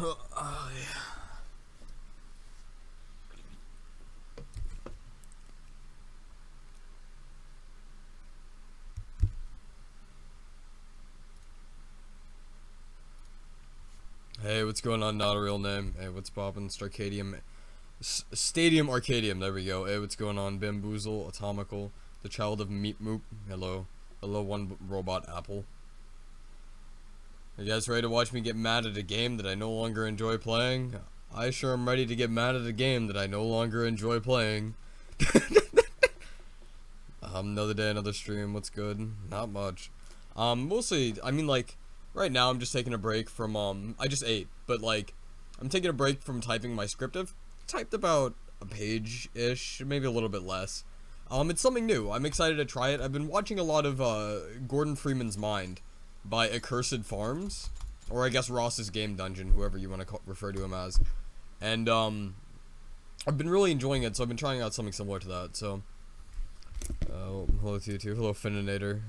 Oh, yeah. Hey, what's going on? Not a real name. Hey, what's poppin'? Starcadium. Stadium Arcadium. There we go. Hey, what's going on? Bamboozle. Atomical. The child of Meat Moop. Hello. Hello, one robot apple. Are you guys ready to watch me get mad at a game that I no longer enjoy playing? I sure am ready to get mad at a game that I no longer enjoy playing. Another day, another stream. What's good? Not much. Mostly, I mean, like, right now I'm just taking a break from, I just ate, but, like, I'm taking a break from typing my script. I've typed about a page-ish, maybe a little bit less. It's something new. I'm excited to try it. I've been watching a lot of, Gordon Freeman's Mind by Accursed Farms, or I guess Ross's Game Dungeon, whoever you want to refer to him as. And, I've been really enjoying it, so I've been trying out something similar to that, so. Hello to you too. Hello, Fininator.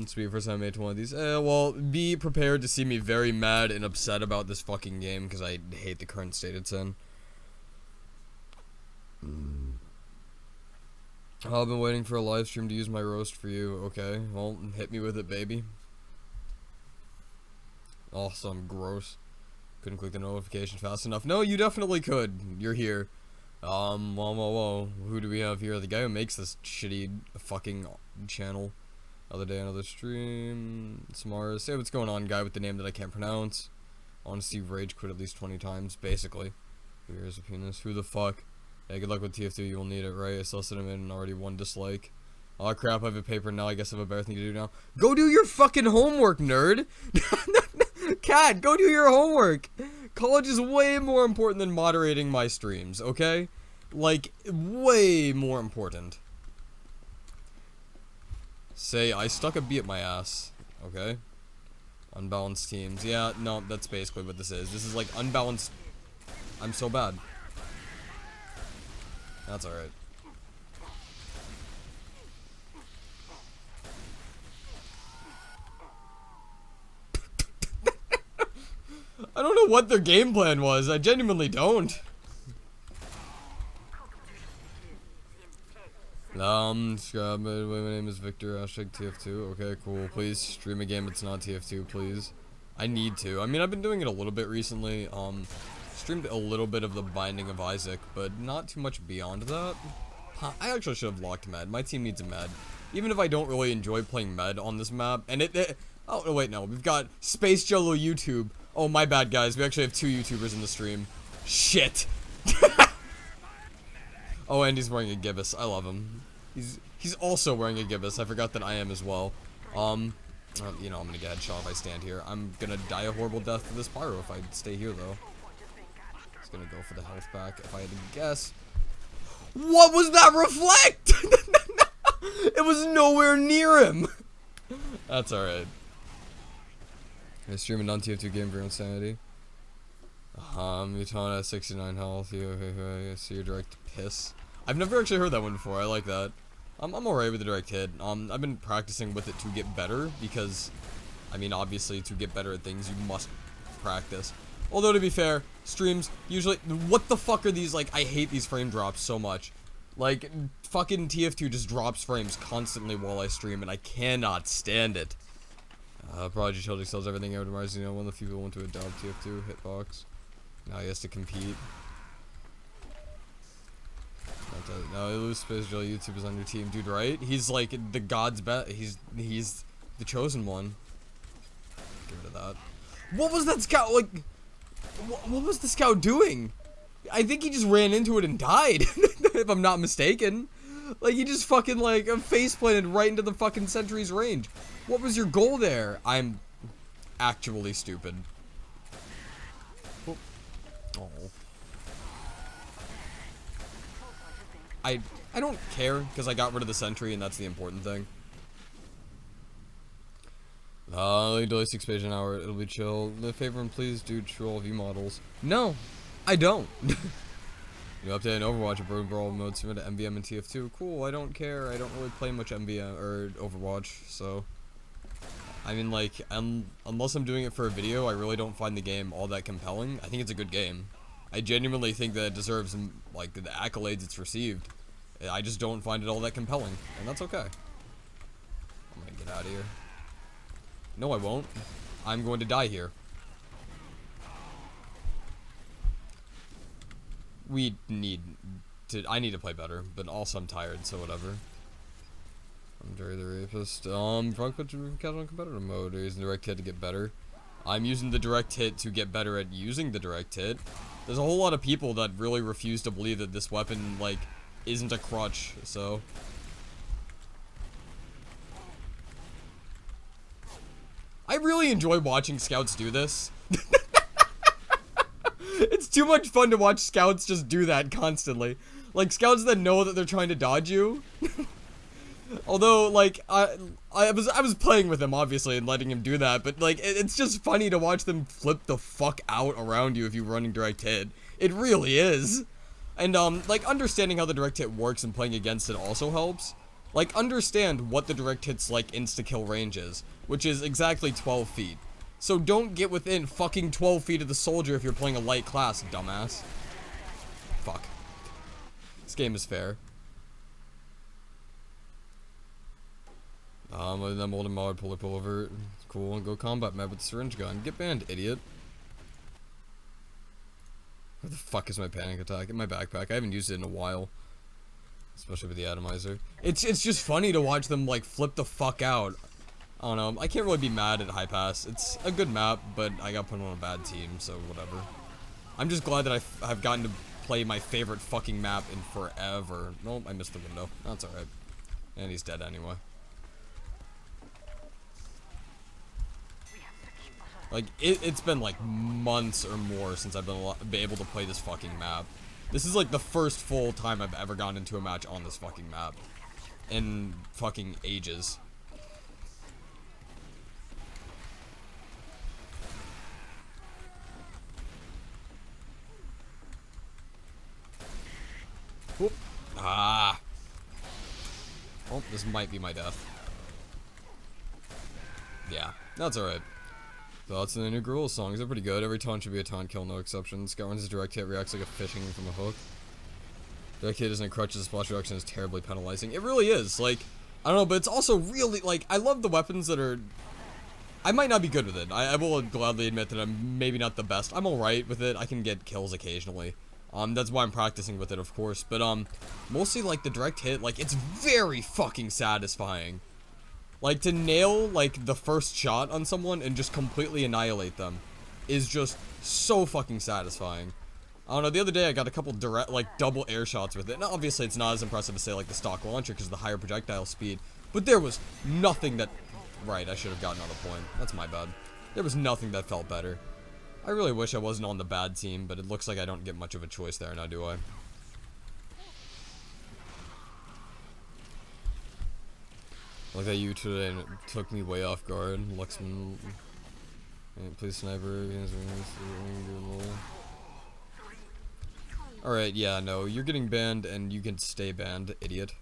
It's be the first time I made one of these. Well, be prepared to see me very mad and upset about this fucking game, because I hate the current state it's in. I've been waiting for a live stream to use my roast for you. Okay, well, hit me with it, baby. Awesome, gross. Couldn't click the notification fast enough. No, you definitely could. You're here. Whoa. Who do we have here? The guy who makes this shitty fucking channel. Another day, another stream. Samara. Say what's going on, guy with the name that I can't pronounce. I want to see Rage quit at least 20 times, basically. Here's a penis. Who the fuck? Hey, good luck with TF2. You will need it, right? I still sent him in and already one dislike. Oh crap, I have a paper now. I guess I have a better thing to do now. Go do your fucking homework, nerd! Cat, go do your homework! College is way more important than moderating my streams, okay? Like, way more important. Say, I stuck a bee at my ass, okay? Unbalanced teams. Yeah, no, that's basically what this is. This is like unbalanced. I'm so bad. That's alright. I don't know what their game plan was. I genuinely don't. My name is Victor, hashtag TF2. Okay, cool. Please stream a game that's not TF2, please. I need to. I mean, I've been doing it a little bit recently. Streamed a little bit of The Binding of Isaac, but not too much beyond that. Huh, I actually should have locked med. My team needs a med. Even if I don't really enjoy playing med on this map, and oh, no, wait, no. We've got Space Jello YouTube. Oh, my bad, guys. We actually have 2 YouTubers in the stream. Shit. Oh, and he's wearing a gibbous. I love him. He's also wearing a gibbous. I forgot that I am as well. You know, I'm gonna get headshot if I stand here. I'm gonna die a horrible death to this pyro if I stay here, though. He's gonna go for the health pack if I had to guess. What was that reflect? It was nowhere near him. That's alright. I stream a non-TF2 game for insanity. Mutana has 69 health. You see your direct piss. I've never actually heard that one before. I like that. I'm alright with the direct hit. I've been practicing with it to get better because, I mean, obviously to get better at things you must practice. Although to be fair, streams usually, what the fuck are these, like, I hate these frame drops so much. Like, fucking TF2 just drops frames constantly while I stream and I cannot stand it. Prodigy Children sells everything out of you know, one of the few people went to adopt TF2 hitbox. Now he has to compete. No, you lose Space Jelly. YouTube is on your team, dude. Right? He's like the god's bet. He's the chosen one. Get rid of that. What was that scout like? What was the scout doing? I think he just ran into it and died. If I'm not mistaken. Like he just fucking like face planted right into the fucking sentry's range. What was your goal there? I'm actually stupid. Oh. I don't care because I got rid of the sentry and that's the important thing. Delay 6 pages an hour. It'll be chill. The favor and please do troll view models. No, I don't. You update an Overwatch and Bird Brawl mode similar to MVM and TF2. Cool. I don't care. I don't really play much MVM or Overwatch, so I mean, like, unless I'm doing it for a video, I really don't find the game all that compelling. I think it's a good game. I genuinely think that it deserves, like, the accolades it's received. I just don't find it all that compelling, and that's okay. I'm gonna get out of here. No, I won't. I'm going to die here. I need to play better, but also I'm tired, so whatever. I'm Jerry the Rapist. Frog pitch casual competitive mode. Using direct hit to get better. I'm using the direct hit to get better at using the direct hit. There's a whole lot of people that really refuse to believe that this weapon, like, isn't a crutch, so. I really enjoy watching scouts do this. It's too much fun to watch scouts just do that constantly. Like, scouts that know that they're trying to dodge you. Although, like, I was playing with him, obviously, and letting him do that, but, like, it's just funny to watch them flip the fuck out around you if you're running direct hit. It really is. And, like, understanding how the direct hit works and playing against it also helps. Like, understand what the direct hit's, like, insta-kill range is, which is exactly 12 feet. So don't get within fucking 12 feet of the soldier if you're playing a light class, dumbass. Fuck. This game is fair. Then mold and mod, pull over. Cool, and go combat map with the syringe gun. Get banned, idiot. Where the fuck is my panic attack? In my backpack. I haven't used it in a while. Especially with the atomizer. It's just funny to watch them, like, flip the fuck out. I don't know. I can't really be mad at High Pass. It's a good map, but I got put on a bad team, so whatever. I'm just glad that I've gotten to play my favorite fucking map in forever. Nope, I missed the window. That's alright. And he's dead anyway. Like, it's been, like, months or more since I've been able to play this fucking map. This is, like, the first full time I've ever gone into a match on this fucking map. In fucking ages. Whoop. Ah. Oh, this might be my death. Yeah, that's alright. Thoughts on the new Gorilla songs are pretty good. Every taunt should be a taunt kill, no exceptions. Scout runs his direct hit, reacts like a fishing from a hook. Direct hit isn't a crutch, his splash reaction is terribly penalizing. It really is. Like, I don't know, but it's also really, like, I love the weapons that are... I might not be good with it. I will gladly admit that I'm maybe not the best. I'm alright with it. I can get kills occasionally. That's why I'm practicing with it, of course. But, mostly, like, the direct hit, like, it's very fucking satisfying. Like, to nail, like, the first shot on someone and just completely annihilate them is just so fucking satisfying. I don't know, the other day I got a couple direct, like, double air shots with it. Now, obviously, it's not as impressive as, say, like, the stock launcher because of the higher projectile speed. But there was nothing that... Right, I should have gotten on the point. That's my bad. There was nothing that felt better. I really wish I wasn't on the bad team, but it looks like I don't get much of a choice there now, do I? Like that you today, and it took me way off guard. Luxman, please sniper. Alright, yeah, no, you're getting banned, and you can stay banned, idiot.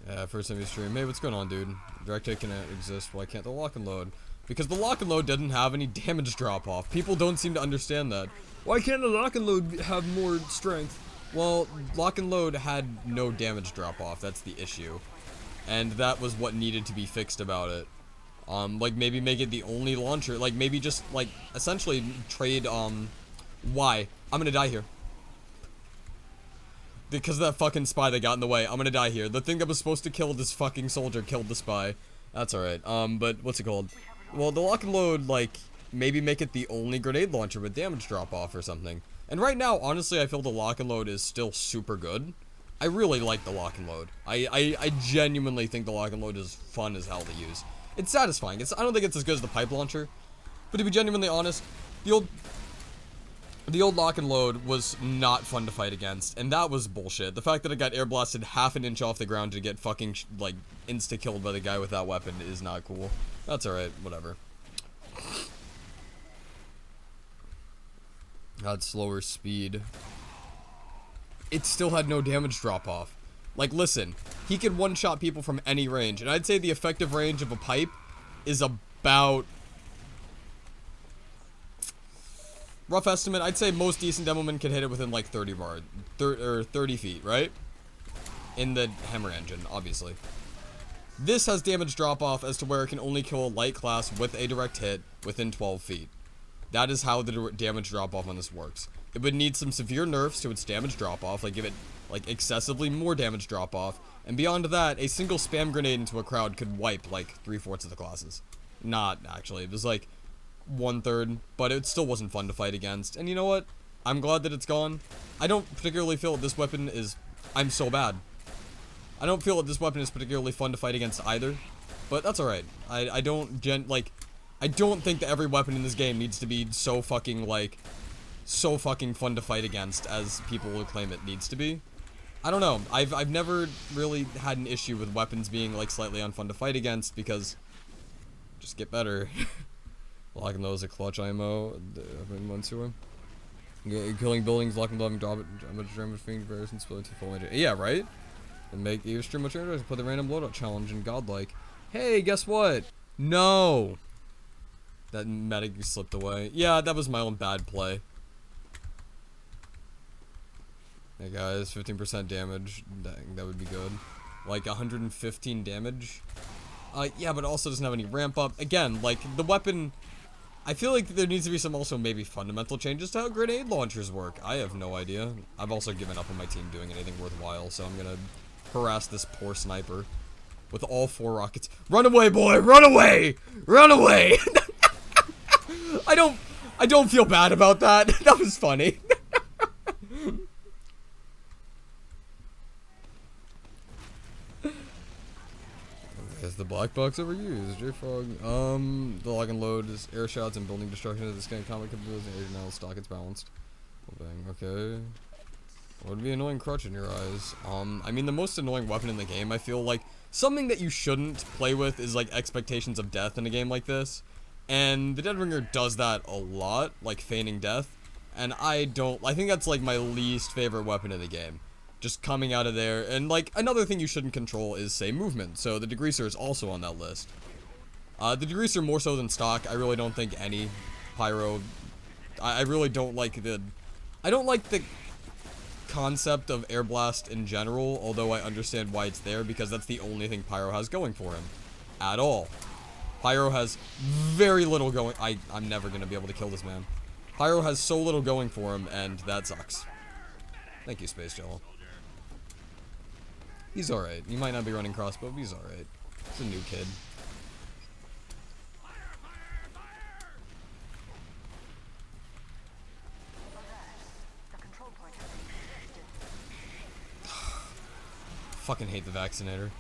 Yeah, first time you stream. Hey, what's going on, dude? Direct hit can exist. Why can't the lock and load? Because the lock and load doesn't have any damage drop off. People don't seem to understand that. Why can't the lock and load have more strength? Well, lock and load had no damage drop off. That's the issue. And that was what needed to be fixed about it. Like, maybe make it the only launcher. Like, maybe just, like, essentially trade, why? I'm gonna die here. Because of that fucking spy that got in the way. I'm gonna die here. The thing that was supposed to kill this fucking soldier killed the spy. That's alright. But what's it called? Well, the lock and load, like, maybe make it the only grenade launcher with damage drop off or something. And right now, honestly, I feel the lock and load is still super good. I really like the lock and load. I genuinely think the lock and load is fun as hell to use. It's satisfying. I don't think it's as good as the pipe launcher. But to be genuinely honest, the old lock and load was not fun to fight against, and that was bullshit. The fact that it got air blasted half an inch off the ground to get fucking, like, insta-killed by the guy with that weapon is not cool. That's alright, whatever. Had slower speed. It still had no damage drop-off. Like, listen, he can one-shot people from any range, and I'd say the effective range of a pipe is about... rough estimate, I'd say most decent demomen can hit it within, like, 30 feet, right? In the hammer engine, obviously. This has damage drop-off as to where it can only kill a light class with a direct hit within 12 feet. That is how the damage drop-off on this works. It would need some severe nerfs to its damage drop-off, like give it, like, excessively more damage drop-off. And beyond that, a single spam grenade into a crowd could wipe, like, 3/4 of the classes. Not, actually. It was, like, 1/3, but it still wasn't fun to fight against. And you know what? I'm glad that it's gone. I don't particularly feel that this weapon is... I'm so bad. I don't feel that this weapon is particularly fun to fight against either. But that's alright. I don't think that every weapon in this game needs to be so fucking, like... so fucking fun to fight against as people will claim it needs to be. I don't know. I've never really had an issue with weapons being, like, slightly unfun to fight against, because... just get better. Locking those a clutch IMO. Killing buildings, locking them, drop it, damage finger version, split into full major. Yeah, right? And make you stream much interest, put the random loadout challenge in godlike. Hey, guess what? No! That medic slipped away. Yeah, that was my own bad play. Hey guys, 15% damage. That would be good. Like 115 damage. Yeah, but also doesn't have any ramp up. Again, like the weapon. I feel like there needs to be some also maybe fundamental changes to how grenade launchers work. I have no idea. I've also given up on my team doing anything worthwhile, so I'm gonna harass this poor sniper with all 4 rockets. Run away, boy! Run away! Run away! I don't feel bad about that. That was funny. Is the black box overused? JFrog. The lock and load is air shots and building destruction of the scan combat capabilities and air now stock, it's balanced. Well, bang, okay. What would be an annoying crutch in your eyes? I mean, the most annoying weapon in the game, I feel like something that you shouldn't play with is like expectations of death in a game like this. And the Dead Ringer does that a lot, like feigning death. And I think that's like my least favorite weapon in the game. Just coming out of there, and like another thing you shouldn't control is, say, movement. So the degreaser is also on that list. The degreaser more so than stock. I really don't think any pyro. I really don't like the. I don't like the concept of air blast in general. Although I understand why it's there, because that's the only thing pyro has going for him, at all. Pyro has very little going. I'm never gonna be able to kill this man. Pyro has so little going for him, and that sucks. Thank you, Space Jello. He's alright. He might not be running crossbow, but he's alright. He's a new kid. Fucking hate the vaccinator.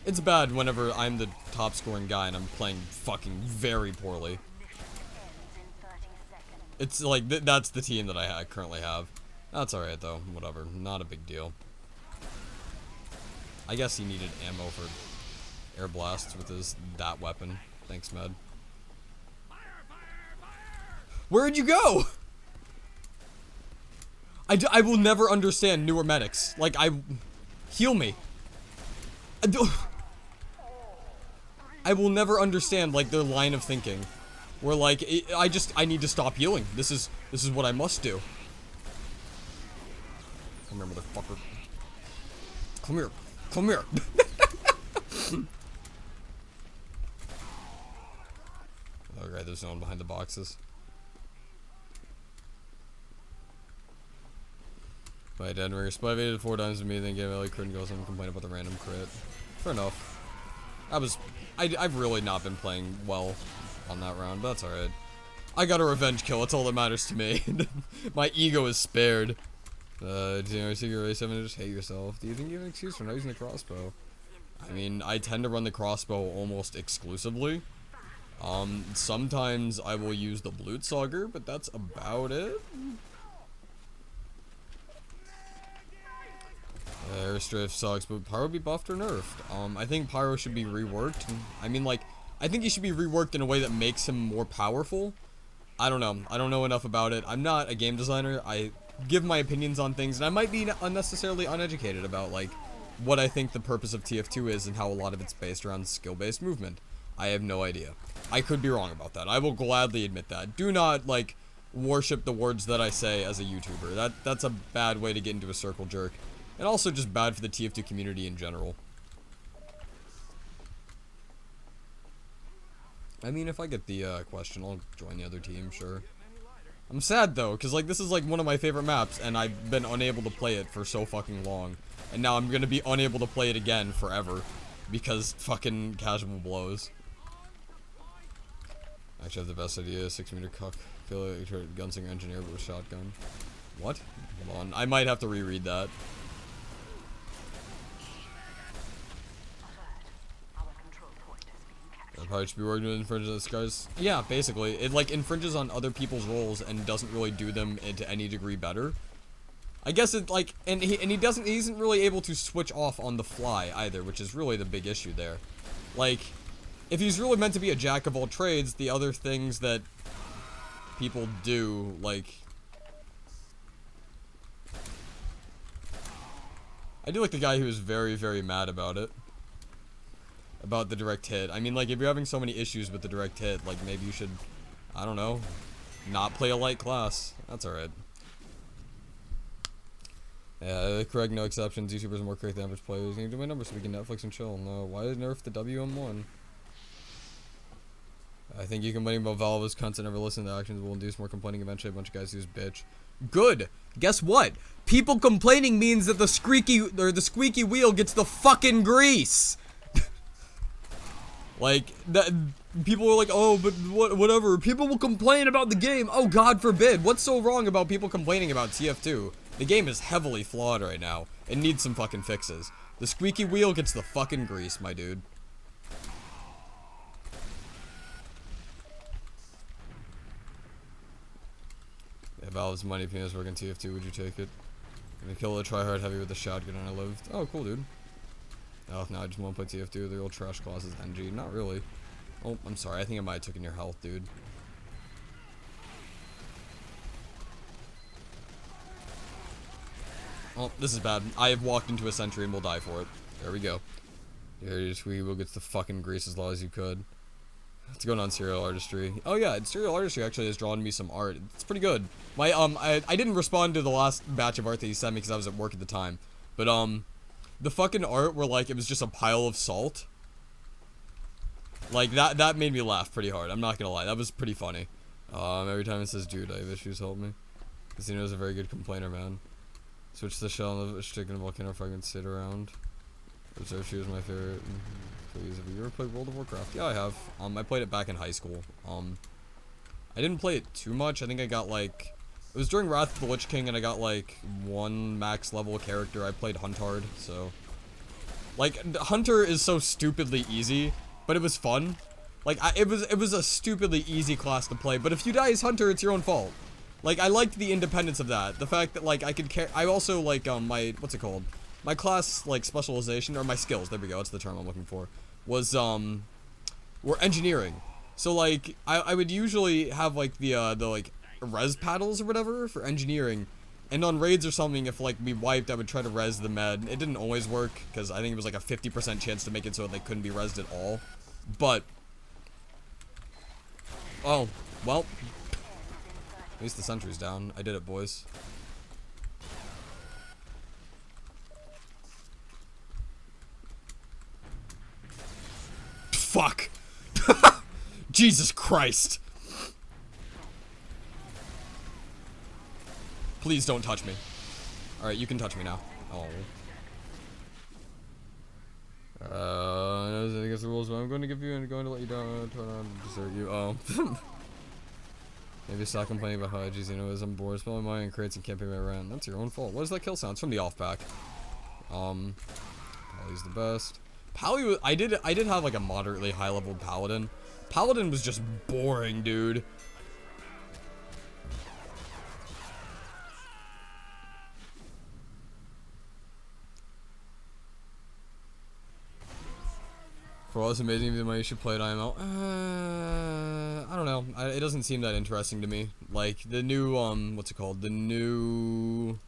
It's bad whenever I'm the top scoring guy and I'm playing fucking very poorly. It's like, that's the team that I currently have. That's alright though, whatever, not a big deal. I guess he needed ammo for air blasts with that weapon. Thanks, Med. Where'd you go? I will never understand newer medics. Like, heal me. I will never understand, like, their line of thinking. Where, like, I need to stop healing. This is what I must do. Come here, motherfucker. Come here. Come here. Alright, there's no one behind the boxes. My dead ringer spy 4 times to me, then gave LA crit and goes and complain about the random crit. Fair enough. I've really not been playing well on that round, but that's alright. I got a revenge kill, that's all that matters to me. My ego is spared. Do you think you're A7 and just hate yourself? Do you think you have an excuse for not using the crossbow? I mean, I tend to run the crossbow almost exclusively. Sometimes I will use the Blutsauger, but that's about it. Airstrafe sucks, but Pyro be buffed or nerfed? I think Pyro should be reworked. I mean, like, I think he should be reworked in a way that makes him more powerful. I don't know. I don't know enough about it. I'm not a game designer. give my opinions on things, and I might be unnecessarily uneducated about, like, what I think the purpose of TF2 is and how a lot of it's based around skill-based movement. I have no idea. I could be wrong about that. I will gladly admit that. Do not, like, worship the words that I say as a YouTuber. That's a bad way to get into a circle jerk. And also just bad for the TF2 community in general. I mean, if I get the question, I'll join the other team, sure. I'm sad, though, because, like, this is, like, one of my favorite maps, and I've been unable to play it for so fucking long. And now I'm gonna be unable to play it again forever. Because fucking casual blows. Actually, I have the best idea. 6-meter cuck. Kill a gunslinger engineer with a shotgun. What? Hold on. I might have to reread that. I probably should be working with infringes, guys. Yeah, basically. It, like, infringes on other people's roles and doesn't really do them to any degree better. I guess it, like, and he isn't really able to switch off on the fly either, which is really the big issue there. Like, if he's really meant to be a jack of all trades, the other things that people do, like... I do like the guy who was very, very mad about it. About the direct hit. I mean, like, if you're having so many issues with the direct hit, like, maybe you should, I don't know, not play a light class. That's alright. Yeah, correct, no exceptions. YouTubers are more correct than average players. You need to my numbers so we can Netflix and chill. No, why did nerf the WM1? I think you complaining about Valve as cunts and never listen to actions will induce more complaining. Eventually, a bunch of guys who's bitch. Good. Guess what? People complaining means that the squeaky wheel gets the fucking grease. Like that. People are like, oh, but whatever. People will complain about the game. Oh, God forbid. What's so wrong about people complaining about TF2? The game is heavily flawed right now. It needs some fucking fixes. The squeaky wheel gets the fucking grease, my dude. If Valve's money penis work in TF2, would you take it? Gonna kill a tryhard heavy with a shotgun and I lived. Oh, cool, dude. Oh, no, I just want to play TF2. The old trash class is NG. Not really. Oh, I'm sorry. I think I might have taken your health, dude. Oh, this is bad. I have walked into a sentry and will die for it. There we go. Here, we will get the fucking grease as low as you could. Let's go on serial artistry. Oh yeah, serial artistry actually has drawn me some art. It's pretty good. My I didn't respond to the last batch of art that he sent me because I was at work at the time. But the fucking art where like it was just a pile of salt. Like that made me laugh pretty hard. I'm not gonna lie, that was pretty funny. Every time it says dude, I have issues, help me. Casino's a very good complainer, man. Switch the shell and the stick in a volcano if I can sit around. Observe she was my favorite. Please, have you ever played World of Warcraft? Yeah, I have. I played it back in high school. I didn't play it too much. I think I got like, it was during Wrath of the Lich King and I got like 1 max level character. I played Huntard, so. Like, Hunter is so stupidly easy, but it was fun. Like, it was a stupidly easy class to play, but if you die as Hunter, it's your own fault. Like, I liked the independence of that. The fact that, like, I could I also, like, my, what's it called? My class, like, specialization, or my skills, there we go, that's the term I'm looking for, was, were engineering. So, like, I would usually have, like, the like, res paddles or whatever for engineering. And on raids or something, if, like, we wiped, I would try to res the med. It didn't always work, because I think it was, like, a 50% chance to make it so they couldn't be resed at all. But, oh, well, at least the sentry's down. I did it, boys. Fuck. Jesus Christ. Please don't touch me. Alright, you can touch me now. Oh. I guess the rules, but I'm going to give you and going to let you down, turn on, desert you. Oh. Maybe stop complaining about how edgy you know is. I'm bored. Spelling money and crates and can't pay my rent. That's your own fault. What is that kill sound? It's from the off pack. Pally's the best. Pally was, I did have like a moderately high level paladin. Paladin was just boring, dude. For all this amazing, even the money you should play at IML. I don't don't know. It doesn't seem that interesting to me. Like, the new, what's it called? The new...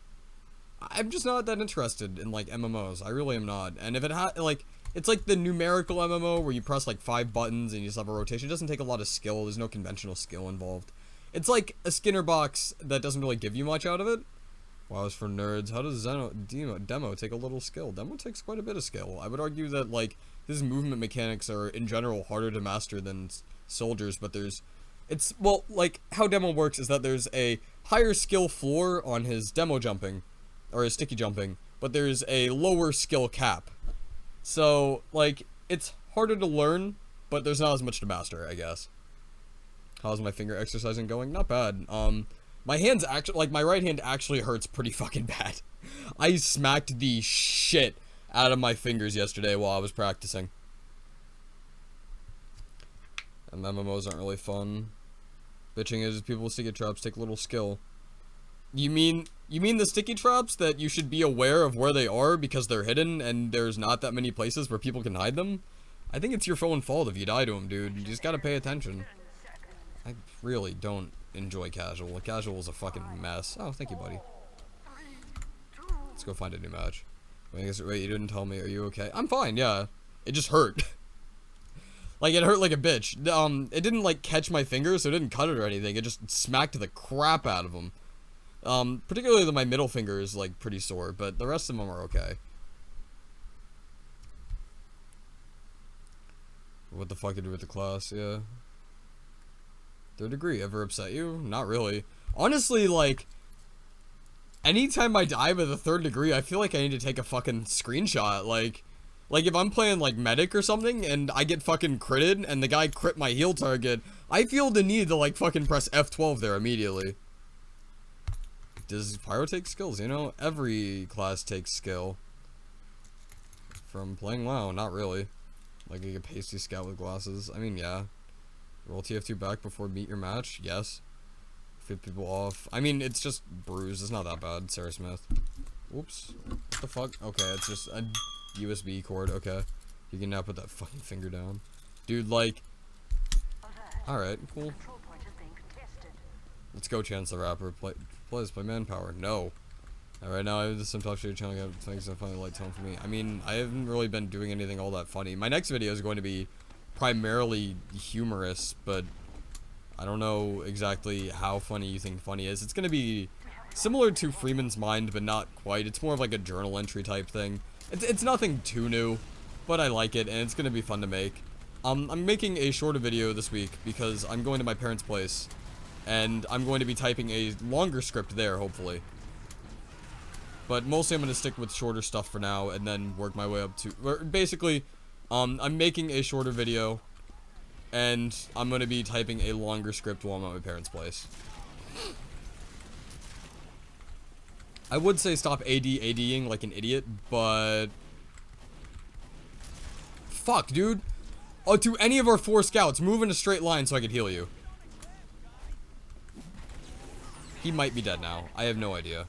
I'm just not that interested in, like, MMOs. I really am not. And if it like, it's like the numerical MMO where you press, like, 5 buttons and you just have a rotation. It doesn't take a lot of skill. There's no conventional skill involved. It's like a Skinner box that doesn't really give you much out of it. WoW is for nerds. How does demo take a little skill? Demo takes quite a bit of skill. I would argue that, like, his movement mechanics are, in general, harder to master than soldiers, but well, like, how demo works is that there's a higher skill floor on his demo jumping, or his sticky jumping, but there's a lower skill cap. So, like, it's harder to learn, but there's not as much to master, I guess. How's my finger exercising going? Not bad. My hands actually, like, my right hand actually hurts pretty fucking bad. I smacked the shit out of my fingers yesterday while I was practicing. And MMOs aren't really fun. Bitching is people with sticky traps take a little skill. You mean the sticky traps that you should be aware of where they are because they're hidden and there's not that many places where people can hide them? I think it's your own fault if you die to them, dude. You just gotta pay attention. I really don't enjoy casual. Casual is a fucking mess. Oh, thank you, buddy. Let's go find a new match. Wait, you didn't tell me. Are you okay? I'm fine, yeah. It just hurt. Like, it hurt like a bitch. It didn't, like, catch my finger, so it didn't cut it or anything. It just smacked the crap out of them. Particularly my middle finger is, like, pretty sore, but the rest of them are okay. What the fuck to do with the class? Yeah. Third degree ever upset you? Not really. Honestly, like, anytime I die with a third degree, I feel like I need to take a fucking screenshot. Like if I'm playing, like, medic or something, and I get fucking critted, and the guy crit my heal target, I feel the need to, like, fucking press F12 there immediately. Does Pyro take skills? You know, every class takes skill. From playing WoW, not really. Like, a pasty scout with glasses. I mean, yeah. Roll TF2 back before meet your match? Yes. Fit people off. I mean, it's just bruised. It's not that bad. Sarah Smith. Whoops. What the fuck? Okay, it's just a USB cord. Okay. You can now put that fucking finger down. Dude, like... Alright, cool. Let's go, Chance the Rapper. Play Manpower. No. Alright, now I have some talk to your channel. Thanks for funny light tone for me. I mean, I haven't really been doing anything all that funny. My next video is going to be primarily humorous, but I don't know exactly how funny you think funny is. It's going to be similar to Freeman's Mind, but not quite. It's more of like a journal entry type thing. It's nothing too new, but I like it, and it's going to be fun to make. I'm making a shorter video this week because I'm going to my parents' place, and I'm going to be typing a longer script there, hopefully. But mostly I'm going to stick with shorter stuff for now, and then work my way up to... Basically, I'm making a shorter video, and I'm going to be typing a longer script while I'm at my parents' place. I would say stop ADing like an idiot, but... Fuck, dude. Oh, to any of our 4 scouts, move in a straight line so I can heal you. He might be dead now. I have no idea.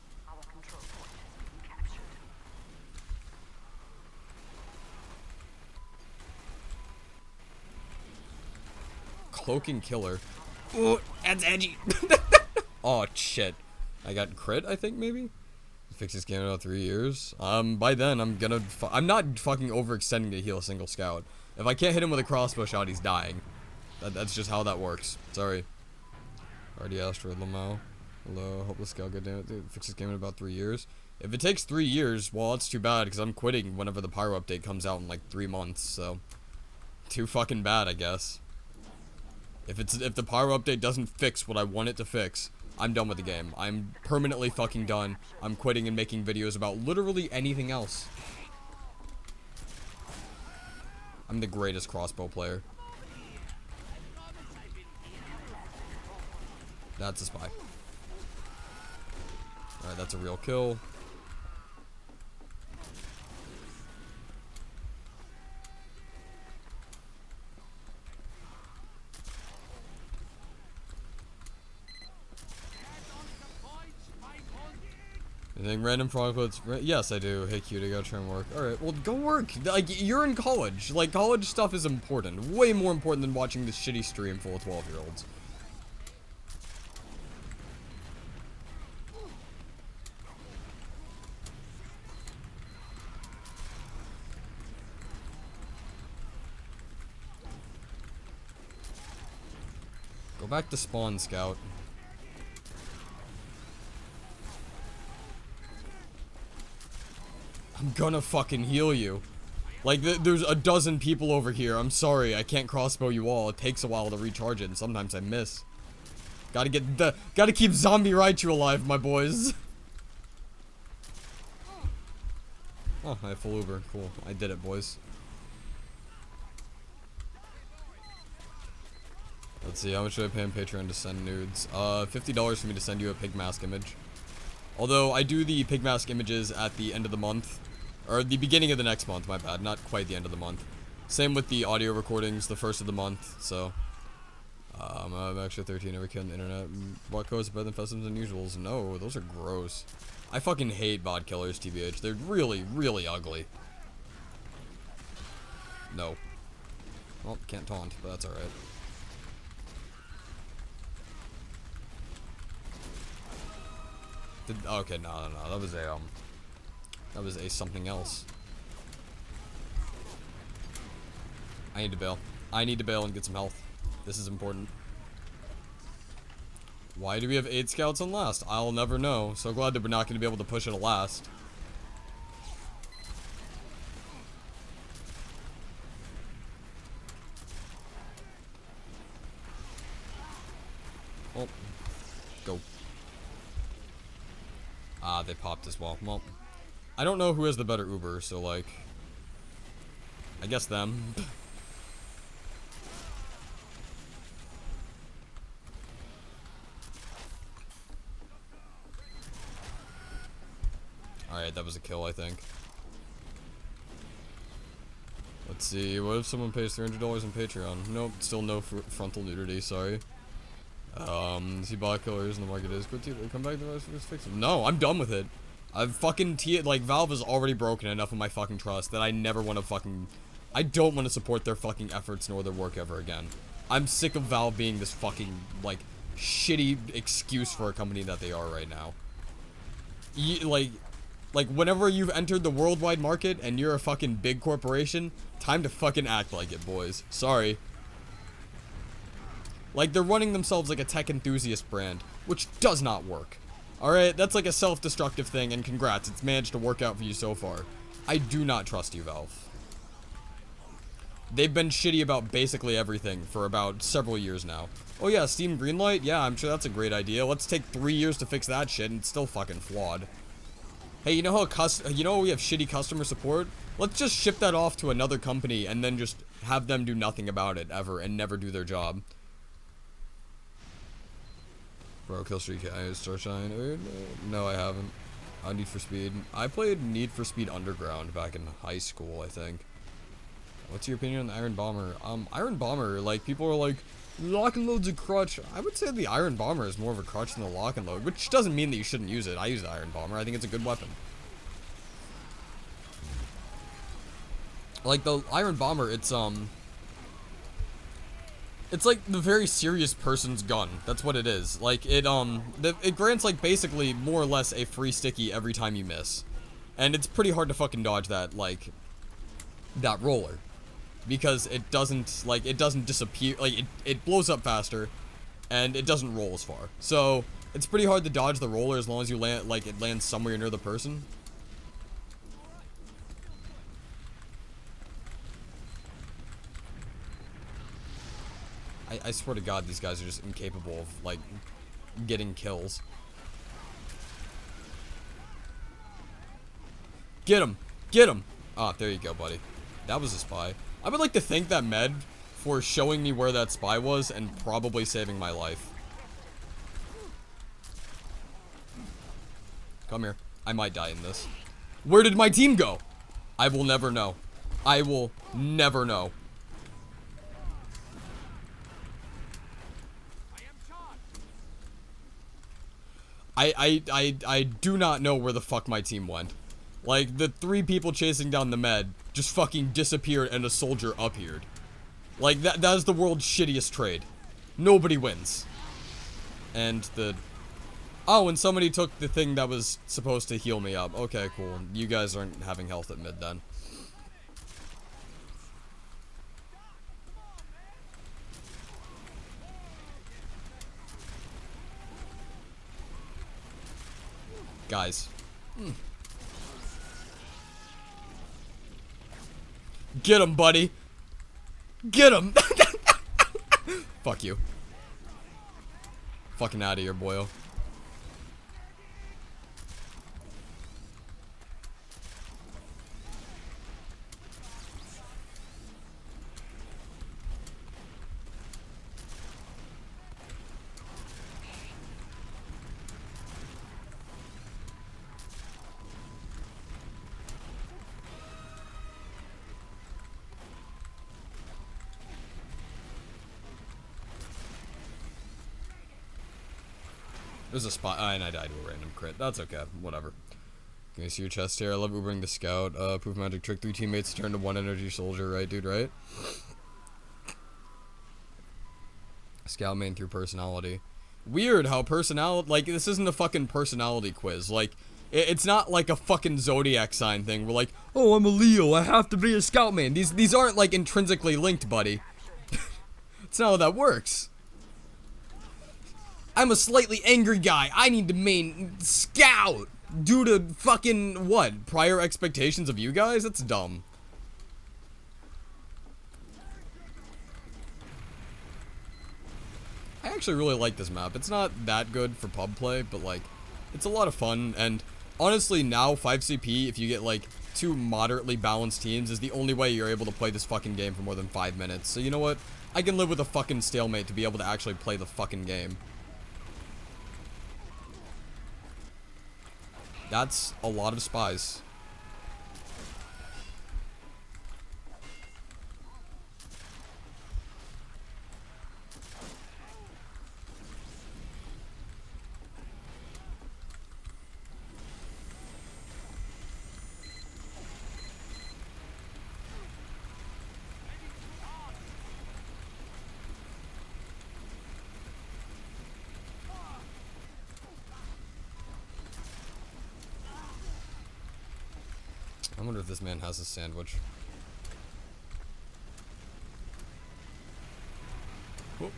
Cloaking killer. Ooh, that's edgy. Oh, shit. I got crit, I think, maybe? Fix this game in about 3 years. By then, I'm not fucking overextending to heal a single scout. If I can't hit him with a crossbow shot, he's dying. That's just how that works. Sorry. Already asked for Lamau. Hello, hopeless scout, goddammit. Dude, fix this game in about 3 years. If it takes 3 years, well, that's too bad, because I'm quitting whenever the Pyro update comes out in, like, 3 months, so... Too fucking bad, I guess. If the Pyro update doesn't fix what I want it to fix, I'm done with the game. I'm permanently fucking done. I'm quitting and making videos about literally anything else. I'm the greatest crossbow player. That's a spy. Alright, that's a real kill. You think random frogfoots? Yes, I do. Hey, cutie, gotta try and work. Alright, well, go work. Like, you're in college. Like, college stuff is important. Way more important than watching this shitty stream full of 12-year-olds. Go back to spawn, Scout. I'm gonna fucking heal you. Like, there's a dozen people over here. I'm sorry, I can't crossbow you all. It takes a while to recharge it, and sometimes I miss. Gotta keep Zombie Raichu alive, my boys. Oh, I have full Uber. Cool. I did it, boys. Let's see, how much should I pay on Patreon to send nudes? $50 for me to send you a pig mask image. Although, I do the pig mask images at the end of the month. Or the beginning of the next month, my bad. Not quite the end of the month. Same with the audio recordings, the first of the month, so. I'm actually 13, every kid on the internet. What goes better than Festivals and Usuals? No, those are gross. I fucking hate bot killers, TBH. They're really, really ugly. No. Well, can't taunt, but that's alright. Okay, no. That was a something else. I need to bail. I need to bail and get some health. This is important. Why do we have 8 scouts on last? I'll never know. So glad that we're not going to be able to push it to last. Oh. Go. Ah, they popped as well. Well, I don't know who has the better Uber, so like, I guess them. Alright, that was a kill, I think. Let's see, what if someone pays $300 on Patreon? Nope, still no frontal nudity, sorry. See bot killers in the market is good too. Come back to the rest of this fix them. No, I'm done with it. I've fucking like, Valve has already broken enough of my fucking trust that I never want to fucking, I don't want to support their fucking efforts nor their work ever again. I'm sick of Valve being this fucking, like, shitty excuse for a company that they are right now. Like, whenever you've entered the worldwide market and you're a fucking big corporation, time to fucking act like it, boys. Sorry. Like, they're running themselves like a tech enthusiast brand, which does not work. Alright, that's like a self-destructive thing, and congrats, it's managed to work out for you so far. I do not trust you, Valve. They've been shitty about basically everything for about several years now. Oh yeah, Steam Greenlight? Yeah, I'm sure that's a great idea. Let's take 3 years to fix that shit, and it's still fucking flawed. Hey, you know how we have shitty customer support? Let's just ship that off to another company, and then just have them do nothing about it, ever, and never do their job. Bro, Killstreak, I Starshine. No, I haven't. Need for Speed. I played Need for Speed Underground back in high school, I think. What's your opinion on the Iron Bomber? Iron Bomber, like, people are like, lock and load's a crutch. I would say the Iron Bomber is more of a crutch than the lock and load, which doesn't mean that you shouldn't use it. I use the Iron Bomber. I think it's a good weapon. Like, the Iron Bomber, it's like the very serious person's gun. That's what it is. Like, it grants, like, basically more or less a free sticky every time you miss. And it's pretty hard to fucking dodge that, like, that roller. Because it doesn't, like, it doesn't disappear, like, it blows up faster, and it doesn't roll as far. So, it's pretty hard to dodge the roller as long as you land, like, it lands somewhere near the person. I swear to God, these guys are just incapable of, like, getting kills. Get him! Get him! Ah, there you go, buddy. That was a spy. I would like to thank that med for showing me where that spy was and probably saving my life. Come here. I might die in this. Where did my team go? I will never know. I will never know. I do not know where the fuck my team went. Like, the 3 people chasing down the med just fucking disappeared and a soldier appeared. Like, that is the world's shittiest trade. Nobody wins. And oh, and somebody took the thing that was supposed to heal me up. Okay, cool. You guys aren't having health at mid then. Guys. Get him, buddy. Get him. Fuck you. Fucking out of here, boyo. There's a spot, and I died to a random crit. That's okay, whatever. Can you see your chest here? I love Ubering the scout. Proof magic trick. 3 teammates turn to 1 energy soldier, right, dude, right? Scout main through personality. Weird how personality, like, this isn't a fucking personality quiz. Like, it's not like a fucking zodiac sign thing. We're like, oh, I'm a Leo, I have to be a scout main. These aren't, like, intrinsically linked, buddy. It's not how that works. I'm a slightly angry guy. I need to main scout due to fucking what? Prior expectations of you guys? That's dumb. I actually really like this map. It's not that good for pub play, but like, it's a lot of fun. And honestly, now 5CP, if you get like 2 moderately balanced teams, is the only way you're able to play this fucking game for more than 5 minutes. So you know what? I can live with a fucking stalemate to be able to actually play the fucking game. That's a lot of spies. I wonder if this man has a sandwich. Oh.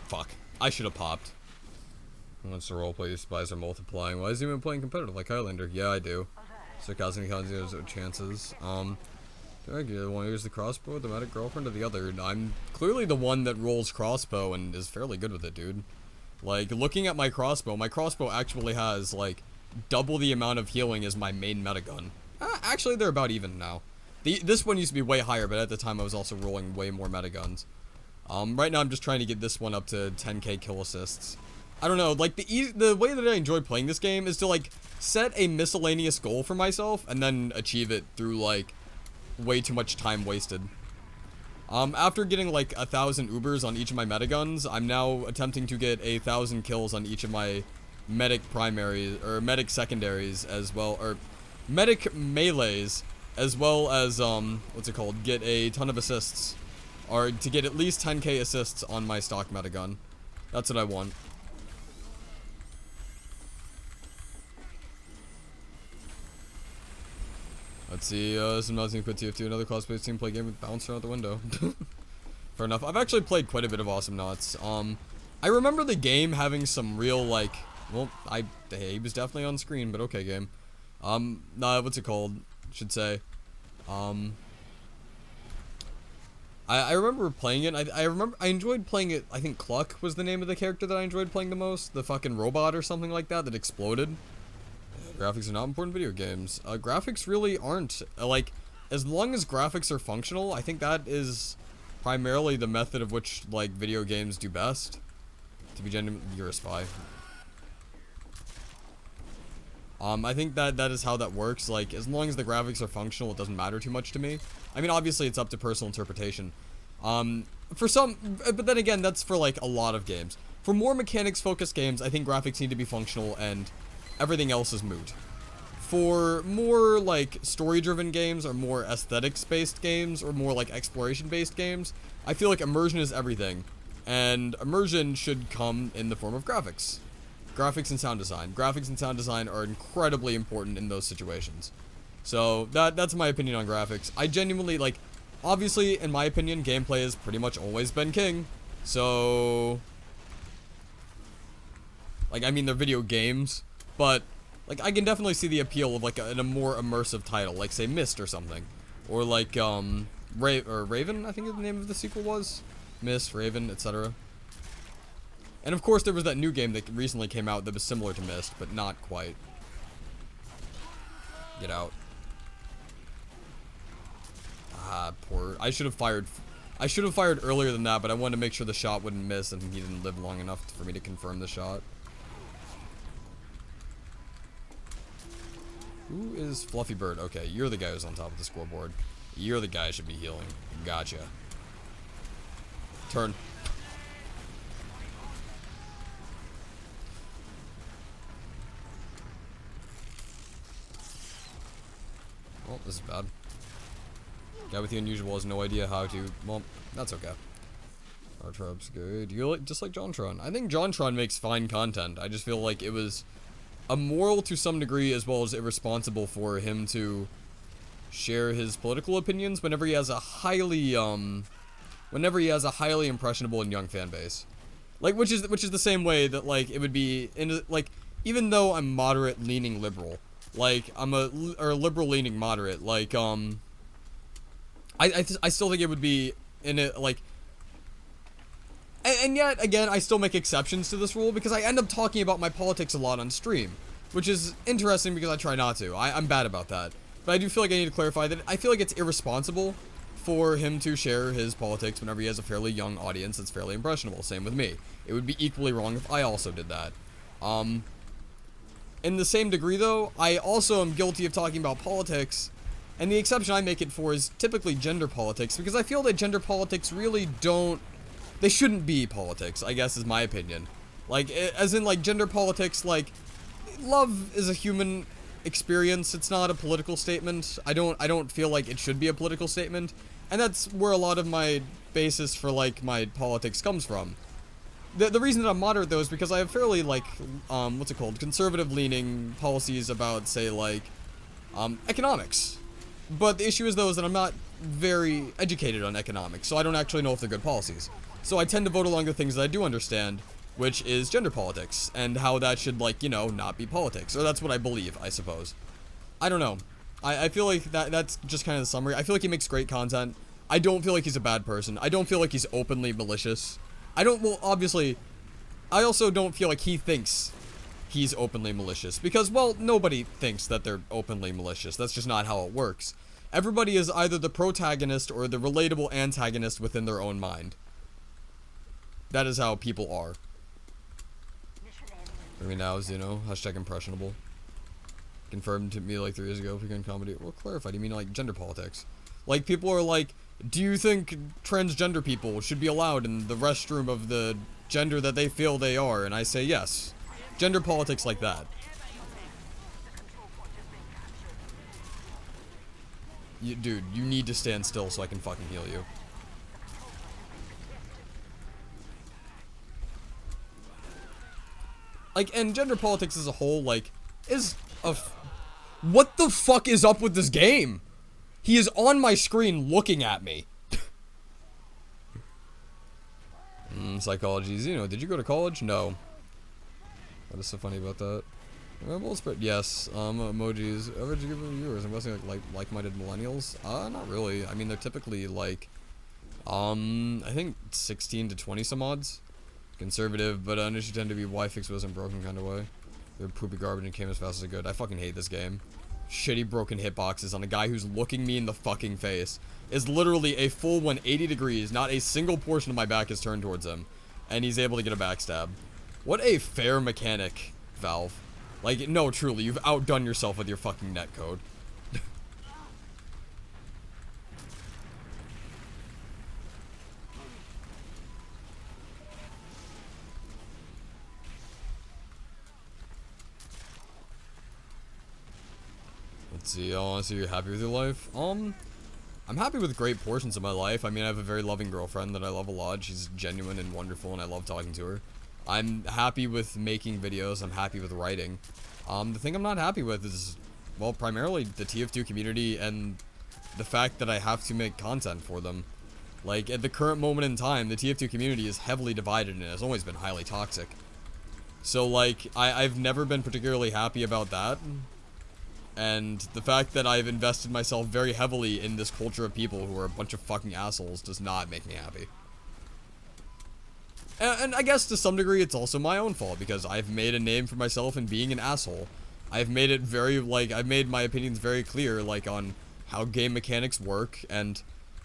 Fuck. I should have popped. Once the roleplay, these spies are multiplying. Why is he even playing competitive like Highlander? Yeah, I do. Sarcasm has chances. Do I want to use the crossbow, the medic girlfriend, or the other? I'm clearly the one that rolls crossbow and is fairly good with it, dude. Like, looking at my crossbow actually has, like, double the amount of healing as my main metagun. Actually, they're about even now. This one used to be way higher, but at the time I was also rolling way more metaguns. Right now I'm just trying to get this one up to 10k kill assists. I don't know, like, the way that I enjoy playing this game is to, like, set a miscellaneous goal for myself and then achieve it through, like, way too much time wasted. After getting like 1,000 Ubers on each of my metaguns, I'm now attempting to get 1,000 kills on each of my medic primaries, or medic secondaries as well, or medic melees, as well as, what's it called, get a ton of assists, or to get at least 10k assists on my stock metagun. That's what I want. Let's see, some nothing quit TF2, another class-based team play game with bouncer out the window. Fair enough. I've actually played quite a bit of Awesome Knots. I remember the game having some real, like, well, he was definitely on screen, but okay, game. What's it called? Should say. I remember playing it. I enjoyed playing it. I think Cluck was the name of the character that I enjoyed playing the most. The fucking robot or something like that that exploded. Graphics are not important video games. Graphics really aren't. Like, as long as graphics are functional, I think that is primarily the method of which, like, video games do best. To be genuine, you're a spy. I think that is how that works. Like, as long as the graphics are functional, it doesn't matter too much to me. I mean, obviously, it's up to personal interpretation. For some, but then again, that's for, like, a lot of games. For more mechanics-focused games, I think graphics need to be functional, and everything else is moot. For more, like, story-driven games, or more aesthetics-based games, or more, like, exploration-based games, I feel like immersion is everything. And immersion should come in the form of graphics. Graphics and sound design. Graphics and sound design are incredibly important in those situations. So, that's my opinion on graphics. I genuinely, like, obviously, in my opinion, gameplay has pretty much always been king. So, like, I mean, they're video games, but, like, I can definitely see the appeal of, like, a more immersive title, like, say, Myst or something. Or, like, Raven, I think the name of the sequel was? Myst, Raven, etc. And, of course, there was that new game that recently came out that was similar to Myst, but not quite. Get out. Ah, poor. I should have fired earlier than that, but I wanted to make sure the shot wouldn't miss, and he didn't live long enough for me to confirm the shot. Who is Fluffy Bird? Okay, you're the guy who's on top of the scoreboard. You're the guy I should be healing. Gotcha. Turn. Well, this is bad. Guy with the unusual has no idea how to. Well, that's okay. Our tropes good. You like just like JonTron. I think JonTron makes fine content. I just feel like it was immoral to some degree, as well as irresponsible for him to share his political opinions whenever he has a highly impressionable and young fan base. Like, which is the same way that, like, it would be in, like, even though I'm moderate leaning liberal, like I'm a liberal leaning moderate, like I still think it would be in it, like, and yet again I still make exceptions to this rule because I end up talking about my politics a lot on stream, which is interesting because I try not to. I'm bad about that, but I do feel like I need to clarify that I feel like it's irresponsible for him to share his politics whenever he has a fairly young audience that's fairly impressionable. Same with me. It would be equally wrong if I also did that. In the same degree, though, I also am guilty of talking about politics, and the exception I make it for is typically gender politics, because I feel that gender politics really they shouldn't be politics, I guess is my opinion. Like, as in, like, gender politics, like, love is a human experience, it's not a political statement. I don't feel like it should be a political statement, and that's where a lot of my basis for, like, my politics comes from. The reason that I'm moderate, though, is because I have fairly, like, conservative-leaning policies about, say, like, economics. But the issue is, though, is that I'm not very educated on economics, so I don't actually know if they're good policies. So I tend to vote along the things that I do understand, which is gender politics, and how that should, like, you know, not be politics. Or that's what I believe, I suppose. I don't know. I feel like that's just kind of the summary. I feel like he makes great content. I don't feel like he's a bad person. I don't feel like he's openly malicious. Well, obviously, I also don't feel like he thinks he's openly malicious. Because, well, nobody thinks that they're openly malicious. That's just not how it works. Everybody is either the protagonist or the relatable antagonist within their own mind. That is how people are. I mean, now is, you know, hashtag impressionable. Confirmed to me like 3 years ago, freaking comedy. Well, clarified, you mean like gender politics. Like, people are like, do you think transgender people should be allowed in the restroom of the gender that they feel they are? And I say yes. Gender politics like that. Dude, you need to stand still so I can fucking heal you. Like, and gender politics as a whole, like, is what the fuck is up with this game? He is on my screen looking at me. Psychology, you know, did you go to college? No. What is so funny about that? Yes, emojis. Average give viewers, I'm guessing like-minded millennials? Not really. I mean, they're typically like, I think 16 to 20 some odds. Conservative, but initially tend to be why fix wasn't broken kind of way. They're poopy garbage and came as fast as it could. I fucking hate this game. Shitty broken hitboxes on a guy who's looking me in the fucking face. Is literally a full 180 degrees, not a single portion of my back is turned towards him. And he's able to get a backstab. What a fair mechanic, Valve. Like, no, truly, you've outdone yourself with your fucking netcode. Let's see, honestly, you're happy with your life? I'm happy with great portions of my life. I mean, I have a very loving girlfriend that I love a lot. She's genuine and wonderful, and I love talking to her. I'm happy with making videos. I'm happy with writing. The thing I'm not happy with is, well, primarily the TF2 community and the fact that I have to make content for them. Like, at the current moment in time, the TF2 community is heavily divided and has always been highly toxic. So, like, I've never been particularly happy about that. And the fact that I've invested myself very heavily in this culture of people who are a bunch of fucking assholes does not make me happy. And I guess to some degree it's also my own fault, because I've made a name for myself in being an asshole. I've made it very, like, I've made my opinions very clear, like, on how game mechanics work, and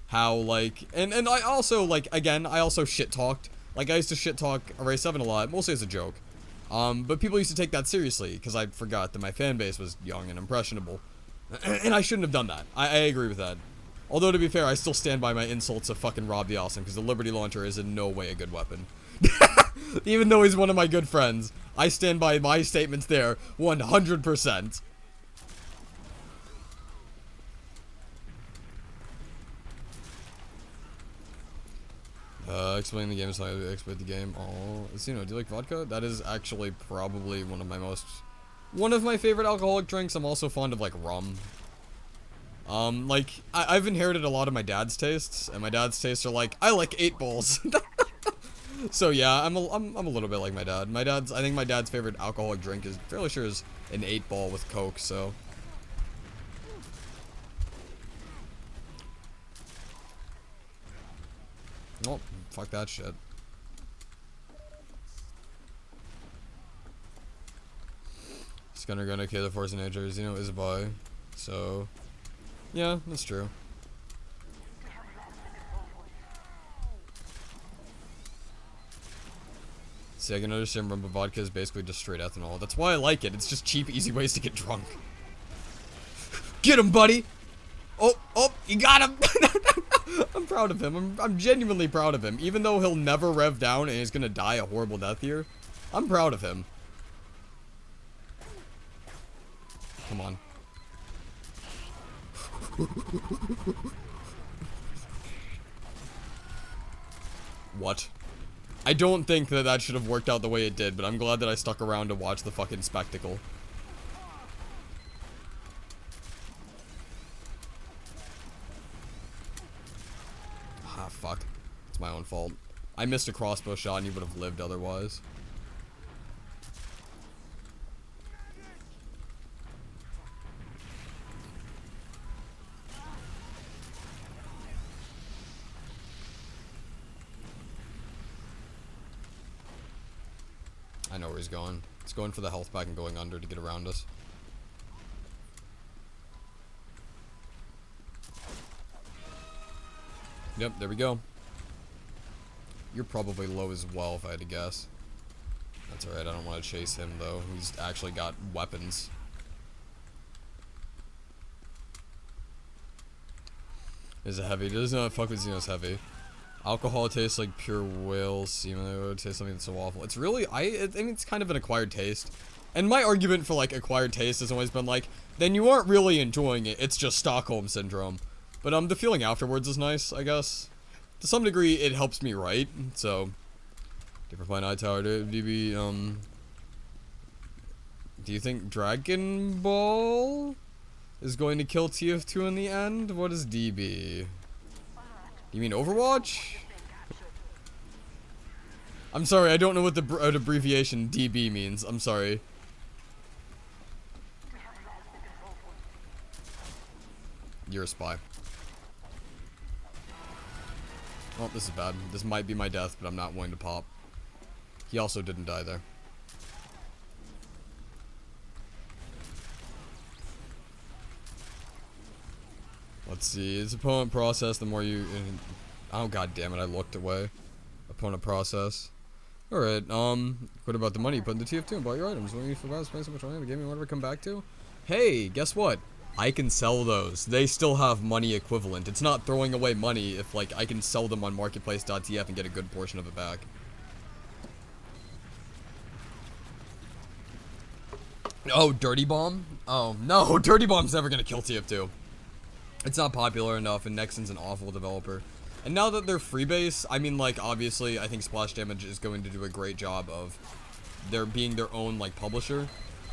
how, like, and I also, like, again, I also shit-talked. Like, I used to shit-talk Array 7 a lot, mostly as a joke. But people used to take that seriously, because I forgot that my fan base was young and impressionable. And I shouldn't have done that. I agree with that. Although, to be fair, I still stand by my insults of fucking Rob the Awesome, because the Liberty Launcher is in no way a good weapon. Even though he's one of my good friends, I stand by my statements there 100%. Explain the game is how to exploit the game. Oh, do you like vodka? That is actually probably one of my favorite alcoholic drinks. I'm also fond of, like, rum. Like, I've inherited a lot of my dad's tastes, and my dad's tastes are like, I like 8 balls. So yeah, I'm a little bit like my dad. I think my dad's favorite alcoholic drink is, fairly sure, is an 8 ball with Coke, so. Oh, fuck that shit. Skunner gonna kill the Force Nature, is a boy. So, yeah, that's true. See, I can understand rum, but vodka is basically just straight ethanol. That's why I like it. It's just cheap, easy ways to get drunk. Get him, buddy! Oh, you got him! I'm proud of him. I'm genuinely proud of him. Even though he'll never rev down and he's gonna die a horrible death here, I'm proud of him. Come on. What? I don't think that should have worked out the way it did, but I'm glad that I stuck around to watch the fucking spectacle. Ah, fuck. It's my own fault. I missed a crossbow shot and he would have lived otherwise. I know where he's going. He's going for the health pack and going under to get around us. Yep, there we go. You're probably low as well, if I had to guess. That's alright, I don't want to chase him, though. He's actually got weapons. Is it heavy? Does not fuck with Xenos heavy. Alcohol tastes like pure whale semen. It would taste something that's so awful. It's really, I mean, it's kind of an acquired taste. And my argument for, like, acquired taste has always been, like, then you aren't really enjoying it. It's just Stockholm Syndrome. But, the feeling afterwards is nice, I guess. To some degree, it helps me write, so. Different Planet Eye Tower, DB, do you think Dragon Ball is going to kill TF2 in the end? What is DB? You mean Overwatch? I'm sorry, I don't know what the abbreviation DB means. I'm sorry. You're a spy. Oh, this is bad. This might be my death, but I'm not willing to pop. He also didn't die there. Let's see. It's opponent process. The more you... Oh, god damn it. I looked away. Opponent process. Alright, what about the money you put in the TF2 and bought your items? What do you for about spending so much money on the game you want to come back to? Hey, guess what? I can sell those. They still have money equivalent. It's not throwing away money if, like, I can sell them on marketplace.tf and get a good portion of it back. Oh, Dirty Bomb? Oh, no, Dirty Bomb's never gonna kill TF2. It's not popular enough, and Nexon's an awful developer. And now that they're freebase, I mean, like, obviously, I think Splash Damage is going to do a great job of being their own, like, publisher.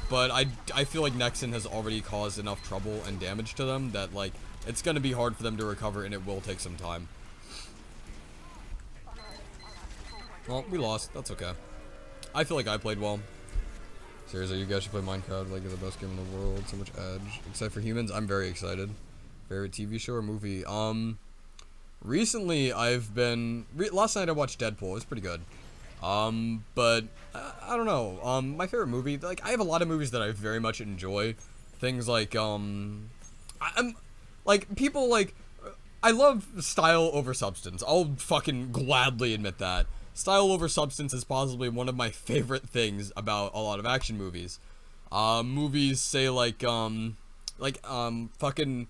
but I feel like Nexon has already caused enough trouble and damage to them that, like, it's gonna be hard for them to recover, and it will take some time. Well, we lost. That's okay. I feel like I played well. Seriously, you guys should play Minecraft. Like, it's the best game in the world. So much edge. Except for humans, I'm very excited. Favorite TV show or movie? Recently, I've been... last night I watched Deadpool. It was pretty good. But, I don't know. My favorite movie... Like, I have a lot of movies that I very much enjoy. Things like, like, people, like... I love style over substance. I'll fucking gladly admit that. Style over substance is possibly one of my favorite things about a lot of action movies. Movies, say, fucking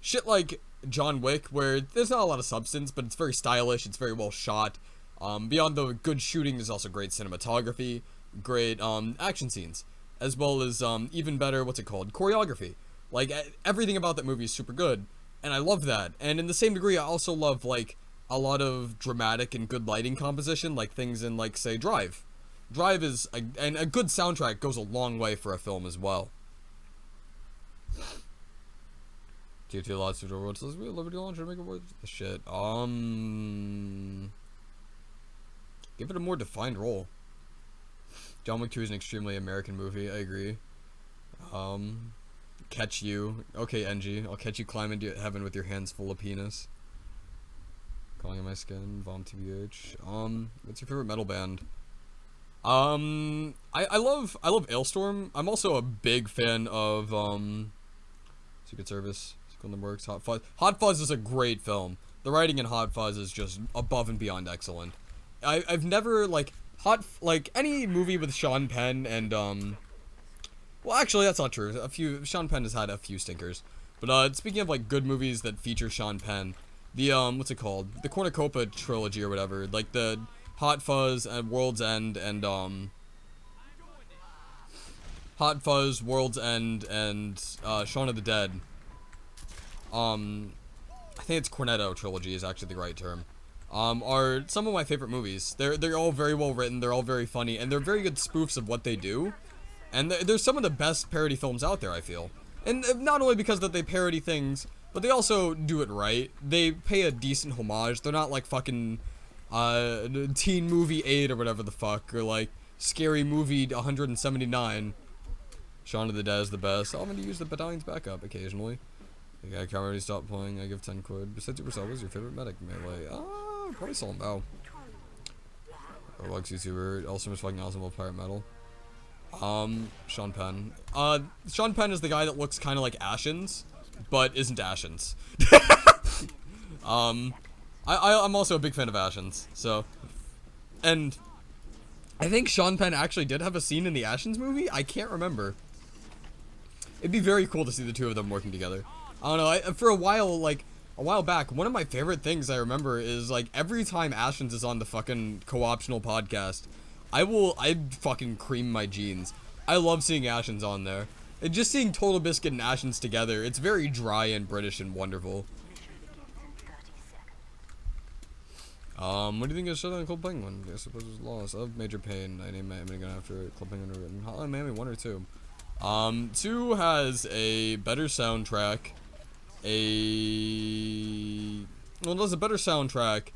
shit like John Wick, where there's not a lot of substance, but it's very stylish, it's very well shot. Beyond the good shooting, there's also great cinematography, great, action scenes, as well as, even better, choreography. Like, everything about that movie is super good, and I love that. And in the same degree, I also love, like, a lot of dramatic and good lighting composition, like things in, like, say, Drive. Drive is, and a good soundtrack goes a long way for a film as well. GTA lots of worlds. Let's real Liberty Launcher make it worth the shit. Give it a more defined role. John Wick 2 is an extremely American movie. I agree. Catch you. Okay, NG. I'll catch you climbing into heaven with your hands full of penis. Calling in my skin, Vom TBH. What's your favorite metal band? I love Ailstorm. I'm also a big fan of, Secret Service, Golden Works, Hot Fuzz. Hot Fuzz is a great film. The writing in Hot Fuzz is just above and beyond excellent. I've never, like, any movie with Sean Penn and, well, actually, that's not true. Sean Penn has had a few stinkers. But, speaking of, like, good movies that feature Sean Penn, the, what's it called? The Cornucopia trilogy or whatever. Like, the Hot Fuzz and World's End and, Hot Fuzz, World's End, and, Shaun of the Dead. I think it's Cornetto trilogy is actually the right term. Are some of my favorite movies. They're all very well written, they're all very funny, and they're very good spoofs of what they do. And they're some of the best parody films out there, I feel. And not only because that they parody things, but they also do it right. They pay a decent homage. They're not like fucking, Teen Movie 8 or whatever the fuck, or like Scary Movie 179. Shaun of the Dead is the best. I'm gonna use the battalion's backup occasionally. Okay, I can't already stop playing. I give 10 quid. Besides Supercell, what's your favorite medic melee? Probably Soul and Bow. Roblox YouTuber. Also is fucking awesome with Pirate Metal. Sean Penn. Sean Penn is the guy that looks kind of like Ashens, but isn't Ashens. I'm also a big fan of Ashens, so. And I think Sean Penn actually did have a scene in the Ashens movie. I can't remember. It'd be very cool to see the two of them working together. I don't know, for a while back, one of my favorite things I remember is, like, every time Ashens is on the fucking co-optional podcast, I'd fucking cream my jeans. I love seeing Ashens on there. And just seeing Total Biscuit and Ashens together, it's very dry and British and wonderful. What do you think of Shut Down Club Penguin? I suppose it's lost. Of Major Pain. I named my gun after it. Club Penguin written. Hotline Miami 1 or 2. 2 has a better soundtrack. Well, it does a better soundtrack,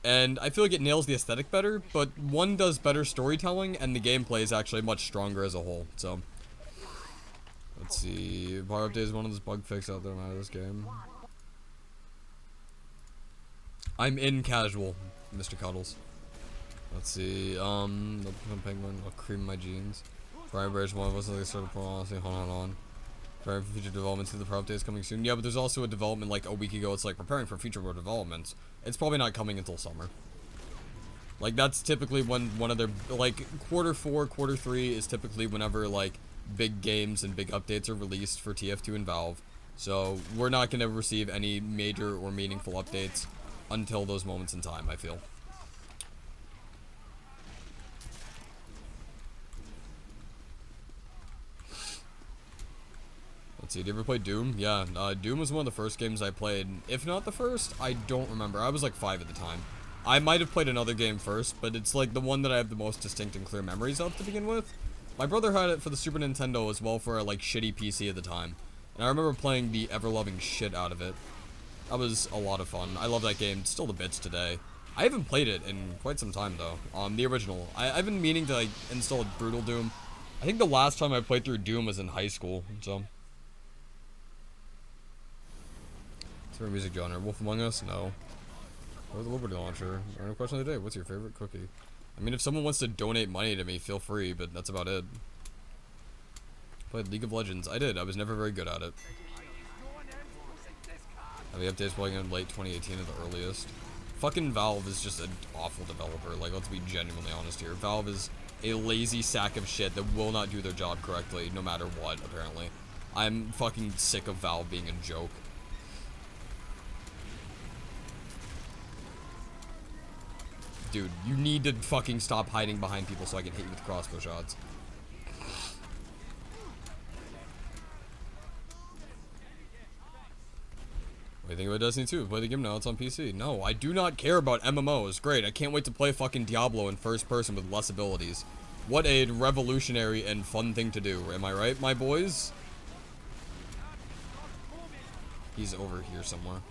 and I feel like it nails the aesthetic better, but 1 does better storytelling, and the gameplay is actually much stronger as a whole, so. Let's see, Power Update is one of those bug fixes out there out of this game. I'm in casual, Mr. Cuddles. Let's see, the Penguin, I'll cream my jeans. Brian Bridge 1 wasn't like started pulling honestly, hold on. Preparing for future developments through the Power Update is coming soon. Yeah, but there's also a development like a week ago, it's like preparing for future developments. It's probably not coming until summer. Like, that's typically when one of their, like, quarter 4, quarter 3 is typically whenever, like, big games and big updates are released for TF2 and Valve. So, we're not going to receive any major or meaningful updates until those moments in time, I feel. Let's see, did you ever play Doom? Yeah, Doom was one of the first games I played. If not the first, I don't remember. I was like 5 at the time. I might have played another game first, but it's like the one that I have the most distinct and clear memories of to begin with. My brother had it for the Super Nintendo as well for a, like, shitty PC at the time. And I remember playing the ever-loving shit out of it. That was a lot of fun. I love that game, still to bits today. I haven't played it in quite some time, though. The original. I've been meaning to, like, install Brutal Doom. I think the last time I played through Doom was in high school, so. Favorite music genre? Wolf Among Us? No. Or the Liberty Launcher? Random question of the day. What's your favorite cookie? I mean, if someone wants to donate money to me, feel free, but that's about it. Played League of Legends. I did. I was never very good at it. Heavy updates playing in late 2018 at the earliest. Fucking Valve is just an awful developer. Like, let's be genuinely honest here. Valve is a lazy sack of shit that will not do their job correctly, no matter what, apparently. I'm fucking sick of Valve being a joke. Dude, you need to fucking stop hiding behind people so I can hit you with crossbow shots. What do you think about Destiny 2? Play the game now, it's on PC. No, I do not care about MMOs. Great, I can't wait to play fucking Diablo in first person with less abilities. What a revolutionary and fun thing to do. Am I right, my boys? He's over here somewhere.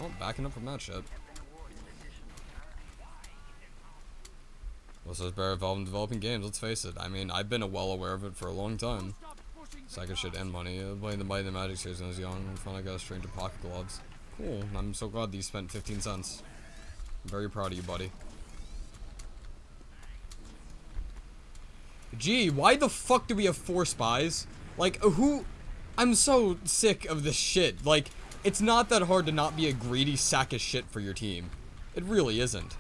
Oh, backing up from that shit. Well, so it's better involved in developing games, let's face it. I mean, I've been well aware of it for a long time. Second shit and money. Playing the Might and the Magic series when I was young. I finally got a Stranger Pocket Gloves. Cool. I'm so glad that you spent 15 cents. I'm very proud of you, buddy. Gee, why the fuck do we have 4 spies? Like, who... I'm so sick of this shit. Like, it's not that hard to not be a greedy sack of shit for your team. It really isn't.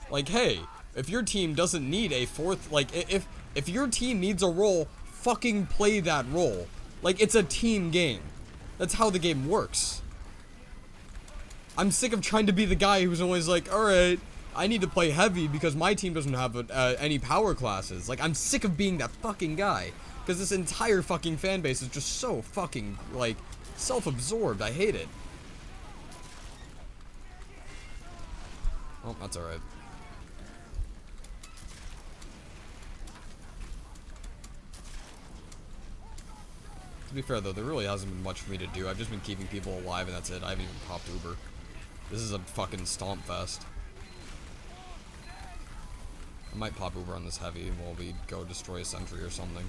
Like, hey, if your team doesn't need a 4th, like, if your team needs a role, fucking play that role. Like, it's a team game. That's how the game works. I'm sick of trying to be the guy who's always like, alright, I need to play heavy because my team doesn't have any power classes. Like, I'm sick of being that fucking guy. Because this entire fucking fan base is just so fucking, like, self-absorbed. I hate it. Oh, that's alright. To be fair, though, there really hasn't been much for me to do. I've just been keeping people alive, and that's it. I haven't even popped Uber. This is a fucking stomp fest. I might pop Uber on this heavy while we go destroy a sentry or something.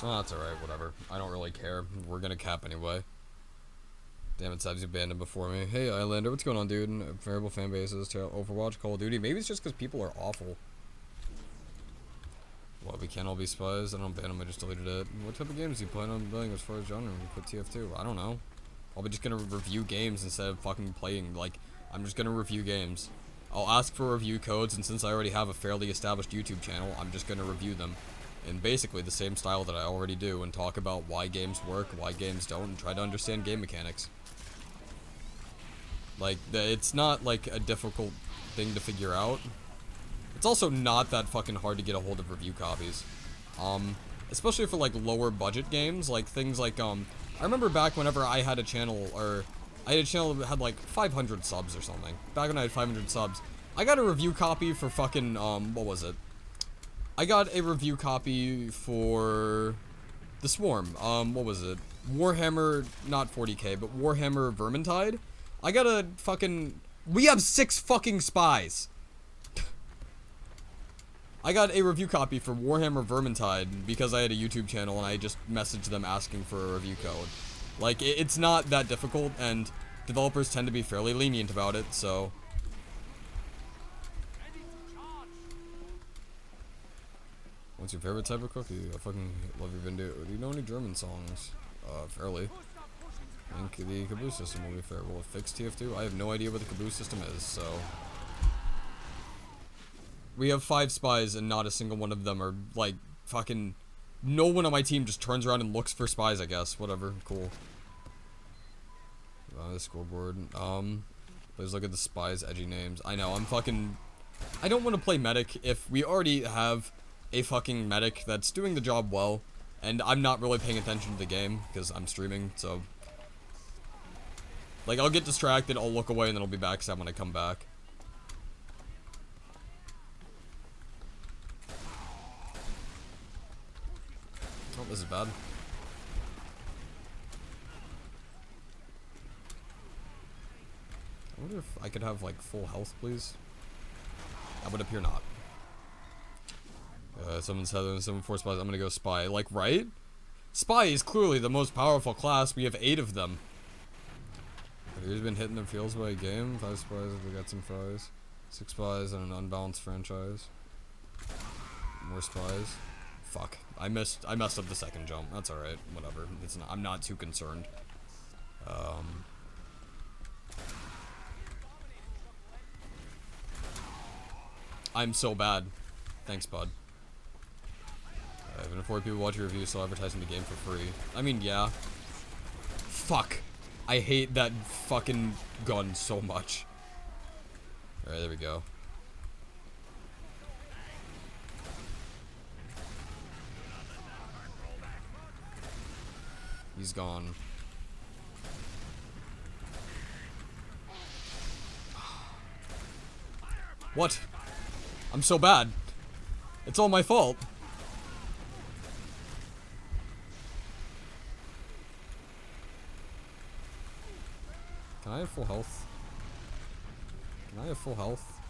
Oh, that's alright, whatever. I don't really care. We're gonna cap anyway. Damn it, Sabs, you abandoned before me. Hey, Islander, what's going on, dude? Variable fan bases to Overwatch, Call of Duty. Maybe it's just because people are awful. What, we can't all be spies? I don't ban them, I just deleted it. What type of games do you plan on playing as far as genre? We put TF2. I don't know. I'll be just gonna review games instead of fucking playing. Like, I'm just gonna review games. I'll ask for review codes, and since I already have a fairly established YouTube channel, I'm just gonna review them. In basically the same style that I already do, and talk about why games work, why games don't, and try to understand game mechanics. Like, it's not, like, a difficult thing to figure out. It's also not that fucking hard to get a hold of review copies. Especially for, like, lower budget games, like, things like, I remember back whenever I had a channel, or I had a channel that had, like, 500 subs or something. Back when I had 500 subs, I got a review copy for fucking, what was it? I got a review copy for The Swarm. What was it? Warhammer, not 40k, but Warhammer Vermintide. I got a fucking... We have 6 fucking spies! I got a review copy for Warhammer Vermintide because I had a YouTube channel and I just messaged them asking for a review code. Like, it's not that difficult, and developers tend to be fairly lenient about it, so... What's your favorite type of cookie? I fucking love your video. Do you know any German songs? Fairly. I think the caboose system will be fair. Will it fix TF2? I have no idea what the caboose system is, so... We have 5 spies and not a single one of them are, like, fucking... No one on my team just turns around and looks for spies, I guess. Whatever. Cool. The scoreboard. Please look at the spies' edgy names. I know, I'm fucking... I don't want to play medic if we already have a fucking medic that's doing the job well, and I'm not really paying attention to the game, because I'm streaming, so... Like, I'll get distracted, I'll look away, and then I'll be back when I come back. Oh, this is bad. I wonder if I could have, like, full health, please? That would appear not. Someone said 4 spies, I'm gonna go spy. Like, right? Spy is clearly the most powerful class, we have 8 of them. Have you been hitting their fields by a game? 5 spies, we got some fries. 6 spies and an unbalanced franchise. More spies. Fuck. I messed up the second jump. That's alright. Whatever. I'm not too concerned. I'm so bad. Thanks, bud. I've been 4 people watch your review, so advertising the game for free. I mean, yeah. Fuck. I hate that fucking gun so much. Alright, there we go. He's gone. What? I'm so bad. It's all my fault. Can I have full health? Can I have full health?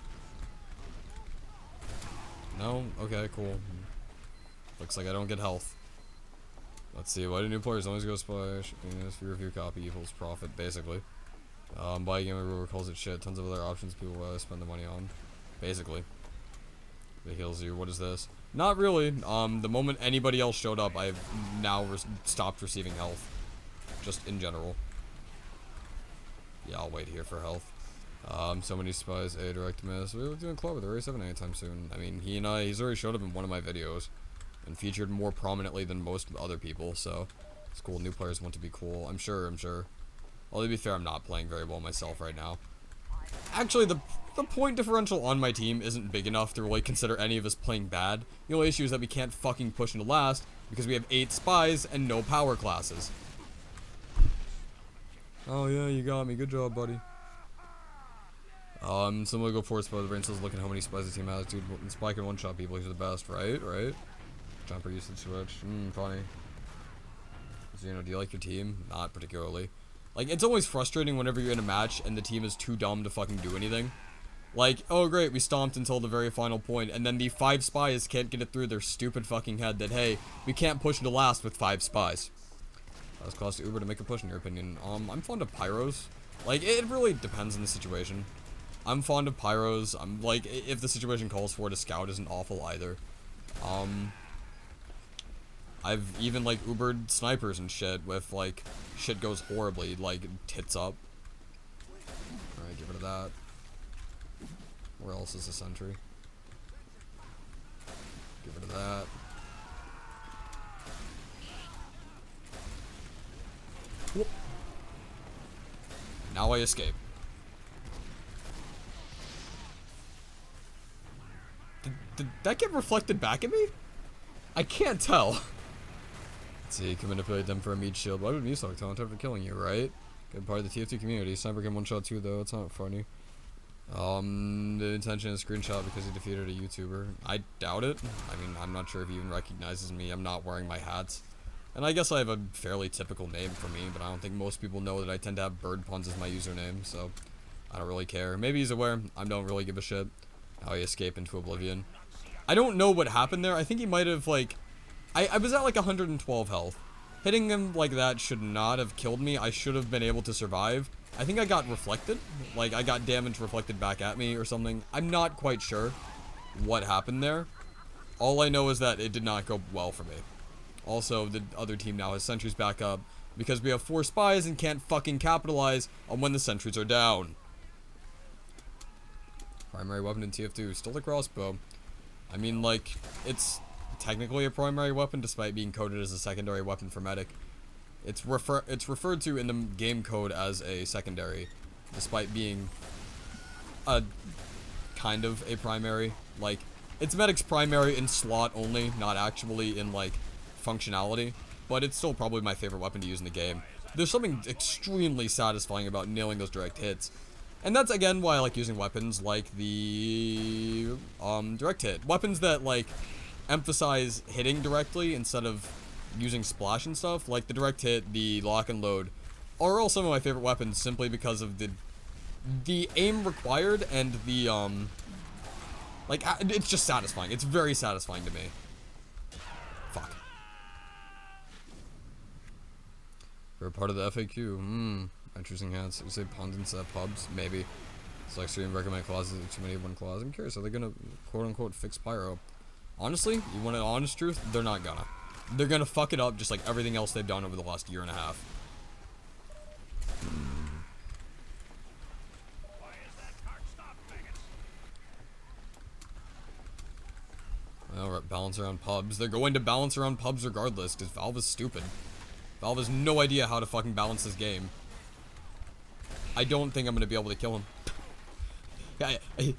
No? Okay, cool. Looks like I don't get health. Let's see, why do new players always go splash? For review copy equals profit, basically. Buy a game everywhere calls it shit. Tons of other options people spend the money on. Basically. It heals you. What is this? Not really. The moment anybody else showed up, I've now stopped receiving health. Just in general. Yeah, I'll wait here for health. So many spies, a direct miss. We're doing club with the Race 7 anytime soon. I mean, he's already showed up in one of my videos. And featured more prominently than most other people, so it's cool. New players want to be cool. I'm sure. Well, to be fair, I'm not playing very well myself right now. Actually, the point differential on my team isn't big enough to really consider any of us playing bad. The only issue is that we can't fucking push into last because we have 8 spies and no power classes. Oh yeah, you got me. Good job, buddy. Someone will go 4 spies. The brain says, look at how many spies the team has, dude. Spy can one-shot people. He's the best, right? Jumper usage switch. Funny. So, you know, do you like your team? Not particularly. Like, it's always frustrating whenever you're in a match and the team is too dumb to fucking do anything. Like, oh great, we stomped until the very final point, and then the 5 spies can't get it through their stupid fucking head that, hey, we can't push into last with 5 spies. Does it cost Uber to make a push, in your opinion? I'm fond of pyros. Like, it really depends on the situation. I'm fond of pyros. I'm, like, if the situation calls for it, a scout isn't awful either. I've even, like, Ubered snipers and shit with, like, shit goes horribly, like, tits up. Alright, get rid of that. Where else is the sentry? Get rid of that. Whoop. Now I escape. Did that get reflected back at me? I can't tell. See, can manipulate them for a meat shield. Why would me suck talent after killing you, right? Good part of the TF2 community. Sniper can one-shot too, though. It's not funny. The intention is screenshot because he defeated a YouTuber. I doubt it. I mean, I'm not sure if he even recognizes me. I'm not wearing my hats. And I guess I have a fairly typical name for me, but I don't think most people know that I tend to have bird puns as my username, so I don't really care. Maybe he's aware. I don't really give a shit. How he escaped into oblivion. I don't know what happened there. I think he might have, like... I was at like 112 health. Hitting him like that should not have killed me. I should have been able to survive. I think I got reflected. Like, I got damage reflected back at me or something. I'm not quite sure what happened there. All I know is that it did not go well for me. Also, the other team now has sentries back up because we have 4 spies and can't fucking capitalize on when the sentries are down. Primary weapon in TF2, still the crossbow. I mean, like, it's technically a primary weapon despite being coded as a secondary weapon for medic. It's referred to in the game code as a secondary, despite being a kind of a primary. Like, it's medic's primary in slot only, not actually in, like, functionality, but it's still probably my favorite weapon to use in the game. There's something extremely satisfying about nailing those direct hits. And that's, again, why I like using weapons like the, direct hit. Weapons that, like, emphasize hitting directly instead of using splash and stuff, like the direct hit, the lock and load, are all some of my favorite weapons simply because of the aim required and the, like, it's just satisfying. It's very satisfying to me. Fuck. For part of the FAQ, interesting hats. You say pundits at pubs? Maybe. It's like stream recommend clauses, too many of one clause. I'm curious, are they gonna quote-unquote fix Pyro? Honestly, you want an honest truth? They're not gonna. They're gonna fuck it up just like everything else they've done over the last year and a half. Alright, balance around pubs. They're going to balance around pubs regardless, because Valve is stupid. Valve has no idea how to fucking balance this game. I don't think I'm gonna be able to kill him.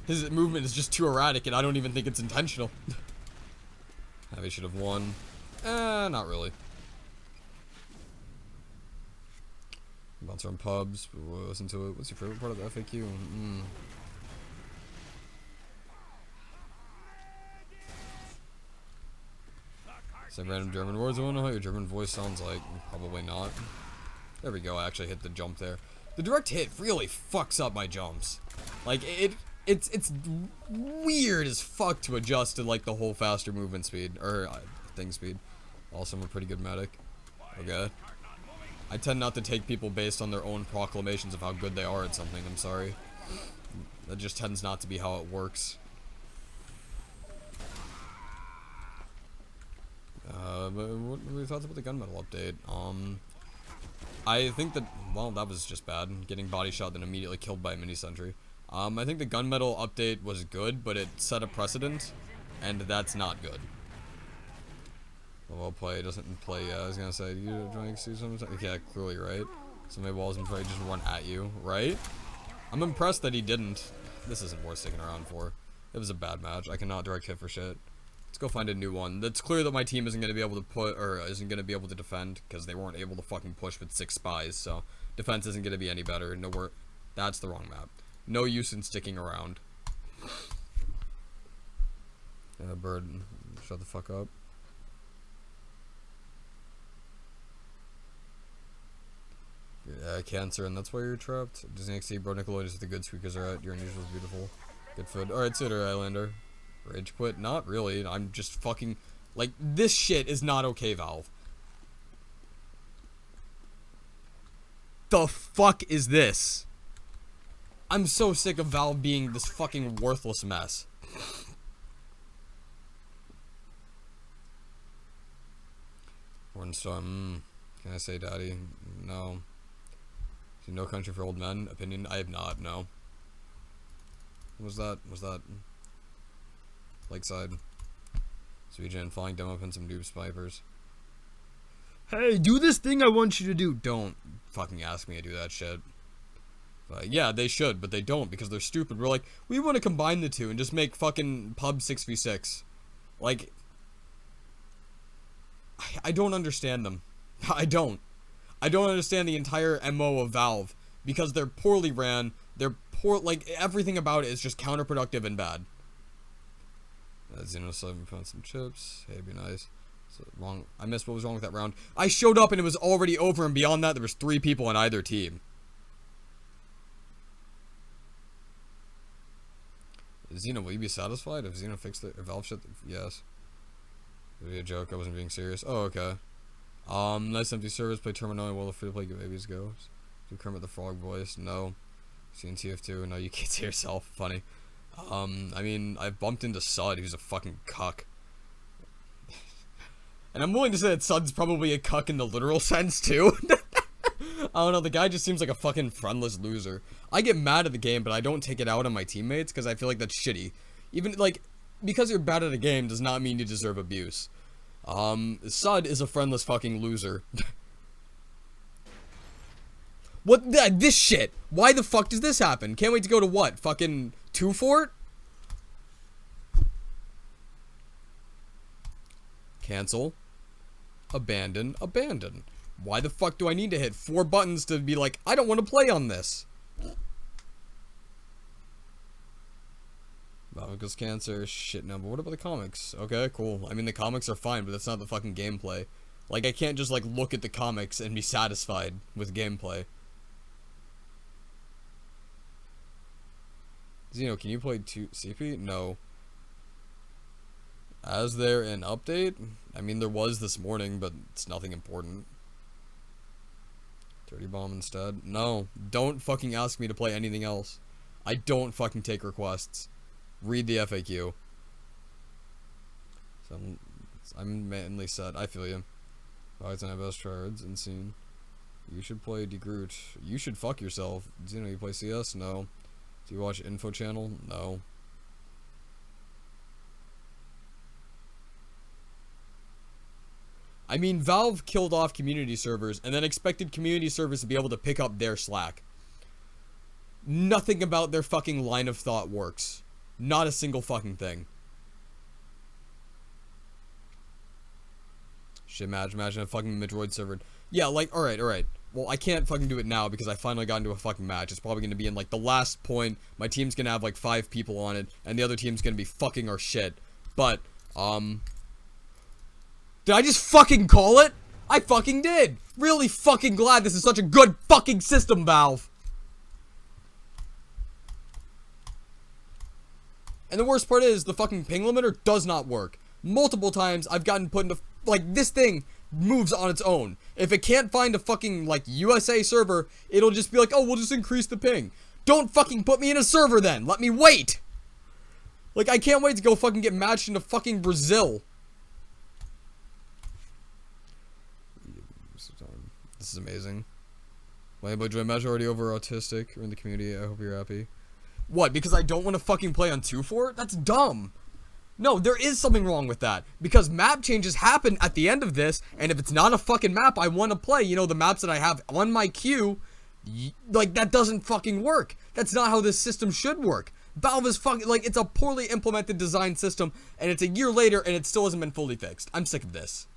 His movement is just too erratic, and I don't even think it's intentional. Heavy should have won. Not really. Bounce around pubs. We'll listen to it. What's your favorite part of the FAQ? Some random German words. I don't know how your German voice sounds like. Probably not. There we go. I actually hit the jump there. The direct hit really fucks up my jumps. Like, it's weird as fuck to adjust to, like, the whole faster movement speed. Or, thing speed. Also, I'm a pretty good medic. Okay. I tend not to take people based on their own proclamations of how good they are at something. I'm sorry. That just tends not to be how it works. But what are your thoughts about the gunmetal update? I think that, well, that was just bad. Getting body shot then immediately killed by a mini sentry. I think the gunmetal update was good, but it set a precedent, and that's not good. Well play doesn't play. I was gonna say, you trying to see something? Yeah, clearly right. So maybe walls and try just run at you, right? I'm impressed that he didn't. This isn't worth sticking around for. It was a bad match. I cannot direct hit for shit. Let's go find a new one. That's clear that my team isn't gonna be able to put, or isn't gonna be able to defend because they weren't able to fucking push with 6 spies. So defense isn't gonna be any better. Nowhere. That's the wrong map. No use in sticking around. Bird, shut the fuck up. Yeah, cancer, and that's why you're trapped. Disney XD, bro, Nickelodeon is the good squeakers are at. Your unusual is beautiful. Good food. Alright, Suitor Islander. Rage quit? Not really. I'm just fucking... Like, this shit is not okay, Valve. The fuck is this? I'm so sick of Valve being this fucking worthless mess. Hornstorm, can I say daddy? No. No Country for Old Men? Opinion? I have not, no. What was that? Was that... Lakeside. Sweden, flying demo and some noob snipers. Hey, do this thing I want you to do. Don't fucking ask me to do that shit. But yeah, they should, but they don't because they're stupid. We're like, we want to combine the two and just make fucking pub 6v6. Like... I don't understand them. I don't understand the entire MO of Valve because they're poorly ran. They're poor, like everything about it is just counterproductive and bad. Xeno 7 found some chips. Hey, be nice. So, wrong. I missed what was wrong with that round. I showed up and it was already over, and beyond that, there was 3 people on either team. Xeno, will you be satisfied if Xeno fixed it? If Valve shut the... Yes. It would be a joke. I wasn't being serious. Oh, okay. Nice empty service. Play Terminal while the free-to-play babies go. Do Kermit the Frog voice? No. Seen TF2? No, you can't see yourself. Funny. I mean, I've bumped into Sud, who's a fucking cuck. And I'm willing to say that Sud's probably a cuck in the literal sense, too. I don't know, the guy just seems like a fucking friendless loser. I get mad at the game, but I don't take it out on my teammates, because I feel like that's shitty. Even, like, because you're bad at a game does not mean you deserve abuse. Sud is a friendless fucking loser. What, this shit? Why the fuck does this happen? Can't wait to go to what? Fucking 2-Fort? Cancel. Abandon. Abandon. Why the fuck do I need to hit 4 buttons to be like, I don't want to play on this? Because cancer, shit, no, but what about the comics? Okay, cool. I mean, the comics are fine, but that's not the fucking gameplay. Like, I can't just, like, look at the comics and be satisfied with gameplay. Zeno, can you play CP? No. Is there an update? I mean, there was this morning, but it's nothing important. Dirty Bomb instead? No. Don't fucking ask me to play anything else. I don't fucking take requests. Read the FAQ. So I'm manly set. I feel you. Fights on my best tryhards. Insane. You should play DeGroot. You should fuck yourself. Do you know you play CS? No. Do you watch Info Channel? No. I mean, Valve killed off community servers and then expected community servers to be able to pick up their slack. Nothing about their fucking line of thought works. Not a single fucking thing. Shit, imagine a fucking Metroid server. Yeah, like, alright. Well, I can't fucking do it now because I finally got into a fucking match. It's probably gonna be in, like, the last point. My team's gonna have, like, 5 people on it, and the other team's gonna be fucking our shit. But, did I just fucking call it? I fucking did! Really fucking glad this is such a good fucking system, Valve! And the worst part is, the fucking ping limiter does not work. Multiple times, I've gotten put into, like, this thing moves on its own. If it can't find a fucking, like, USA server, it'll just be like, oh, we'll just increase the ping. Don't fucking put me in a server then! Let me wait! Like, I can't wait to go fucking get matched into fucking Brazil. This is amazing. My majority over autistic or in the community. I hope you're happy. What, because I don't want to fucking play on 2-Fort? That's dumb. No, there is something wrong with that. Because map changes happen at the end of this, and if it's not a fucking map I want to play, you know, the maps that I have on my queue, like, that doesn't fucking work. That's not how this system should work. Valve is fucking, like, it's a poorly implemented design system, and it's a year later, and it still hasn't been fully fixed. I'm sick of this.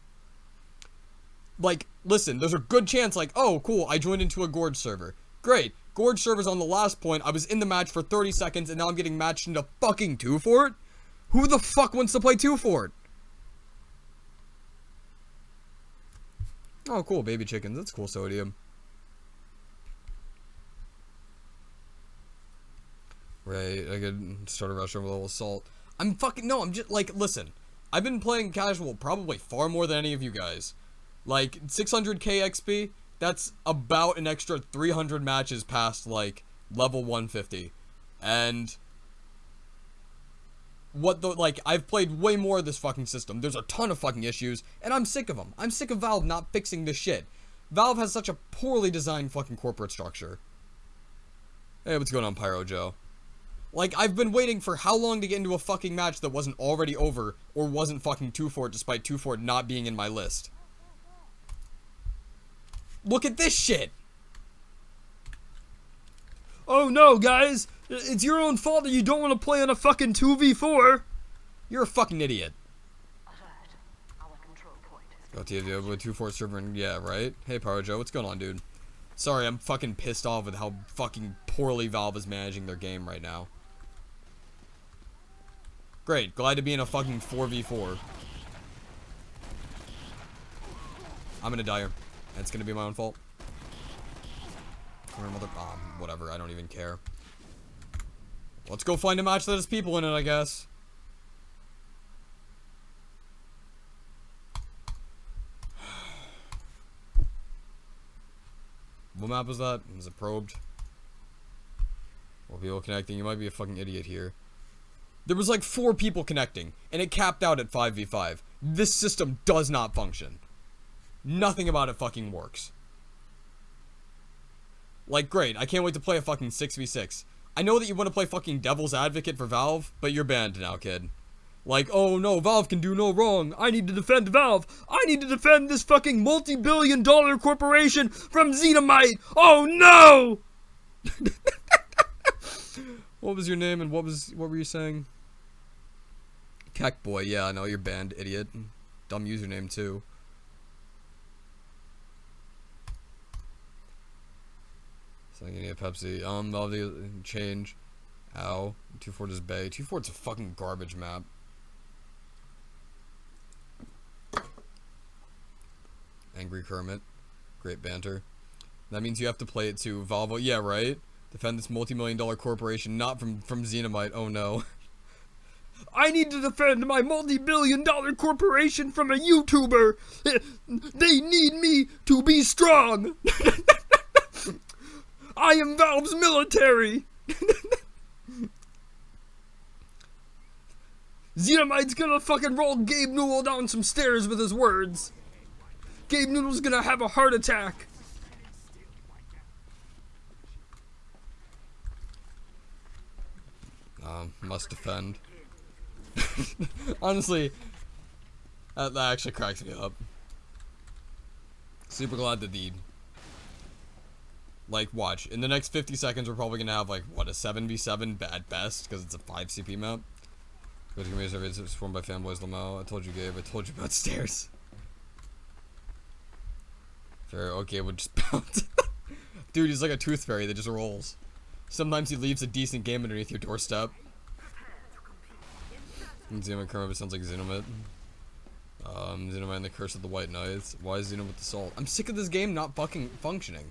Like, listen, there's a good chance, like, oh, cool, I joined into a Gorge server. Great. Gorge server's on the last point. I was in the match for 30 seconds, and now I'm getting matched into fucking 2-Fort? Who the fuck wants to play 2-Fort? Oh, cool, baby chickens. That's cool, sodium. Right, I could start a restaurant with a little salt. I'm just, like, listen. I've been playing casual probably far more than any of you guys. Like, 600k XP, that's about an extra 300 matches past, like, level 150. And I've played way more of this fucking system. There's a ton of fucking issues, and I'm sick of them. I'm sick of Valve not fixing this shit. Valve has such a poorly designed fucking corporate structure. Hey, what's going on, Pyro Joe? Like, I've been waiting for how long to get into a fucking match that wasn't already over, or wasn't fucking 2-Fort, despite 2-Fort not being in my list. Look at this shit! Oh no, guys! It's your own fault that you don't want to play on a fucking 2v4! You're a fucking idiot. Go TFD with 2-Fort server and yeah, right? Hey, Power Joe, what's going on, dude? Sorry, I'm fucking pissed off with how fucking poorly Valve is managing their game right now. Great, glad to be in a fucking 4v4. I'm gonna die here. It's gonna be my own fault. Whatever, I don't even care. Let's go find a match that has people in it, I guess. What map was that? Was it probed? Well, people connecting. You might be a fucking idiot here. There was like 4 people connecting, and it capped out at 5v5. This system does not function. Nothing about it fucking works. Like, great, I can't wait to play a fucking 6v6. I know that you want to play fucking devil's advocate for Valve, but you're banned now, kid. Like, oh no, Valve can do no wrong. I need to defend Valve. I need to defend this fucking multi-billion-dollar corporation from Xenomite. Oh no! What was your name and what were you saying? Keck boy, yeah, I know you're banned, idiot. Dumb username too. So I need a Pepsi. Valve change. Ow. 2-4 is Bay. 2-4 is a fucking garbage map. Angry Kermit. Great banter. That means you have to play it too. Valve, yeah, right? Defend this multi-million-dollar corporation, not from Xenomite. Oh no. I need to defend my multi-billion-dollar corporation from a YouTuber. They need me to be strong. I am Valve's military. Xenomite's gonna fucking roll Gabe Newell down some stairs with his words. Gabe Newell's gonna have a heart attack. Must defend. Honestly, that actually cracks me up. Super glad that like, watch, in the next 50 seconds, we're probably gonna have, like, what, a 7v7 at best, because it's a 5 CP map. It's formed by fanboys Lamau. I told you, Gabe. I told you about stairs. Fair, okay, we'll just bounce. Dude, he's like a tooth fairy that just rolls. Sometimes he leaves a decent game underneath your doorstep. Xenomite Kermit sounds like Xenomite. Xenomite and the Curse of the White Knights. Why is Xenomite with the salt? I'm sick of this game not fucking functioning.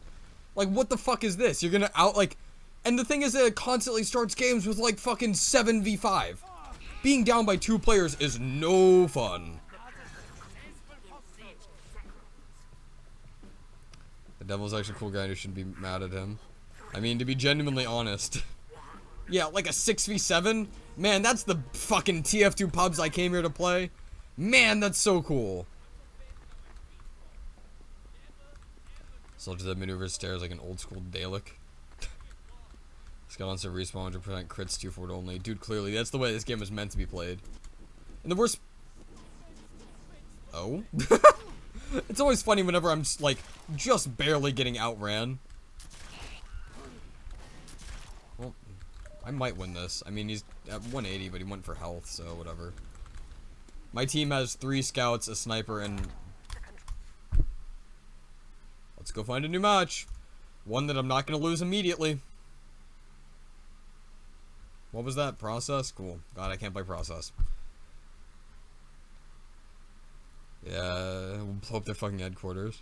Like, what the fuck is this? You're gonna and the thing is that it constantly starts games with, like, fucking 7v5. Being down by 2 players is no fun. The Devil's actually a cool guy and you shouldn't be mad at him. I mean, to be genuinely honest. Yeah, like a 6v7? Man, that's the fucking TF2 pubs I came here to play. Man, that's so cool. Soldier that maneuvers stairs like an old school Dalek. Skeletons to respawn 100% crits 2-4 only. Dude, clearly, that's the way this game was meant to be played. And the worst... Oh? It's always funny whenever I'm, like, just barely getting outran. Well, I might win this. I mean, he's at 180, but he went for health, so whatever. My team has 3 scouts, a sniper, and... Let's go find a new match. One that I'm not going to lose immediately. What was that? Process? Cool. God, I can't play Process. Yeah, we'll blow up their fucking headquarters.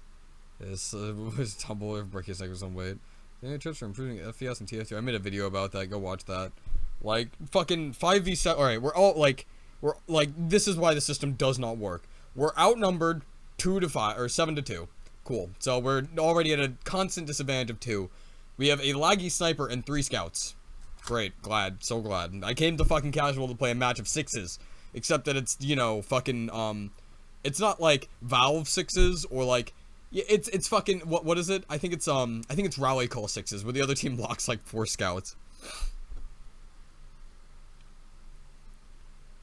This was tumble over break his cycles on weight. Any tips for improving FPS and TF2? I made a video about that. Go watch that. Like, fucking 5v7. Alright, we're this is why the system does not work. We're outnumbered 2-5, or 7-2. Cool. So we're already at a constant disadvantage of 2. We have a laggy sniper and 3 scouts. Great. Glad. So glad. I came to fucking casual to play a match of 6s. Except that it's, you know, fucking, it's not like Valve 6s or like, it's fucking, what is it? I think it's rally call 6s where the other team blocks like 4 scouts.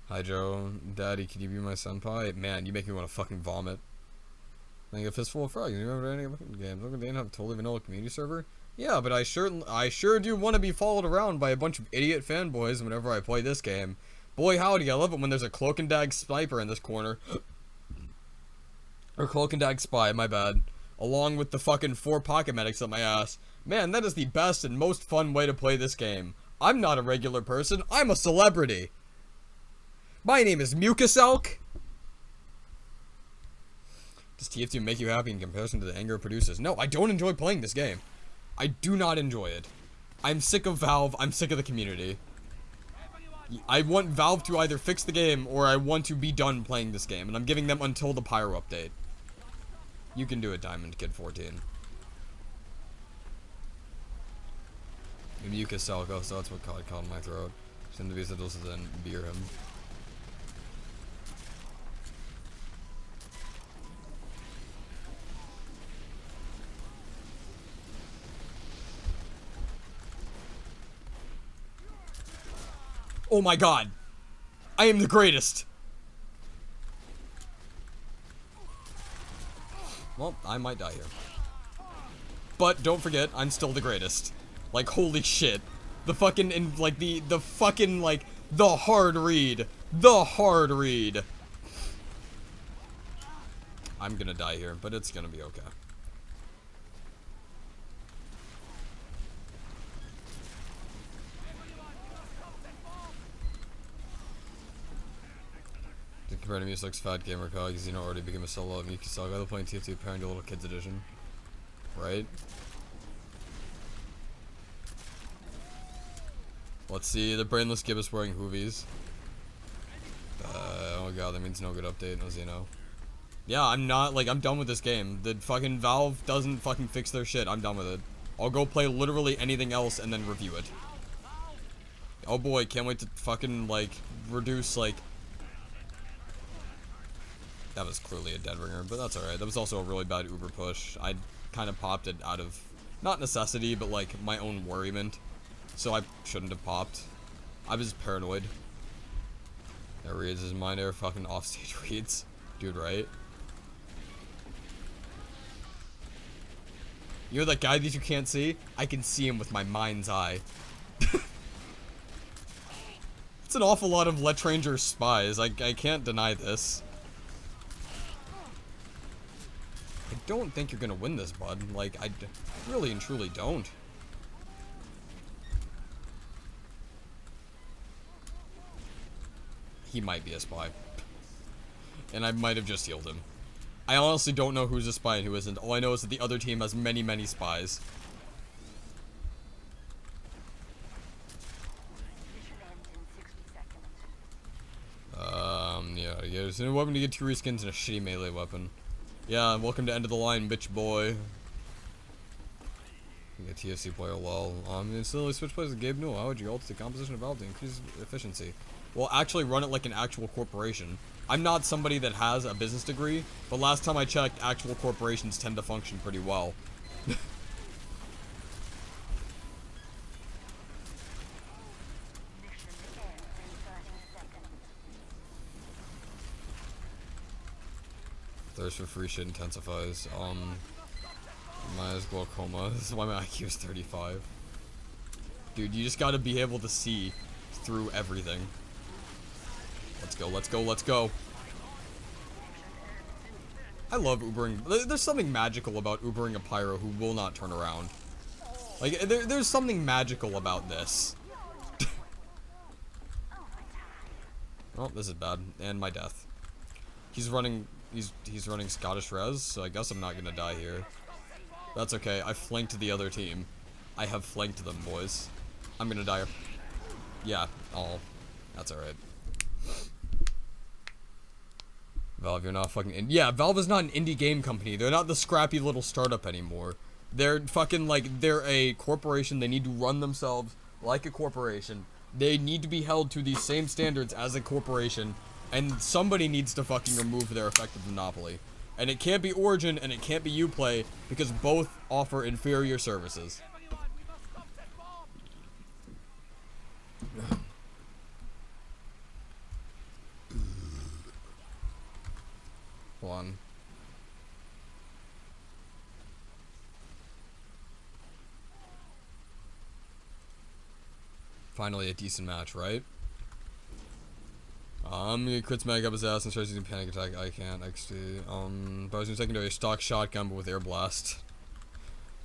Hi Joe. Daddy, can you be my senpai? Man, you make me want to fucking vomit. Like a fistful of frogs. You remember any fucking games? Look, they didn't have a totally vanilla community server. Yeah, but I sure do want to be followed around by a bunch of idiot fanboys whenever I play this game. Boy howdy, I love it when there's a cloak and dag sniper in this corner. Or cloak and dag spy, my bad. Along with the fucking 4 pocket medics up my ass. Man, that is the best and most fun way to play this game. I'm not a regular person, I'm a celebrity. My name is Mucus Elk. Does TF2 make you happy in comparison to the anger it produces? No, I don't enjoy playing this game. I do not enjoy it. I'm sick of Valve, I'm sick of the community. I want Valve to either fix the game, or I want to be done playing this game, and I'm giving them until the Pyro update. You can do it, Diamond Kid 14. Mucus Salco, so that's what God called my throat. Send the visa and beer him. Oh my god. I am the greatest. Well, I might die here. But don't forget, I'm still the greatest. Like, holy shit. The fucking, like, the fucking, like, the hard read. The hard read. I'm gonna die here, but it's gonna be okay. Compared to me, it's like fat gamer cog, because you know already became a solo of Yuki Saga. They're playing TF2 pairing to Little Kids Edition. Right? Let's see, the brainless gibbous wearing hoovies. Oh god, that means no good update, as you know. Yeah, I'm not, like, I'm done with this game. The fucking Valve doesn't fucking fix their shit. I'm done with it. I'll go play literally anything else and then review it. Oh boy, can't wait to fucking, like, reduce, like... That was clearly a dead ringer, but that's alright. That was also a really bad Uber push. I kind of popped it out of, not necessity, but, like, my own worriment. So I shouldn't have popped. I was paranoid. That reads his mind air fucking offstage reads. Dude, right? You're that guy that you can't see? I can see him with my mind's eye. It's an awful lot of Let Ranger's spies. I can't deny this. I don't think you're gonna win this, bud. Like, I really and truly don't. He might be a spy. And I might have just healed him. I honestly don't know who's a spy and who isn't. All I know is that the other team has many, many spies. Yeah, there's a weapon to get 2 reskins and a shitty melee weapon. Yeah, welcome to end of the line, bitch boy. You get TFC player, lol. Instantly switch plays with Gabe Newell. How would you alter the composition of Valve to increase efficiency? Well, actually run it like an actual corporation. I'm not somebody that has a business degree, but last time I checked, actual corporations tend to function pretty well. Thirst for free shit intensifies. Mine is glaucoma. This is why my IQ is 35. Dude, you just gotta be able to see through everything. Let's go, let's go, let's go. I love Ubering. There's something magical about Ubering a pyro who will not turn around. Like, there's something magical about this. Oh, this is bad. And my death. He's running Scottish Res, so I guess I'm not gonna die here. That's okay, I flanked the other team. I have flanked them, boys. I'm gonna die. Yeah, that's alright. Valve, you're not fucking yeah, Valve is not an indie game company. They're not the scrappy little startup anymore. They're fucking, like, they're a corporation. They need to run themselves like a corporation. They need to be held to these same standards as a corporation. And somebody needs to fucking remove their effective monopoly. And it can't be Origin and it can't be Uplay because both offer inferior services. Hold on. Finally a decent match, right? He crits mag up his ass and starts using panic attack. I can't XD. But I was in secondary stock shotgun but with air blast.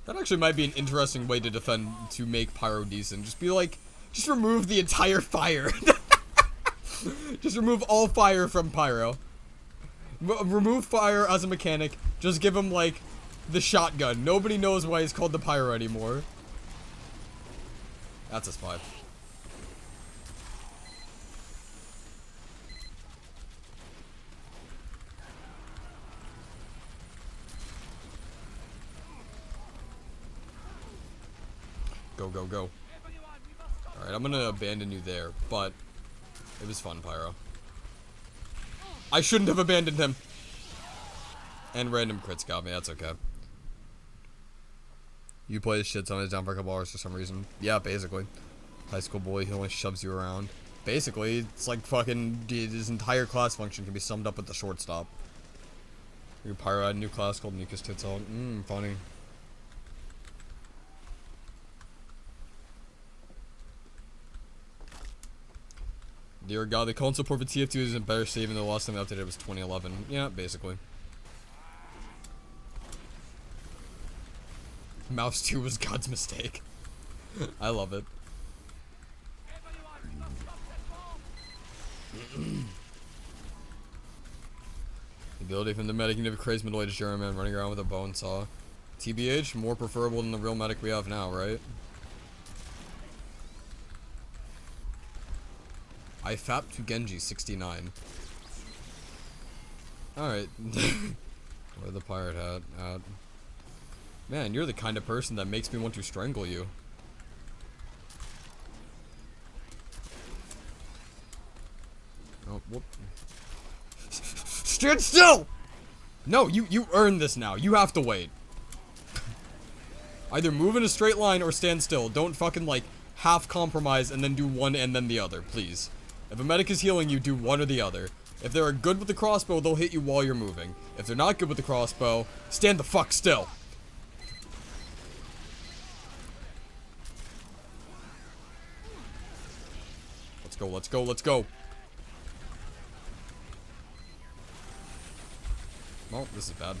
That actually might be an interesting way to defend, to make pyro decent. Just be like, just remove the entire fire. Just remove all fire from pyro. Remove fire as a mechanic. Just give him, like, the shotgun. Nobody knows why he's called the pyro anymore. That's a spy. Go, go, go. Alright, I'm gonna abandon you there, but it was fun, Pyro. I shouldn't have abandoned him. And random crits got me, that's okay. You play shit, someone's down for a couple hours for some reason. Yeah, basically. High school boy, he only shoves you around. Basically, it's like fucking his entire class function can be summed up with the shortstop. Your pyro had a new class called Mucus Tits Out. Funny. Dear God, the console port for TF2 is in better state even though the last time they updated it was 2011. Yeah, basically. Mouse 2 was God's mistake. I love it. The ability from the medic can have a crazed middle-aged German man running around with a bone saw. TBH, more preferable than the real medic we have now, right? I fap to Genji 69. Alright. Where the pirate hat at? Man, you're the kind of person that makes me want to strangle you. Oh, whoop. Stand still! No, you earned this now. You have to wait. Either move in a straight line or stand still. Don't fucking, like, half compromise and then do one and then the other, please. If a medic is healing you, do one or the other. If they are good with the crossbow, they'll hit you while you're moving. If they're not good with the crossbow, stand the fuck still. Let's go, let's go, let's go. Oh, this is bad.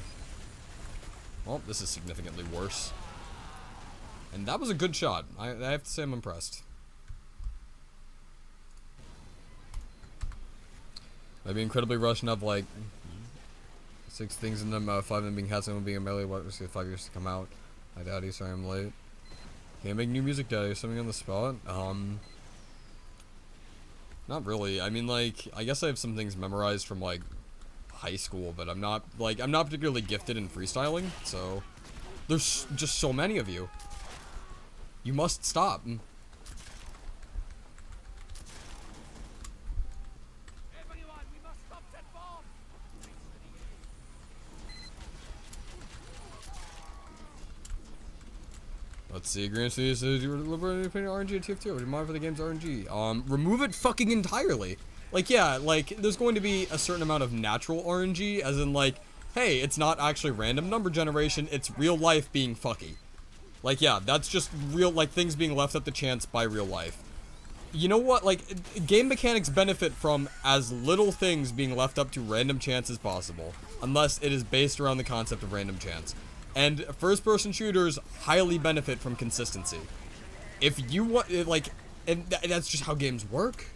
Oh, this is significantly worse. And that was a good shot. I have to say I'm impressed. I'd be incredibly rushed and have like 6 things in them, 5 of them being hats and 1 being a melee. What was it, 5 years to come out? Hi daddy, sorry I'm late. Can't make new music, daddy. Something on the spot? Not really. I mean, like, I guess I have some things memorized from like high school, but I'm not particularly gifted in freestyling, so there's just so many of you. You must stop. Let's see, Grand City says you were liberating RNG at TF2. Would you mind for the game's RNG? Remove it fucking entirely. Like, yeah, like, there's going to be a certain amount of natural RNG, as in, like, hey, it's not actually random number generation, it's real life being fucky. Like, yeah, that's just real, like, things being left up to chance by real life. You know what, like, game mechanics benefit from as little things being left up to random chance as possible, unless it is based around the concept of random chance. And first-person shooters highly benefit from consistency. If you want, like, and that's just how games work.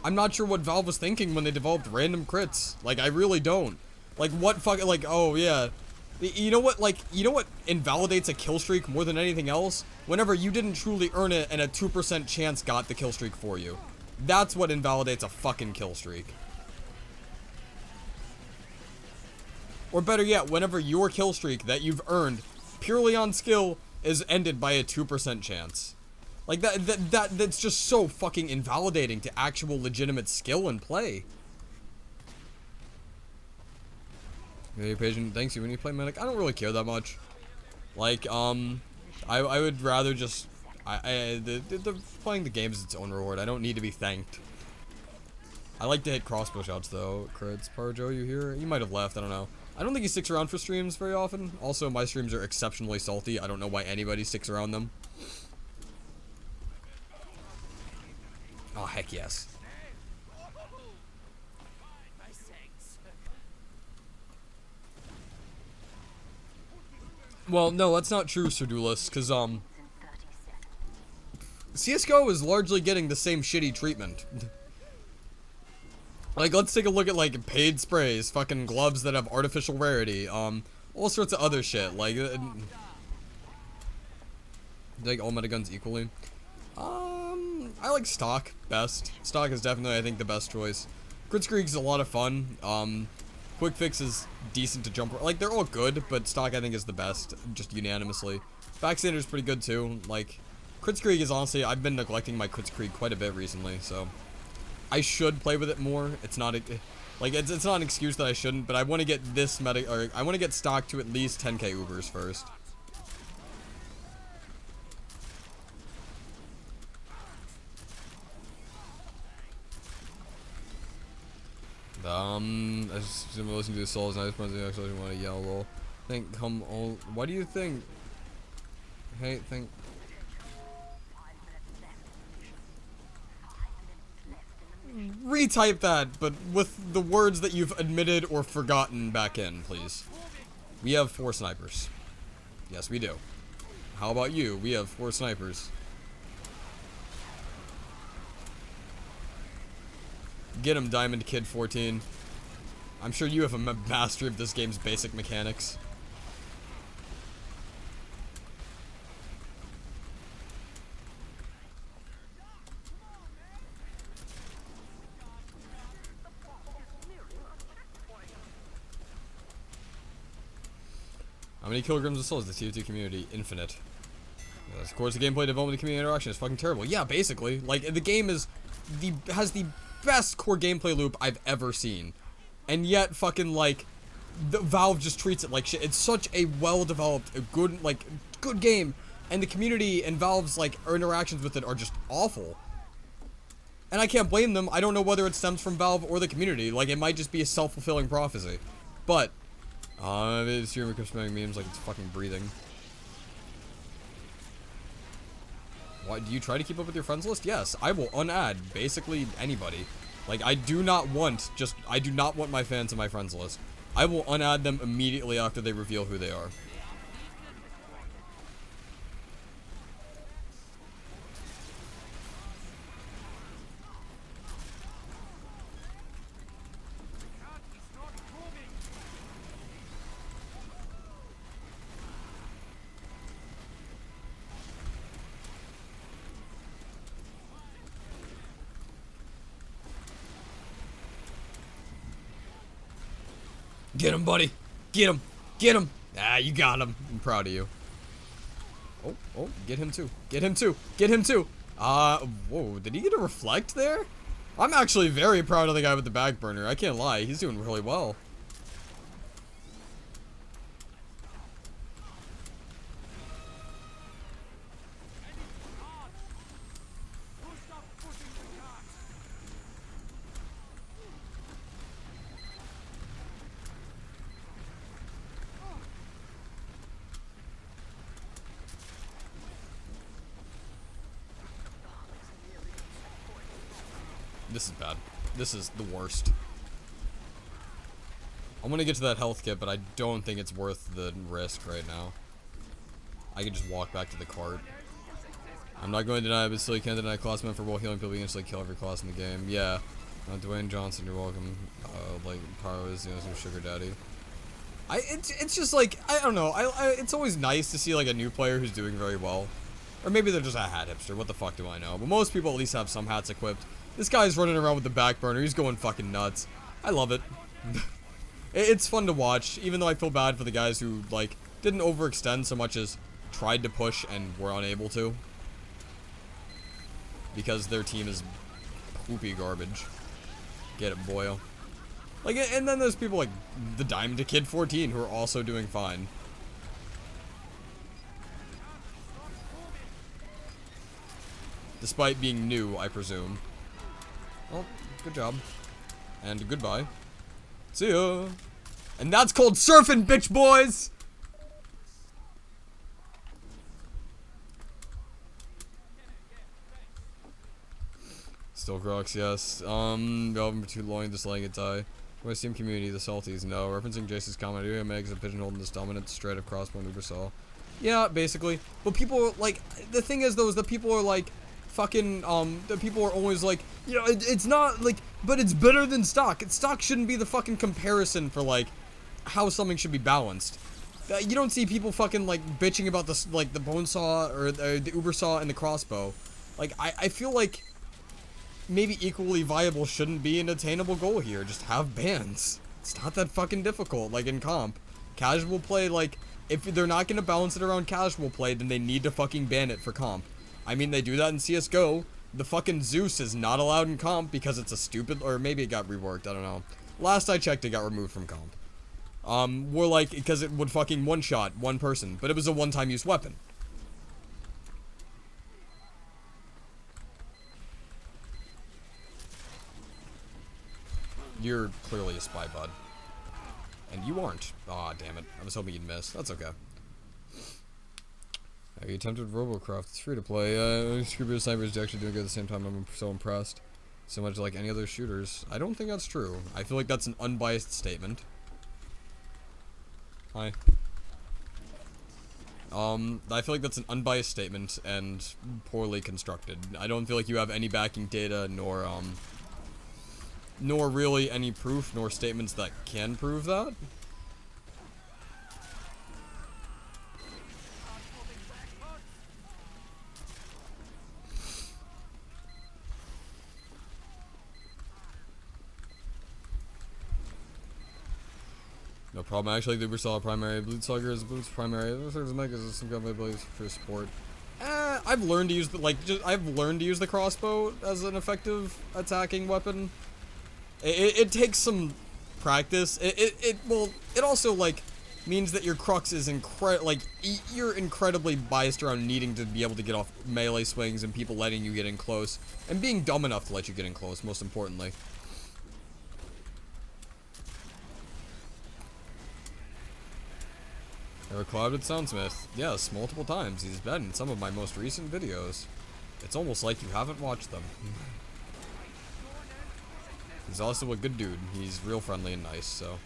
I'm not sure what Valve was thinking when they developed random crits. Like, I really don't. Like, what fucking, like, oh, yeah. You know what, like, you know what invalidates a kill streak more than anything else? Whenever you didn't truly earn it and a 2% chance got the kill streak for you. That's what invalidates a fucking kill streak. Or better yet, whenever your kill streak that you've earned purely on skill is ended by a 2% chance. Like, that's just so fucking invalidating to actual legitimate skill and play. Hey, patient, thanks you when you play medic. I don't really care that much. Like, I would rather just, playing the game is its own reward. I don't need to be thanked. I like to hit crossbow shots though. Creds, Parjo, you here? You might have left, I don't know. I don't think he sticks around for streams very often. Also, my streams are exceptionally salty. I don't know why anybody sticks around them. Oh, heck yes. Well, no, that's not true, Serdulus, because, CSGO is largely getting the same shitty treatment. Like, let's take a look at, like, paid sprays, fucking gloves that have artificial rarity, all sorts of other shit, like all metaguns equally. I like stock best. Stock is definitely, I think, the best choice. Kritzkrieg is a lot of fun. Quick Fix is decent to jump. Like, they're all good, but stock, I think, is the best, just unanimously. Backstander's pretty good, too. Like, Kritzkrieg is honestly, I've been neglecting my Kritzkrieg quite a bit recently, so I should play with it more. It's not a, like, it's not an excuse that I shouldn't, but I want to get this meta, or I want to get stock to at least 10k Ubers first. I just listening to the souls. Nice friends. I actually want to yell. Lol. Think come all. What do you think? Hey, think. Retype that, but with the words that you've admitted or forgotten back in, please. We have 4 snipers. Yes, we do. How about you? We have 4 snipers. Get him, Diamond Kid 14. I'm sure you have a mastery of this game's basic mechanics. How many kilograms of souls does the TF2 community? Infinite. Yes, of course, the gameplay development, the community interaction is fucking terrible. Yeah, basically. Like, the game has the best core gameplay loop I've ever seen. And yet, fucking, like, the Valve just treats it like shit. It's such a well-developed, good game. And the community and Valve's, like, interactions with it are just awful. And I can't blame them. I don't know whether it stems from Valve or the community. Like, it might just be a self-fulfilling prophecy. But this streamer keeps spamming memes like it's fucking breathing. Why do you try to keep up with your friends list? Yes, I will unadd basically anybody. Like, I do not want my fans in my friends list. I will unadd them immediately after they reveal who they are. Get him, buddy. Get him. Get him. Ah, you got him. I'm proud of you. Oh, get him too. Get him too. Get him too. Whoa, did he get a reflect there? I'm actually very proud of the guy with the back burner. I can't lie. He's doing really well. This is bad. This is the worst. I'm gonna get to that health kit, but I don't think it's worth the risk right now. I can just walk back to the cart. I'm not going to deny, but still you can't deny class member for while healing people. You instantly kill every class in the game. Yeah. Dwayne Johnson, you're welcome. Like, Pyro is, you know, some sugar daddy. It's just like, I don't know. It's always nice to see, like, a new player who's doing very well. Or maybe they're just a hat hipster. What the fuck do I know? But most people at least have some hats equipped. This guy's running around with the back burner. He's going fucking nuts. I love it. It's fun to watch, even though I feel bad for the guys who, like, didn't overextend so much as tried to push and were unable to. Because their team is poopy garbage. Get it, boyo. Like, and then there's people like the Diamond Kid 14 who are also doing fine. Despite being new, I presume. Well, good job. And goodbye. See ya. And that's called surfing, bitch boys! Still Crocs, yes. Velvet too long, just letting it die. My Steam community, the salties, no. Referencing Jason's comment, Area Meg's a pigeonholed in this dominant straight of crossbone Ubersaw. Yeah, basically. But people, like, the thing is, though, is that people are, like, fucking, the people are always like, you know, it's not, like, but it's better than stock. Stock shouldn't be the fucking comparison for, like, how something should be balanced. You don't see people fucking, like, bitching about the, like, the bone saw, or the Uber saw and the crossbow. Like, I feel like maybe equally viable shouldn't be an attainable goal here. Just have bans. It's not that fucking difficult, like in comp. Casual play, like, if they're not gonna balance it around casual play, then they need to fucking ban it for comp. I mean, they do that in CSGO. The fucking Zeus is not allowed in comp because it's a stupid, or maybe it got reworked, I don't know. Last I checked, it got removed from comp. More like, because it would fucking one-shot one person, but it was a one-time use weapon. You're clearly a spy, bud. And you aren't. Aw, damn it. I was hoping you'd miss. That's okay. Have you attempted Robocraft? It's free to play. Scooby Sniper is actually doing good at the same time. I'm so impressed. So much like any other shooters. I don't think that's true. I feel like that's an unbiased statement. Hi. I feel like that's an unbiased statement and poorly constructed. I don't feel like you have any backing data, nor really any proof, nor statements that can prove that. No problem. Actually, the Ubersaw primary. Bloodsucker is Blue's primary. There's Mega is some kind of abilities for support. I've learned to use the I've learned to use the crossbow as an effective attacking weapon. It takes some practice. Well, it also like means that your crux is you're incredibly biased around needing to be able to get off melee swings and people letting you get in close and being dumb enough to let you get in close. Most importantly. Ever collabed with Soundsmith? Yes, multiple times. He's been in some of my most recent videos. It's almost like you haven't watched them. He's also a good dude. He's real friendly and nice, so.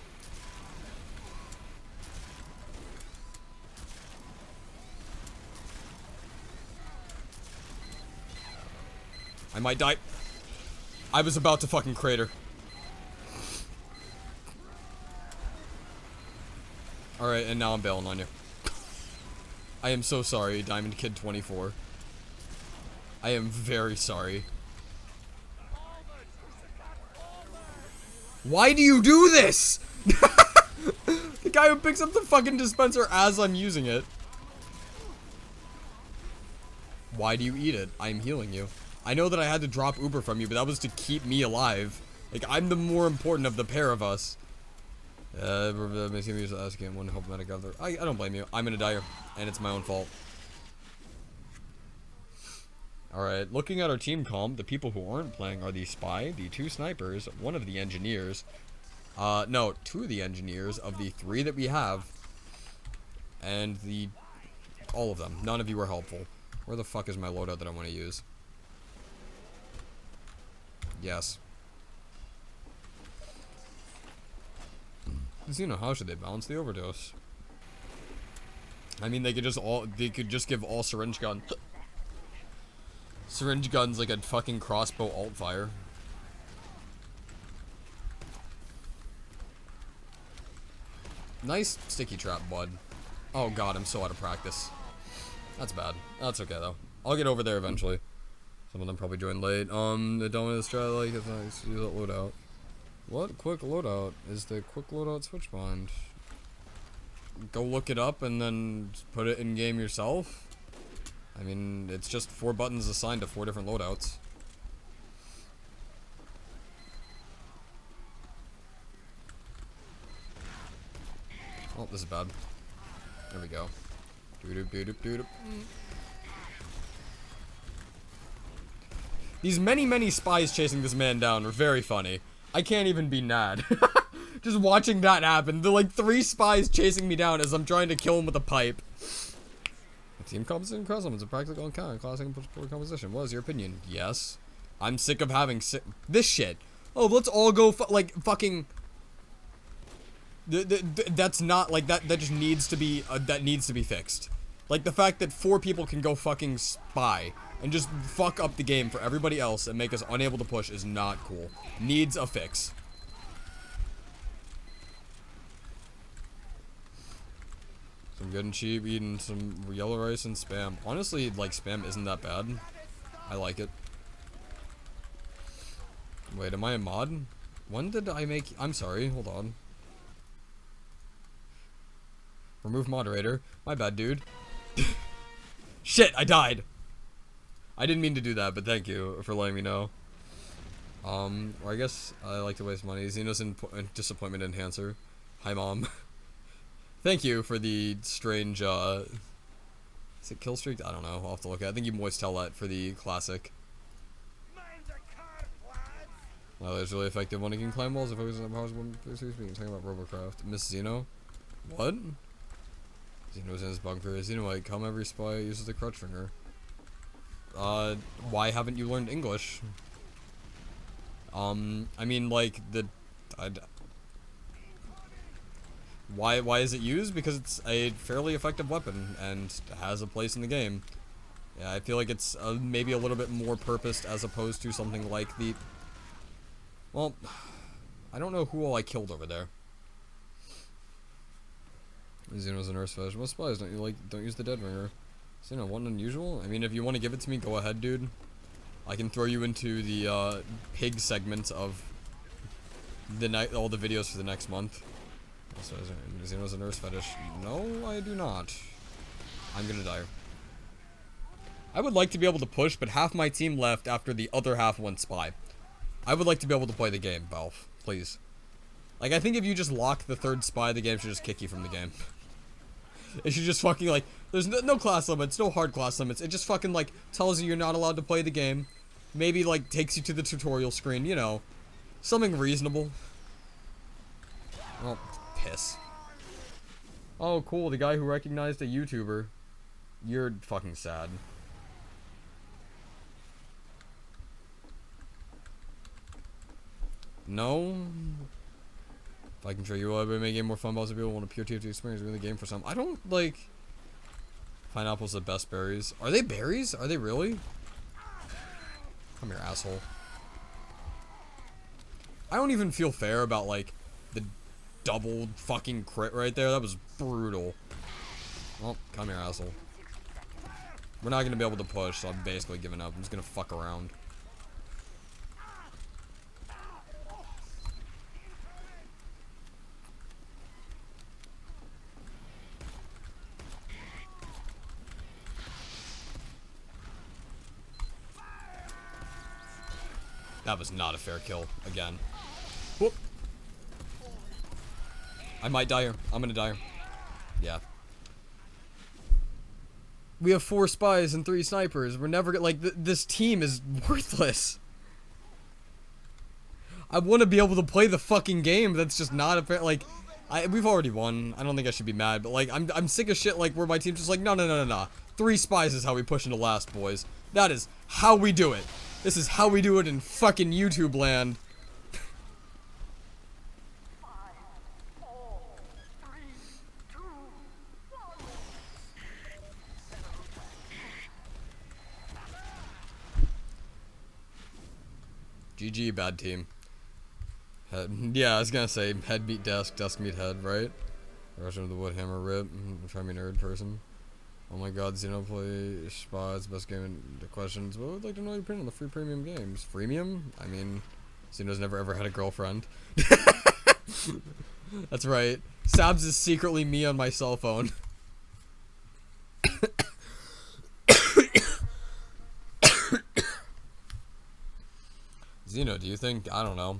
I might die. I was about to fucking crater. Alright, and now I'm bailing on you. I am so sorry, Diamond Kid 24. I am very sorry. Why do you do this? The guy who picks up the fucking dispenser as I'm using it. Why do you eat it? I'm healing you. I know that I had to drop Uber from you, but that was to keep me alive. Like, I'm the more important of the pair of us. Makes me asking one help medic out there. I don't blame you. I'm gonna die here, and it's my own fault. Alright, looking at our team comp, the people who aren't playing are the spy, the 2 snipers, one of the engineers. No, 2 of the engineers of the 3 that we have. And all of them. None of you are helpful. Where the fuck is my loadout that I want to use? Yes. You know, how should they balance the overdose? I mean, they could just give all syringe guns like a fucking crossbow alt fire. Nice sticky trap, bud. Oh god, I'm so out of practice. That's bad. That's okay though. I'll get over there eventually. Some of them probably joined late. The dominant strat like it's nice to use that loadout. What quick loadout is the quick loadout switch bind? Go look it up and then put it in game yourself. I mean, it's just 4 buttons assigned to 4 different loadouts. Oh, this is bad. There we go. Doo-doop-doo-doop-doo-doop. These many spies chasing this man down are very funny. I can't even be mad. Just watching that happen. The like 3 spies chasing me down as I'm trying to kill him with a pipe. Team composition cross is a practical encounter, classic and composition. What is your opinion? Yes. I'm sick of having this shit. Oh, let's all go fucking. That's not like that. That just needs to be. That needs to be fixed. Like the fact that 4 people can go fucking spy and just fuck up the game for everybody else and make us unable to push is not cool. Needs a fix. Some good and cheap, eating some yellow rice and spam. Honestly, like, spam isn't that bad. I like it. Wait, am I a mod? When did I make... I'm sorry, hold on. Remove moderator. My bad, dude. Shit, I died! I didn't mean to do that, but thank you for letting me know. Or I guess I like to waste money. Xenos disappointment enhancer. Hi, Mom. Thank you for the strange, is it kill streak? I don't know. I'll have to look at it. I think you can always tell that for the classic. Well, it's really effective when it can climb walls if focuses on powers when speaking. Talking about Robocraft. Miss Xeno? What? Xeno's in his bunker. Xenoite, come every spy uses the crutch finger. Why haven't you learned English? I mean, like, why is it used? Because it's a fairly effective weapon and has a place in the game. Yeah, I feel like it's maybe a little bit more purposed as opposed to something like the... Well, I don't know who all I killed over there. Xeno's a nurse fish. What spies don't you like? Don't use the dead ringer. Xeno, one unusual? I mean, if you want to give it to me, go ahead, dude. I can throw you into the pig segment of the all the videos for the next month. So, Xeno's a nurse fetish. No, I do not. I'm gonna die. I would like to be able to push, but half my team left after the other half went spy. I would like to be able to play the game, Valve. Please. Like, I think if you just lock the third spy, the game should just kick you from the game. It should just fucking, like, there's no class limits, no hard class limits. It just fucking, like, tells you you're not allowed to play the game. Maybe, like, takes you to the tutorial screen, you know. Something reasonable. Oh, piss. Oh, cool, the guy who recognized a YouTuber. You're fucking sad. No. If I can show you why we make a game more fun, but also people want a pure TFT experience in the game for some. I don't like pineapples the best berries. Are they berries? Are they really? Come here, asshole. I don't even feel fair about like the double fucking crit right there. That was brutal. Well, come here, asshole. We're not gonna be able to push, so I'm basically giving up. I'm just gonna fuck around. That was not a fair kill, again. Whoop. I might die here. I'm gonna die here. Yeah. We have 4 spies and 3 snipers. We're never gonna, like, this team is worthless. I want to be able to play the fucking game. That's just not a fair, like, we've already won. I don't think I should be mad, but, like, I'm sick of shit, like, where my team's just like, no. 3 spies is how we push into last, boys. That is how we do it. This is how we do it in fucking YouTube land. 5, 4, 3, 2, 1. GG, bad team. Yeah, I was gonna say, head meet desk, desk meet head, right? Rush into the wood, hammer, rip, try me nerd person. Oh my god, Xenoplay spots, best game in the questions. What would like to know your opinion on the free premium games? Freemium? I mean, Xeno's never ever had a girlfriend. That's right. Sabs is secretly me on my cell phone. Xeno, do you think? I don't know.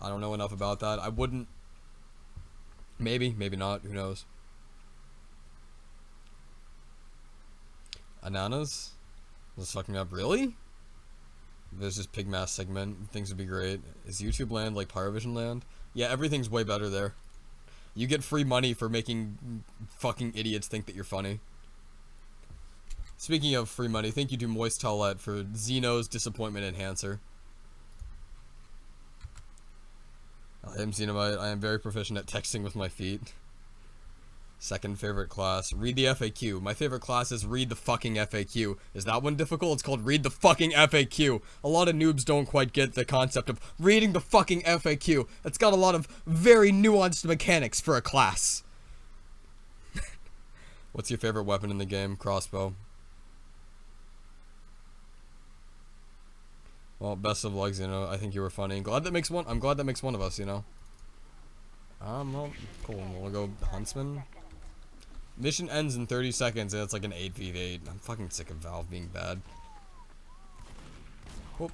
I don't know enough about that. I wouldn't. Maybe, maybe not. Who knows? Ananas? This fucking up. Really? There's this Pigmass segment. Things would be great. Is YouTube land like Pyrovision land? Yeah, everything's way better there. You get free money for making fucking idiots think that you're funny. Speaking of free money, thank you to Moist Towelette for Xeno's Disappointment Enhancer. I am Xenomite. I am very proficient at texting with my feet. Second favorite class. Read the FAQ. My favorite class is read the fucking FAQ. Is that one difficult? It's called read the fucking FAQ. A lot of noobs don't quite get the concept of reading the fucking FAQ. It's got a lot of very nuanced mechanics for a class. What's your favorite weapon in the game? Crossbow. Well, best of luck, Xeno. I think you were funny. I'm glad that makes one of us, you know. Well, cool. We'll go Huntsman. Mission ends in 30 seconds, and it's like an 8v8. I'm fucking sick of Valve being bad. Whoop.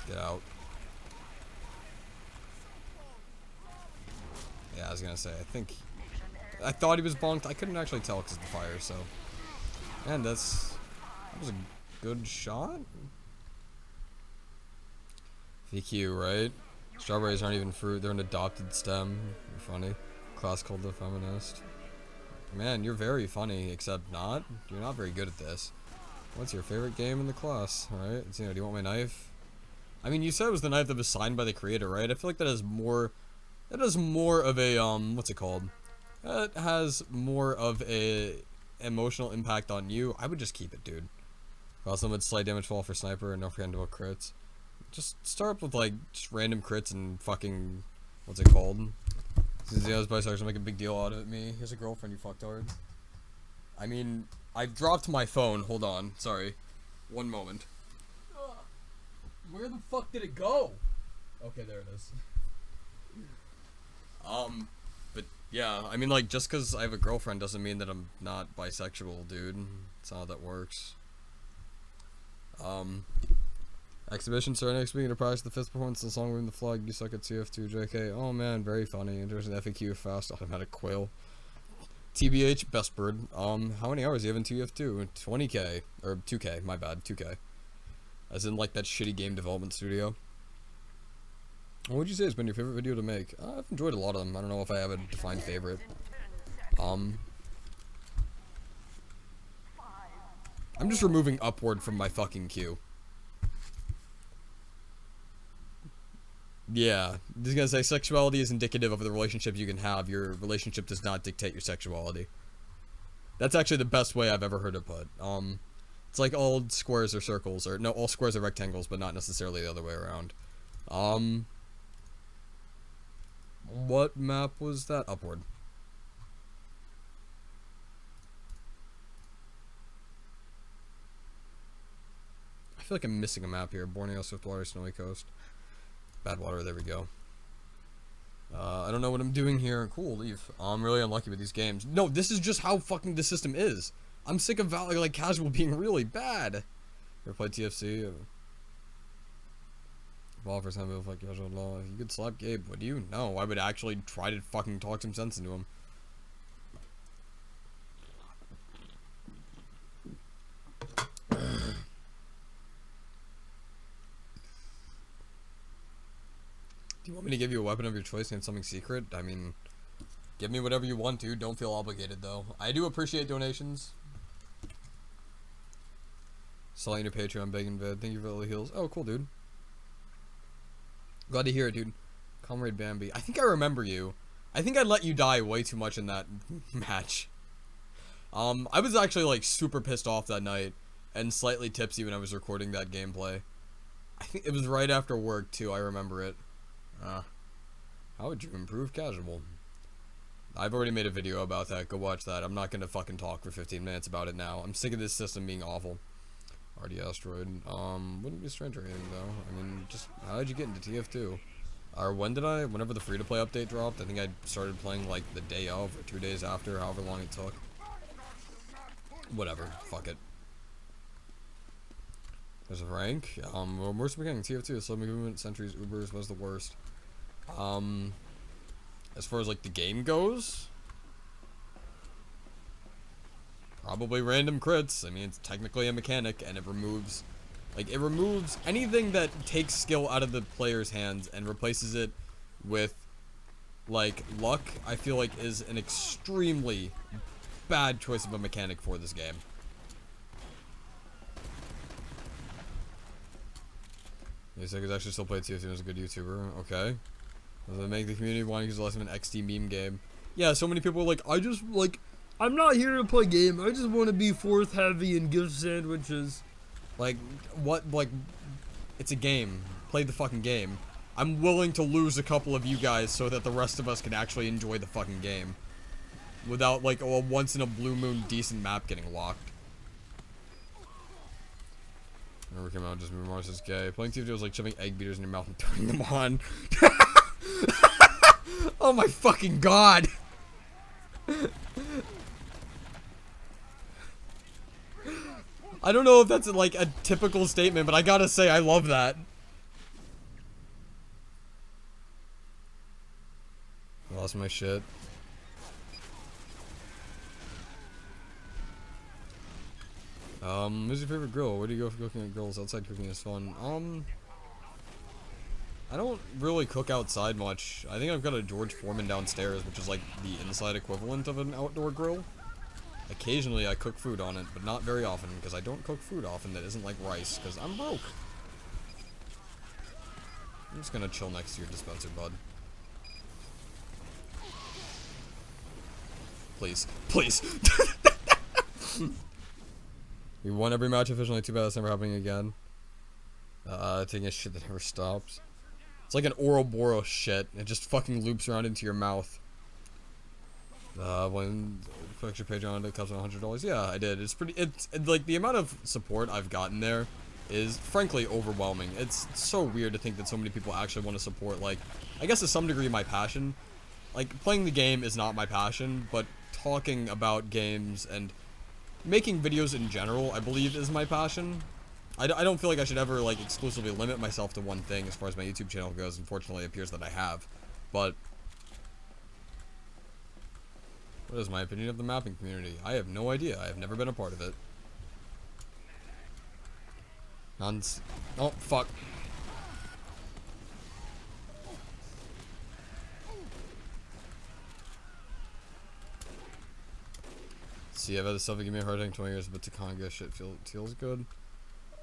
Get out. Yeah, I was gonna say, I thought he was bonked. I couldn't actually tell because of the fire, so. And that was a good shot? VQ, right? Strawberries aren't even fruit, they're an adopted stem. You're funny. Class called the feminist. Man, you're very funny, except not. You're not very good at this. What's your favorite game in the class? Alright, do you want my knife? I mean, you said it was the knife that was signed by the creator, right? I feel like that has more of a, what's it called? It has more of a emotional impact on you. I would just keep it, dude. Also, with slight damage fall for sniper and no forgettable crits. Just start up with, like, just random crits and fucking, what's it called? Since the other bisexual make a big deal out of me. Here's a girlfriend, you fucktard. I mean, I've dropped my phone. Hold on. Sorry. One moment. Where the fuck did it go? Okay, there it is. But yeah, I mean, like, just because I have a girlfriend doesn't mean that I'm not bisexual, dude. That's not how that works. Exhibition starting next week to practice the fifth performance of the song Moving the Flag. You suck at CF2, JK. Oh man, very funny. Interesting FAQ, fast, automatic quail. TBH, best bird. How many hours do you have in TF2? 20k. Or 2k, my bad, 2k. As in, like, that shitty game development studio. What would you say has been your favorite video to make? I've enjoyed a lot of them. I don't know if I have a defined favorite. I'm just removing upward from my fucking queue. Yeah, I was gonna say sexuality is indicative of the relationships you can have. Your relationship does not dictate your sexuality. That's actually the best way I've ever heard it put. It's like all squares are circles, or no, all squares are rectangles, but not necessarily the other way around. What map was that? Upward. I feel like I'm missing a map here. Borneo, Swiftwater, Snowy Coast. Badwater, there we go. I don't know what I'm doing here. Cool, leave. I'm really unlucky with these games. No, this is just how fucking the system is. I'm sick of like casual being really bad. Ever played TFC? Ball for some like casual law. If you could slap Gabe, would you? No, I would actually try to fucking talk some sense into him. Do you want me to give you a weapon of your choice and something secret? I mean, give me whatever you want to. Don't feel obligated, though. I do appreciate donations. Selling your Patreon, begging vid. Thank you for all the heals. Oh, cool, dude. Glad to hear it, dude. Comrade Bambi. I think I remember you. I think I let you die way too much in that match. I was actually, like, super pissed off that night and slightly tipsy when I was recording that gameplay. I think it was right after work, too. I remember it. How would you improve casual? I've already made a video about that. Go watch that. I'm not gonna fucking talk for 15 minutes about it now. I'm sick of this system being awful. RD Asteroid. Wouldn't be strange or anything, though. I mean, just, how did you get into TF2? Or whenever the free-to-play update dropped, I think I started playing, like, the day of, or 2 days after, however long it took. Whatever. Fuck it. There's a rank. Worst beginning, TF2, slow movement, sentries, Ubers was the worst. As far as, like, the game goes, probably random crits. I mean, it's technically a mechanic, and it removes anything that takes skill out of the player's hands and replaces it with, like, luck, I feel like is an extremely bad choice of a mechanic for this game. Yes, I could actually still play TF2 as a good YouTuber. Okay. Does it make the community want to use less of an XD meme game? Yeah, so many people are like, I'm not here to play game. I just want to be fourth heavy and give sandwiches. Like, what? Like, it's a game. Play the fucking game. I'm willing to lose a couple of you guys so that the rest of us can actually enjoy the fucking game. Without, like, a once in a blue moon decent map getting locked. Never came out, just Mars is gay. Playing TF2 was like shoving egg beaters in your mouth and turning them on. Oh my fucking god! I don't know if that's like a typical statement, but I gotta say I love that. I lost my shit. Who's your favorite grill? Where do you go for cooking at grills? Outside cooking is fun. I don't really cook outside much. I think I've got a George Foreman downstairs, which is like the inside equivalent of an outdoor grill. Occasionally I cook food on it, but not very often, because I don't cook food often that isn't like rice, because I'm broke. I'm just gonna chill next to your dispenser, bud. Please. Please! We won every match efficiently, too bad that's never happening again. Taking a shit that never stops. It's like an Ouroboros shit. It just fucking loops around into your mouth. When extra Patreon it comes $100. Yeah, I did. It's pretty. It's like the amount of support I've gotten there is frankly overwhelming. It's so weird to think that so many people actually want to support. Like, I guess to some degree my passion. Like, playing the game is not my passion, but talking about games and making videos in general, I believe, is my passion. I don't feel like I should ever, like, exclusively limit myself to one thing as far as my YouTube channel goes. Unfortunately, it appears that I have. But what is my opinion of the mapping community? I have no idea. I have never been a part of it. Oh, fuck. See, I've had this stuff that give me a hard time 20 years, but to Conga shit feels good.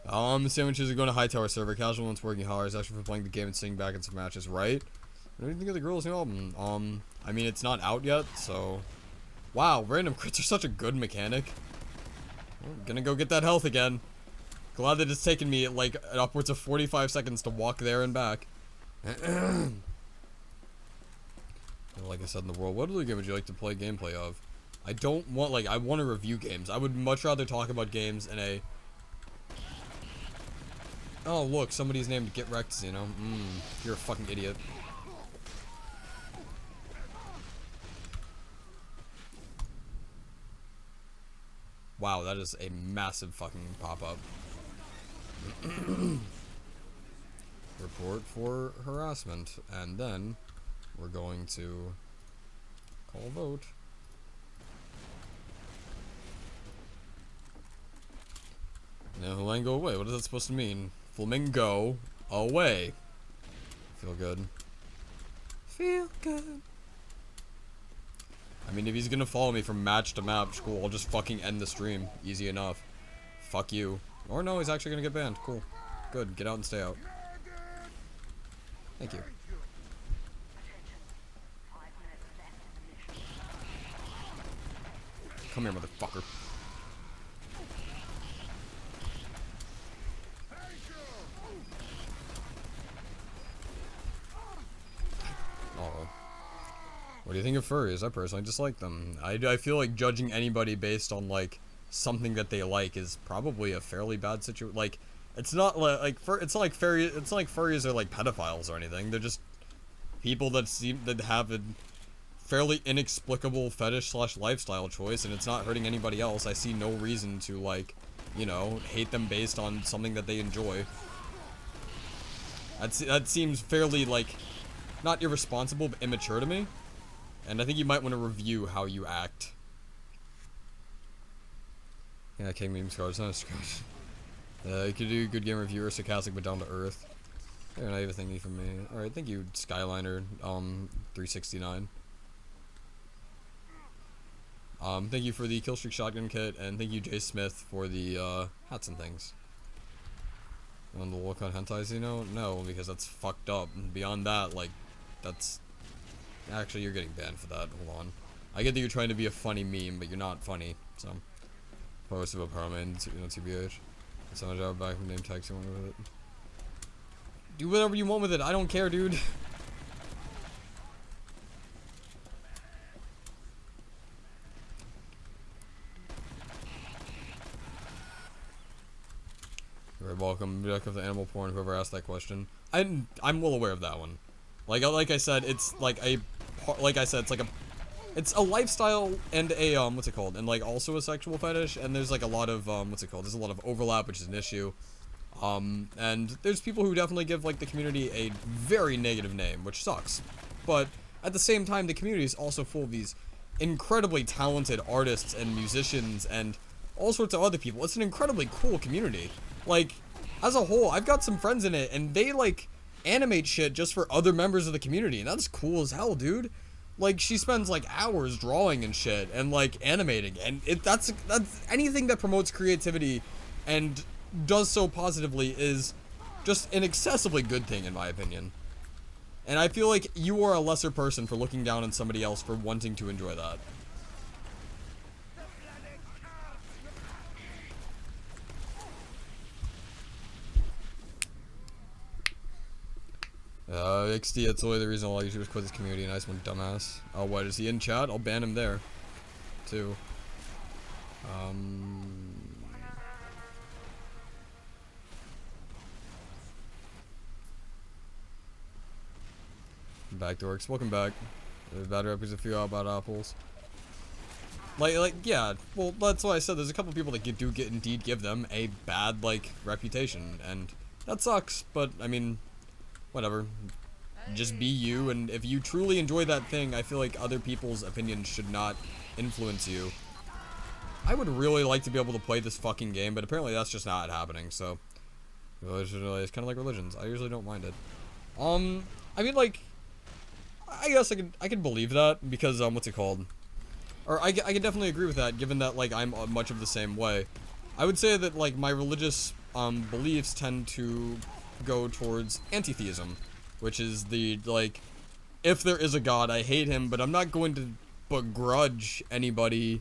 The sandwiches are going to Hightower server. Casual ones working hours, actually for playing the game and sitting back in some matches, right? What do you think of the Gorillaz new album? I mean, it's not out yet, so... Wow, random crits are such a good mechanic. I'm gonna go get that health again. Glad that it's taken me, like, upwards of 45 seconds to walk there and back. Like I said in the world, what other game would you like to play gameplay of? I don't want, like, I want to review games. I would much rather talk about games in a... Oh, look, somebody's named Get Wrecked, you know? You're a fucking idiot. Wow, that is a massive fucking pop-up. Report for harassment. And then, we're going to call a vote. Now, Flamingo away. What is that supposed to mean? Flamingo away. Feel good. Feel good. I mean, if he's gonna follow me from match to match, cool. I'll just fucking end the stream. Easy enough. Fuck you. Or no, he's actually gonna get banned. Cool. Good. Get out and stay out. Thank you. Come here, motherfucker. What do you think of furries? I personally dislike them. I feel like judging anybody based on, like, something that they like is probably a fairly bad situation. Like, it's not like it's not like furries are like pedophiles or anything. They're just people that have a fairly inexplicable fetish / lifestyle choice, and it's not hurting anybody else. I see no reason to, like, you know, hate them based on something that they enjoy. That seems fairly, like, not irresponsible, but immature to me. And I think you might want to review how you act. Yeah, King Meme Scars, not a scratch. You could do good game reviewer, sarcastic but down to earth. They're not even thinking from me. Alright, thank you, Skyliner, 369. Thank you for the Killstreak Shotgun Kit, and thank you, Jay Smith, for the, hats and things. You want to look on hentais, you know? No, because that's fucked up. And beyond that, like, that's... Actually, you're getting banned for that. Hold on. I get that you're trying to be a funny meme, but you're not funny. So, post of a permanent, you know, TBH. So much out back from name tags you want with it. Do whatever you want with it. I don't care, dude. You're welcome. Back of the animal porn. Whoever asked that question, I'm well aware of that one. Like I said, it's like a. Like I said, it's a lifestyle and a, what's it called? And, like, also a sexual fetish, and there's, like, a lot of, what's it called? There's a lot of overlap, which is an issue. And there's people who definitely give, like, the community a very negative name, which sucks. But, at the same time, the community is also full of these incredibly talented artists and musicians and all sorts of other people. It's an incredibly cool community. Like, as a whole, I've got some friends in it, and they, like, animate shit just for other members of the community, and that's cool as hell, dude. Like, she spends, like, hours drawing and shit, and, like, animating, and that's anything that promotes creativity and does so positively is just an excessively good thing, in my opinion. And I feel like you are a lesser person for looking down on somebody else for wanting to enjoy that. XD, that's only the reason all YouTubers quit this community. Nice one, dumbass. Oh, what, is he in chat? I'll ban him there, too. Back dorks, welcome back. There's bad reps a few out about apples. Like, yeah, well, that's why I said there's a couple people that do indeed give them a bad, like, reputation, and that sucks, but, I mean, whatever. Just be you, and if you truly enjoy that thing, I feel like other people's opinions should not influence you. I would really like to be able to play this fucking game, but apparently that's just not happening, so. It's kind of like religions. I usually don't mind it. I mean, like, I guess I could believe that, because, what's it called? Or I can definitely agree with that, given that, like, I'm much of the same way. I would say that, like, my religious, beliefs tend to go towards anti-theism, which is the, like, if there is a god, I hate him, but I'm not going to begrudge anybody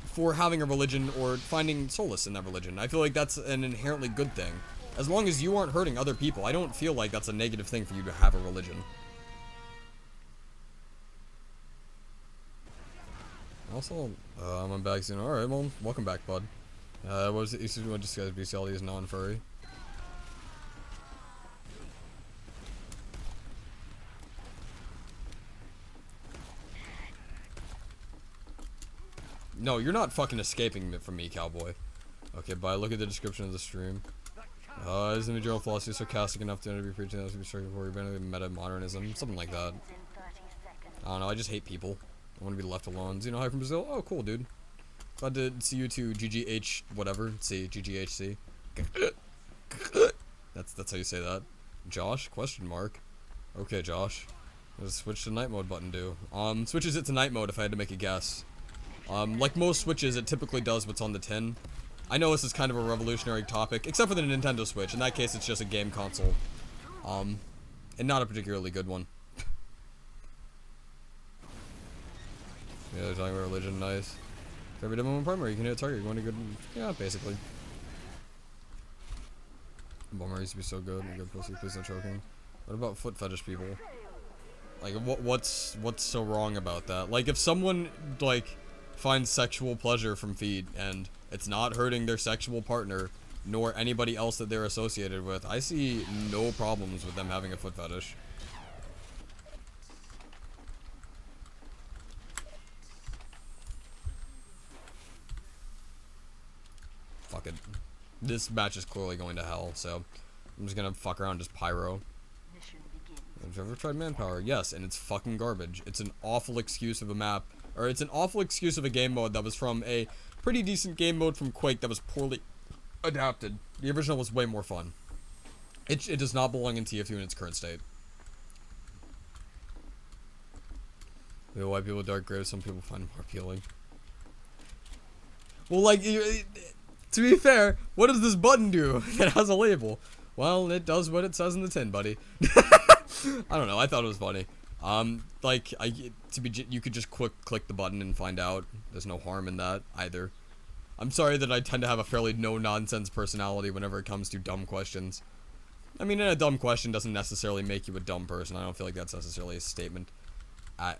for having a religion or finding solace in that religion. I feel like that's an inherently good thing. As long as you aren't hurting other people, I don't feel like that's a negative thing for you to have a religion. Also, I'm back soon. Alright, well, welcome back, bud. What was it? You said you want to discuss BCLD as non-furry. No, you're not fucking escaping from me, cowboy. Okay, bye. Look at the description of the stream. Is the material philosophy sarcastic enough to be preaching that to be striking for meta-modernism? Something like that. I don't know, I just hate people. I want to be left alone. You know, hi from Brazil? Oh, cool, dude. Glad to see you too, GGH whatever. See, GGHC. That's how you say that. Josh? Question mark. Okay, Josh. What does switch to night mode button do? Switches it to night mode if I had to make a guess. Like most Switches, it typically does what's on the tin. I know this is kind of a revolutionary topic, except for the Nintendo Switch. In that case, it's just a game console. And not a particularly good one. Yeah, they're talking about religion, nice. For every demo in primary, you can hit a target, you're going to good. Yeah, basically. Bummer used to be so good. Good pussy, please no choking. What about foot fetish people? Like, what's so wrong about that? Like, if someone, like, finds sexual pleasure from feet, and it's not hurting their sexual partner, nor anybody else that they're associated with, I see no problems with them having a foot fetish. Fuck it. This match is clearly going to hell, so I'm just gonna fuck around just pyro. Have you ever tried manpower? Yes, and it's fucking garbage. It's an awful excuse of a map, or it's an awful excuse of a game mode that was from a pretty decent game mode from Quake that was poorly adapted. The original was way more fun. It does not belong in TF2 in its current state. You know, why people dark graves, some people find more appealing. Well, like, to be fair, what does this button do that has a label? Well, it does what it says in the tin, buddy. I don't know, I thought it was funny. Like, you could just click the button and find out. There's no harm in that, either. I'm sorry that I tend to have a fairly no-nonsense personality whenever it comes to dumb questions. I mean, a dumb question doesn't necessarily make you a dumb person. I don't feel like that's necessarily a statement,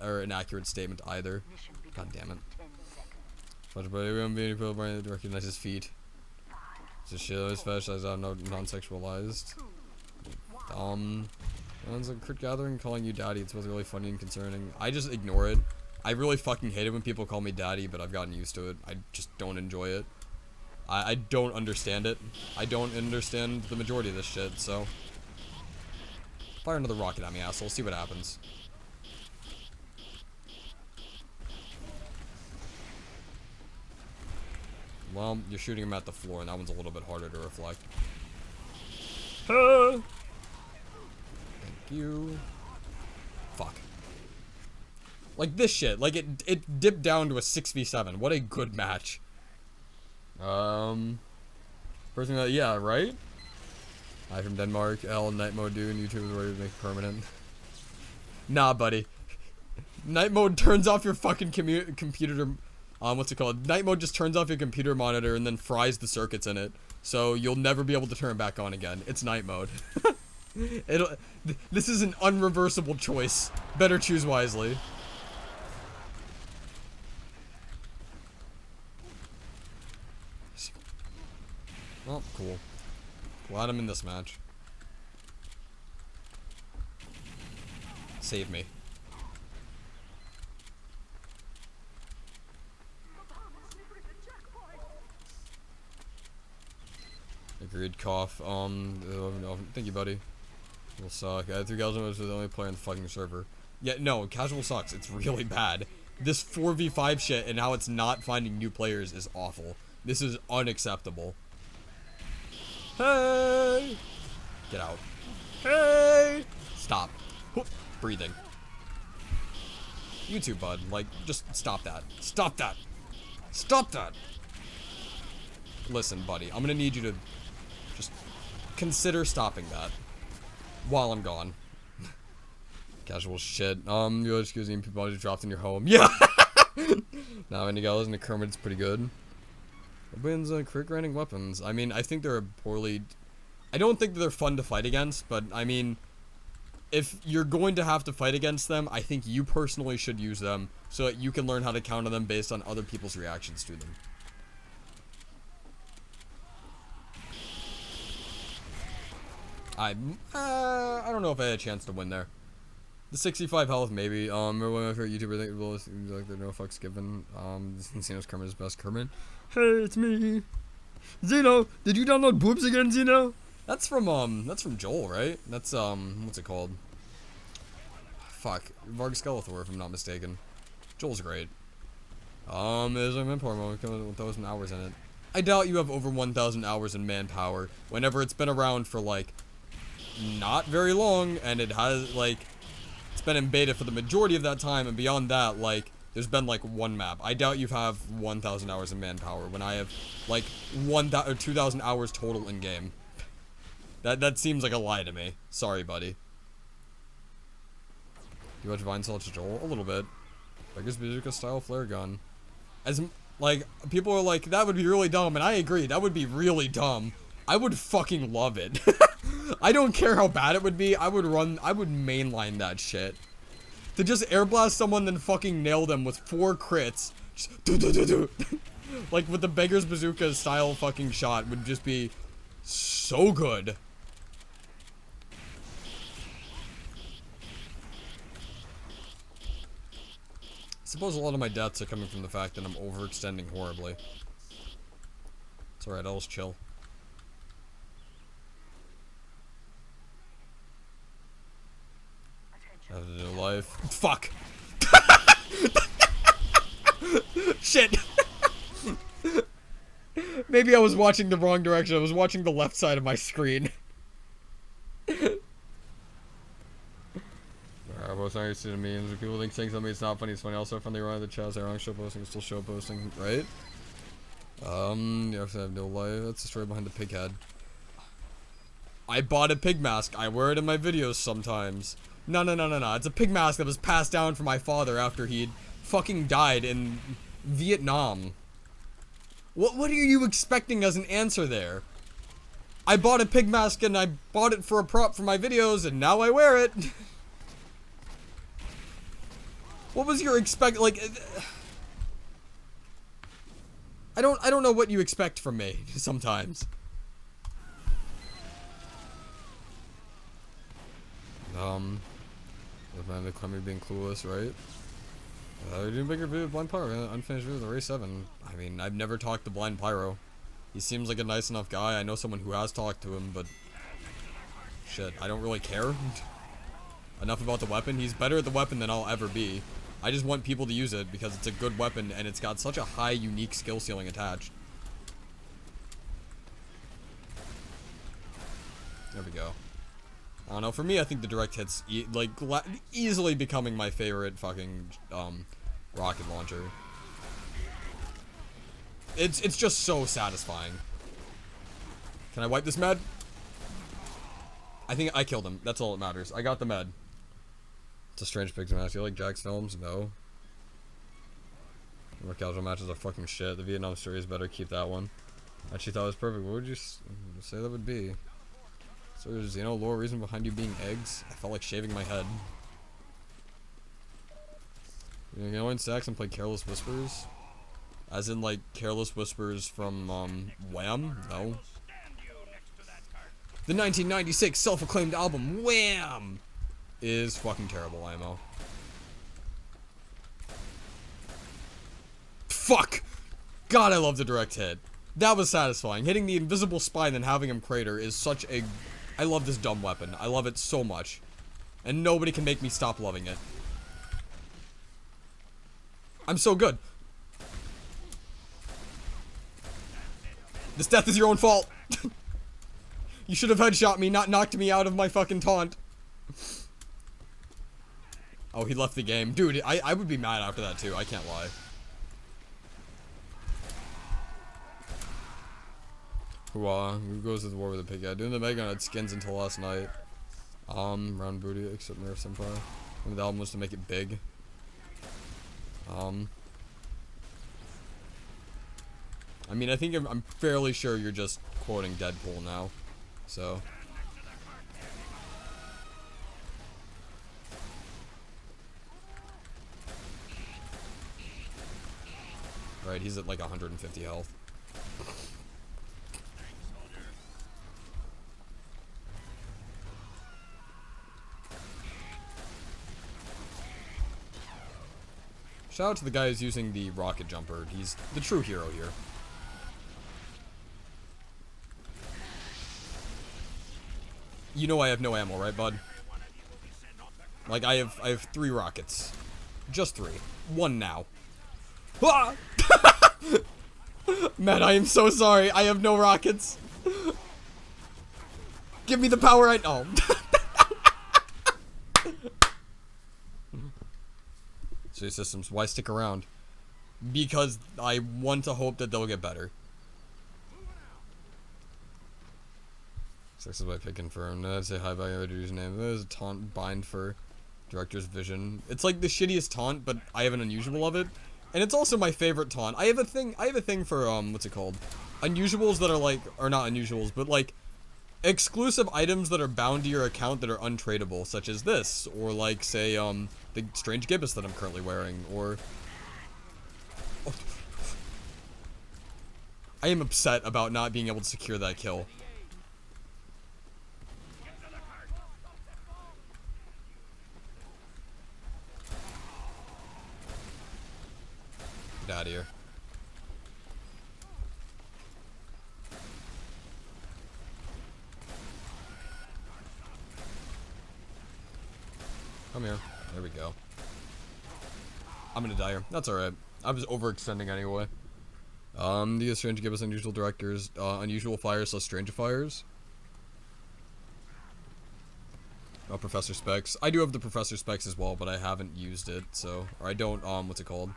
or an accurate statement either. God damn it. Recognize his feet. Just show his fetish as non-sexualized. It's a crit gathering calling you daddy. It's both really funny and concerning. I just ignore it. I really fucking hate it when people call me daddy, but I've gotten used to it. I just don't enjoy it. I don't understand it. I don't understand the majority of this shit, so. Fire another rocket at me, asshole. See what happens. Well, you're shooting him at the floor, and that one's a little bit harder to reflect. Thank you. Fuck. Like this shit. Like it dipped down to a 6v7. What a good match. Person that, yeah, right? Hi from Denmark. L, night mode dude. YouTube is ready to make it permanent. Nah, buddy. Night mode turns off your fucking computer. What's it called? Night mode just turns off your computer monitor and then fries the circuits in it. So you'll never be able to turn it back on again. It's night mode. This is an unreversible choice. Better choose wisely. Oh, cool. Glad I'm in this match. Save me. Agreed, cough. Thank you, buddy. Will suck. 3,000 was the only player in the fucking server. Yeah, no, casual sucks. It's really bad. This 4v5 shit and how it's not finding new players is awful. This is unacceptable. Hey! Get out. Hey! Stop. Breathing. You too, bud. Like, just stop that. Stop that. Stop that! Listen, buddy. I'm gonna need you to just consider stopping that while I'm gone. Casual shit. You're excuse me, people just dropped in your home. Yeah! Now, any guys in the Kermit's pretty good. Wins crit grinding weapons. I mean, I think they're poorly. I don't think they're fun to fight against, but I mean, if you're going to have to fight against them, I think you personally should use them so that you can learn how to counter them based on other people's reactions to them. I don't know if I had a chance to win there. The 65 health, maybe. Remember when my favorite YouTuber think like there no fucks given. Zeno's Kermit's best Kermit. Hey, it's me. Zeno, did you download boobs again, Zeno? That's from Joel, right? That's what's it called? Fuck, Varg Skeletor, if I'm not mistaken. Joel's great. There's a manpower mode with 1,000 hours in it. I doubt you have over 1,000 hours in manpower. Whenever it's been around for like not very long, and it has like it's been in beta for the majority of that time, and beyond that, like there's been like one map. I doubt you have 1,000 hours in manpower when I have like 1,000 or 2,000 hours total in game. That seems like a lie to me. Sorry, buddy. You watch Vine Salch Joel? A little bit. I guess bazooka style flare gun. As like people are like that would be really dumb, and I agree that would be really dumb. I would fucking love it. I don't care how bad it would be. I would mainline that shit. To just air blast someone, then fucking nail them with 4 crits. Just do. Like with the beggar's bazooka style fucking shot would just be so good. I suppose a lot of my deaths are coming from the fact that I'm overextending horribly. It's alright, I'll just chill. I have to do life. Fuck! Shit! Maybe I was watching the wrong direction. I was watching the left side of my screen. Both not used to the memes. If people think saying something it's not funny, it's funny. Also, from the around the chat, wrong show posting, still show posting, right? You have to have no life. That's the story behind the pig head. I bought a pig mask. I wear it in my videos sometimes. No. It's a pig mask that was passed down from my father after he'd fucking died in Vietnam. What are you expecting as an answer there? I bought a pig mask and I bought it for a prop for my videos and now I wear it. What was your like I don't know what you expect from me sometimes. The Clemmy being clueless, right? Doing bigger video of Blind Pyro, unfinished video of the Race 7. I mean, I've never talked to Blind Pyro. He seems like a nice enough guy. I know someone who has talked to him, but shit, I don't really care enough about the weapon. He's better at the weapon than I'll ever be. I just want people to use it because it's a good weapon and it's got such a high unique skill ceiling attached. There we go. I don't know, for me, I think the direct hit's, easily becoming my favorite fucking, rocket launcher. It's just so satisfying. Can I wipe this med? I think I killed him. That's all that matters. I got the med. It's a strange pick to match. You like Jack's films? No. More casual matches are fucking shit. The Vietnam series better keep that one. Actually thought it was perfect. What would you say that would be? So there's, you know, lore reason behind you being eggs? I felt like shaving my head. You know, in sex and play Careless Whispers? As in, like, Careless Whispers from, Wham? No. The 1996 self-acclaimed album, Wham! Is fucking terrible, IMO. Fuck! God, I love the direct hit. That was satisfying. Hitting the invisible spine and having him crater is such a... I love this dumb weapon. I love it so much. And nobody can make me stop loving it. I'm so good. This death is your own fault. You should have headshot me, not knocked me out of my fucking taunt. Oh, he left the game. Dude, I would be mad after that too. I can't lie. Who goes to the war with a pig? Yeah, doing the Mega on its skins until last night. Round booty, except Nerf Senpai. Maybe the album was to make it big. I mean, I think I'm fairly sure you're just quoting Deadpool now. So. Right, he's at like 150 health. Shout out to the guy who's using the rocket jumper. He's the true hero here. You know I have no ammo, right, bud? Like, I have 3 rockets. Just 3. 1 now. Ah! Man, I am so sorry. I have no rockets. Give me the power I know. City systems, why stick around? Because I want to hope that they'll get better. Sex is my pick confirmed. I'd say hi by your username. There's a taunt bind for director's vision. It's like the shittiest taunt, but I have an unusual of it. And it's also my favorite taunt. I have a thing for what's it called? Unusuals that are like, or not unusuals, but like exclusive items that are bound to your account that are untradeable, such as this, or like say the strange gibbous that I'm currently wearing, or I am upset about not being able to secure that kill. Get out of here. Come here. There we go. I'm gonna die here. That's alright. I was overextending anyway. The strange give us unusual directors, unusual fires plus strange fires. Oh, Professor Specs. I do have the Professor Specs as well, but I haven't used it, so, or I don't, what's it called?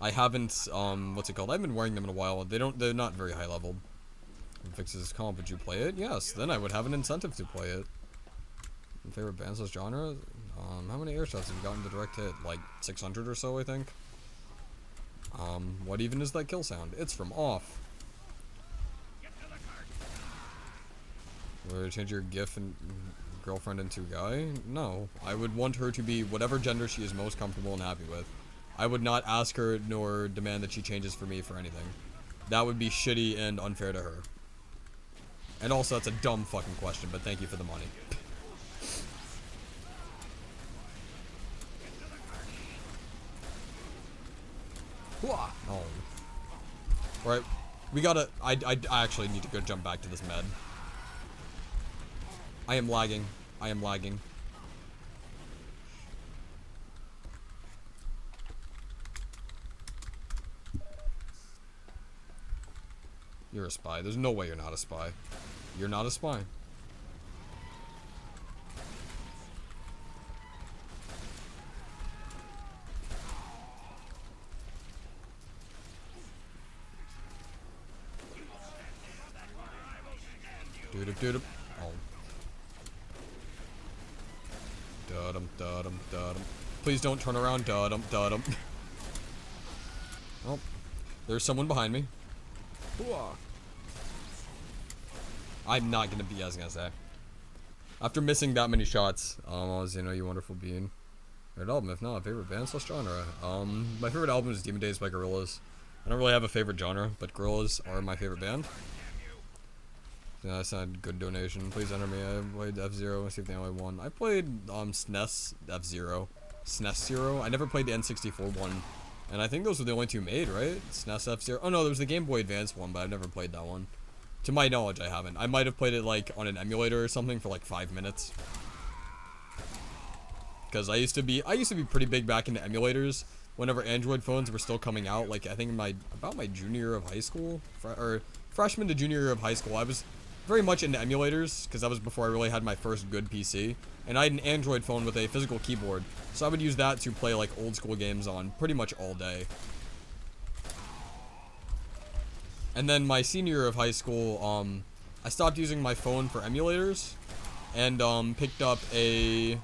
I haven't, what's it called? I haven't been wearing them in a while. They're not very high leveled. Fixes comp, would you play it? Yes, then I would have an incentive to play it. Favorite bands as genre? How many air shots have you gotten the direct hit? Like 600 or so, I think. What even is that kill sound? It's from off. Would I change your GIF and girlfriend into guy? No. I would want her to be whatever gender she is most comfortable and happy with. I would not ask her nor demand that she changes for me for anything. That would be shitty and unfair to her. And also, that's a dumb fucking question, but thank you for the money. Oh. Alright, we gotta... I actually need to go jump back to this med. I am lagging. I am lagging. You're a spy. There's no way you're not a spy. You're not a spy. Doodle. Oh. Da-dum. Please don't turn around. Da-dum. Oh. There's someone behind me. Hooah. I'm not gonna be, I was gonna say. After missing that many shots, as you know, you wonderful being. Favorite album, if not, favorite band / genre. My favorite album is Demon Days by Gorillaz. I don't really have a favorite genre, but Gorillaz are my favorite band. Yeah, that's not a good donation. Please enter me. I played F-Zero. See if they only won. I played SNES F-Zero. SNES Zero. I never played the N64 one. And I think those were the only two made, right? SNES F-Zero. Oh no, there was the Game Boy Advance one, but I've never played that one. To my knowledge, I haven't. I might have played it like on an emulator or something for like 5 minutes. Because I used to be pretty big back into emulators whenever Android phones were still coming out. Like I think in about my junior year of high school, or freshman to junior year of high school, I was very much into emulators because that was before I really had my first good PC. And I had an Android phone with a physical keyboard, so I would use that to play like old school games on pretty much all day. And then my senior year of high school, I stopped using my phone for emulators, and picked up a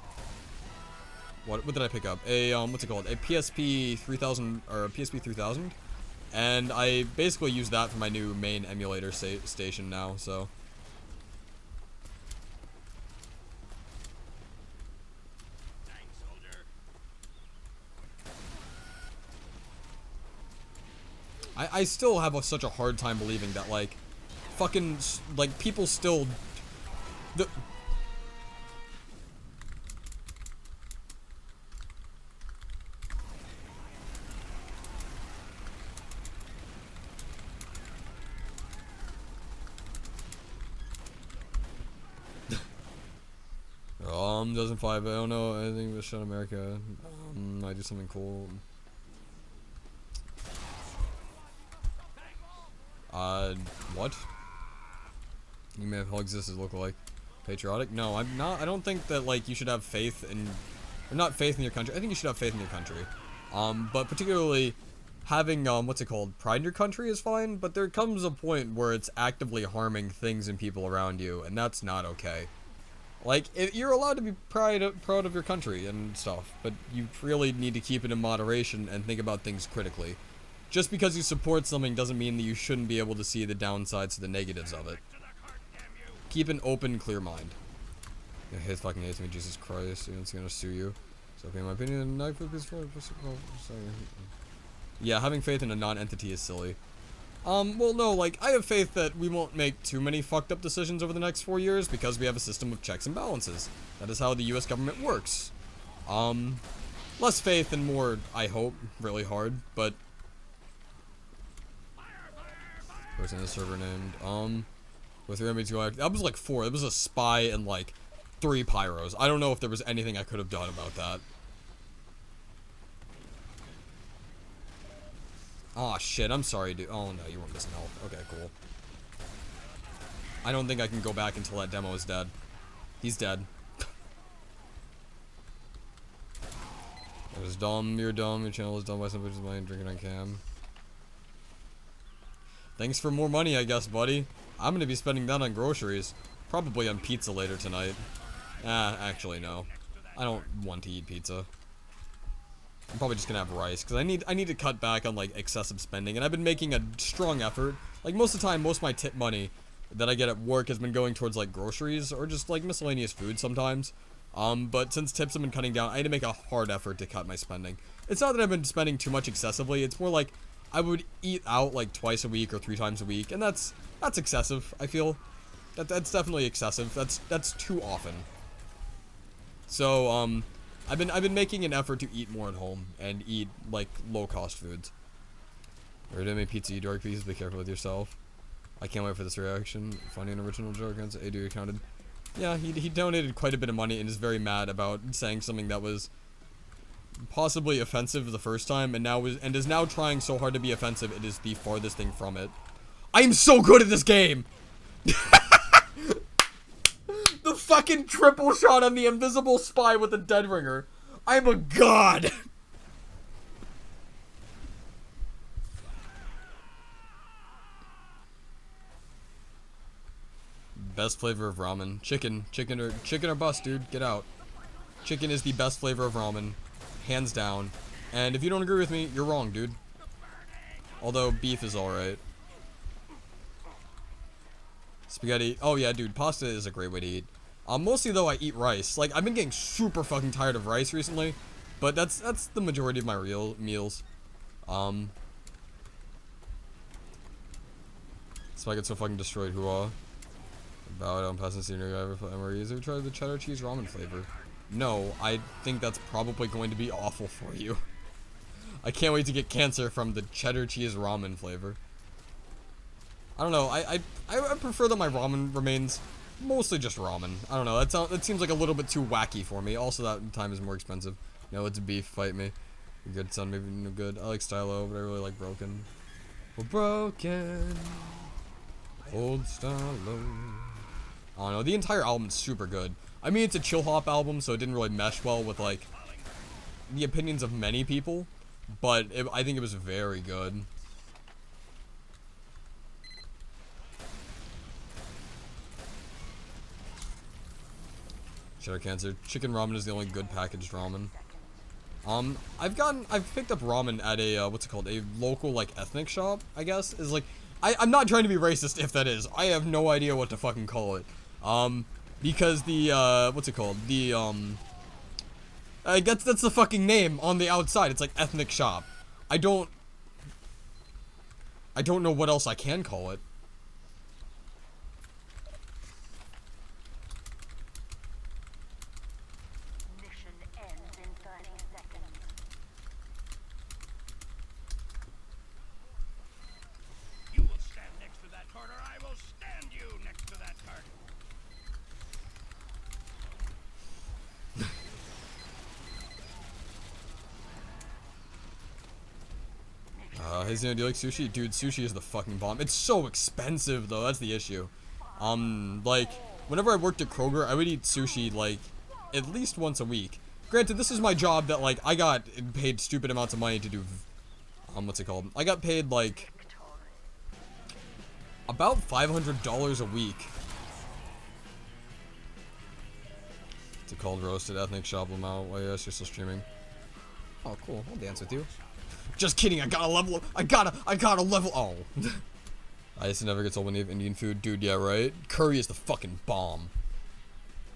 what did I pick up? A what's it called? A PSP 3000 or a PSP 3000, and I basically use that for my new main emulator station now. So. I still have such a hard time believing that, like, fucking, like, people still... Doesn't fly, but I don't know anything about shit America. I do something cool. What? You may have how exists as look-alike. Patriotic? No, I'm not. I don't think that, like, you should have faith in... Or not faith in your country. I think you should have faith in your country. But particularly having, what's it called? Pride in your country is fine, but there comes a point where it's actively harming things and people around you, and that's not okay. Like, you're allowed to be proud of your country and stuff, but you really need to keep it in moderation and think about things critically. Just because you support something doesn't mean that you shouldn't be able to see the downsides to the negatives of it. Keep an open, clear mind. Yeah, hate fucking hates me, Jesus Christ. It's gonna sue you. So, okay, in my opinion, yeah, having faith in a non-entity is silly. Well, no, like, I have faith that we won't make too many fucked up decisions over the next 4 years because we have a system of checks and balances. That is how the US government works. Less faith and more, I hope, really hard, but... Person in the server named, with 3 MB2, that was like 4. It was a spy and like 3 pyros. I don't know if there was anything I could have done about that. Aw, shit, I'm sorry, dude. Oh, no, you weren't missing health. Okay, cool. I don't think I can go back until that demo is dead. He's dead. That was dumb, you're dumb, your channel is dumb by somebody's mind drinking on cam. Thanks for more money, I guess, buddy. I'm gonna be spending that on groceries. Probably on pizza later tonight. Actually, no. I don't want to eat pizza. I'm probably just gonna have rice, because I need to cut back on, like, excessive spending, and I've been making a strong effort. Like, most of the time, most of my tip money that I get at work has been going towards, like, groceries, or just, like, miscellaneous food sometimes. But since tips have been cutting down, I had to make a hard effort to cut my spending. It's not that I've been spending too much excessively, it's more like, I would eat out, like, twice a week or 3 times a week, and that's excessive, I feel. That's definitely excessive. That's too often. So, I've been making an effort to eat more at home and eat, like, low-cost foods. Or do make pizza, eat dark pieces, be careful with yourself. I can't wait for this reaction. Funny and original joke. Adu accounted. Yeah, he donated quite a bit of money and is very mad about saying something that was possibly offensive the first time, and is now trying so hard to be offensive, it is the farthest thing from it. I am so good at this game! The fucking triple shot on the invisible spy with the dead ringer. I'm a god! Best flavor of ramen. Chicken or bust, dude. Get out. Chicken is the best flavor of ramen, hands down. And if you don't agree with me, you're wrong, dude. Although beef is alright. Spaghetti. Oh yeah, dude. Pasta is a great way to eat. Mostly though, I eat rice. Like, I've been getting super fucking tired of rice recently, but that's the majority of my real meals. So I get so fucking destroyed. Hoo-ah. About on passing senior guy ever play MREs. Have you tried the cheddar cheese ramen flavor? No, I think that's probably going to be awful for you. I can't wait to get cancer from the cheddar cheese ramen flavor. I don't know. I prefer that my ramen remains mostly just ramen. I don't know. That seems like a little bit too wacky for me. Also, that time is more expensive. No, it's beef. Fight me. You're good, son. Maybe no good. I like Stylo, but I really like Broken. We're broken. Old Stylo. I don't know. The entire album's super good. I mean, it's a chill hop album, so it didn't really mesh well with, like, the opinions of many people. But I think it was very good. Cheddar cancer. Chicken ramen is the only good packaged ramen. I've picked up ramen at a, what's it called? A local, like, ethnic shop, I guess? Is like, I'm not trying to be racist if that is. I have no idea what to fucking call it. Because the, what's it called? The, I guess that's the fucking name on the outside. It's like ethnic shop. I don't know what else I can call it. Mission ends in 30 seconds. You will stand next to that cart, or I will stand you next to that cart. Hey Zeno, do you like sushi? Dude, sushi is the fucking bomb. It's so expensive, though. That's the issue. Like, whenever I worked at Kroger, I would eat sushi, like, at least once a week. Granted, this is my job that, like, I got paid stupid amounts of money to do, what's it called? I got paid, like, about $500 a week. What's it called? Roasted ethnic shop Lamau. Why, yes, you're still streaming. Oh, cool. I'll dance with you. Just kidding, I gotta level up. I gotta level. Oh. I guess it never gets old when you have Indian food. Dude, yeah, right? Curry is the fucking bomb.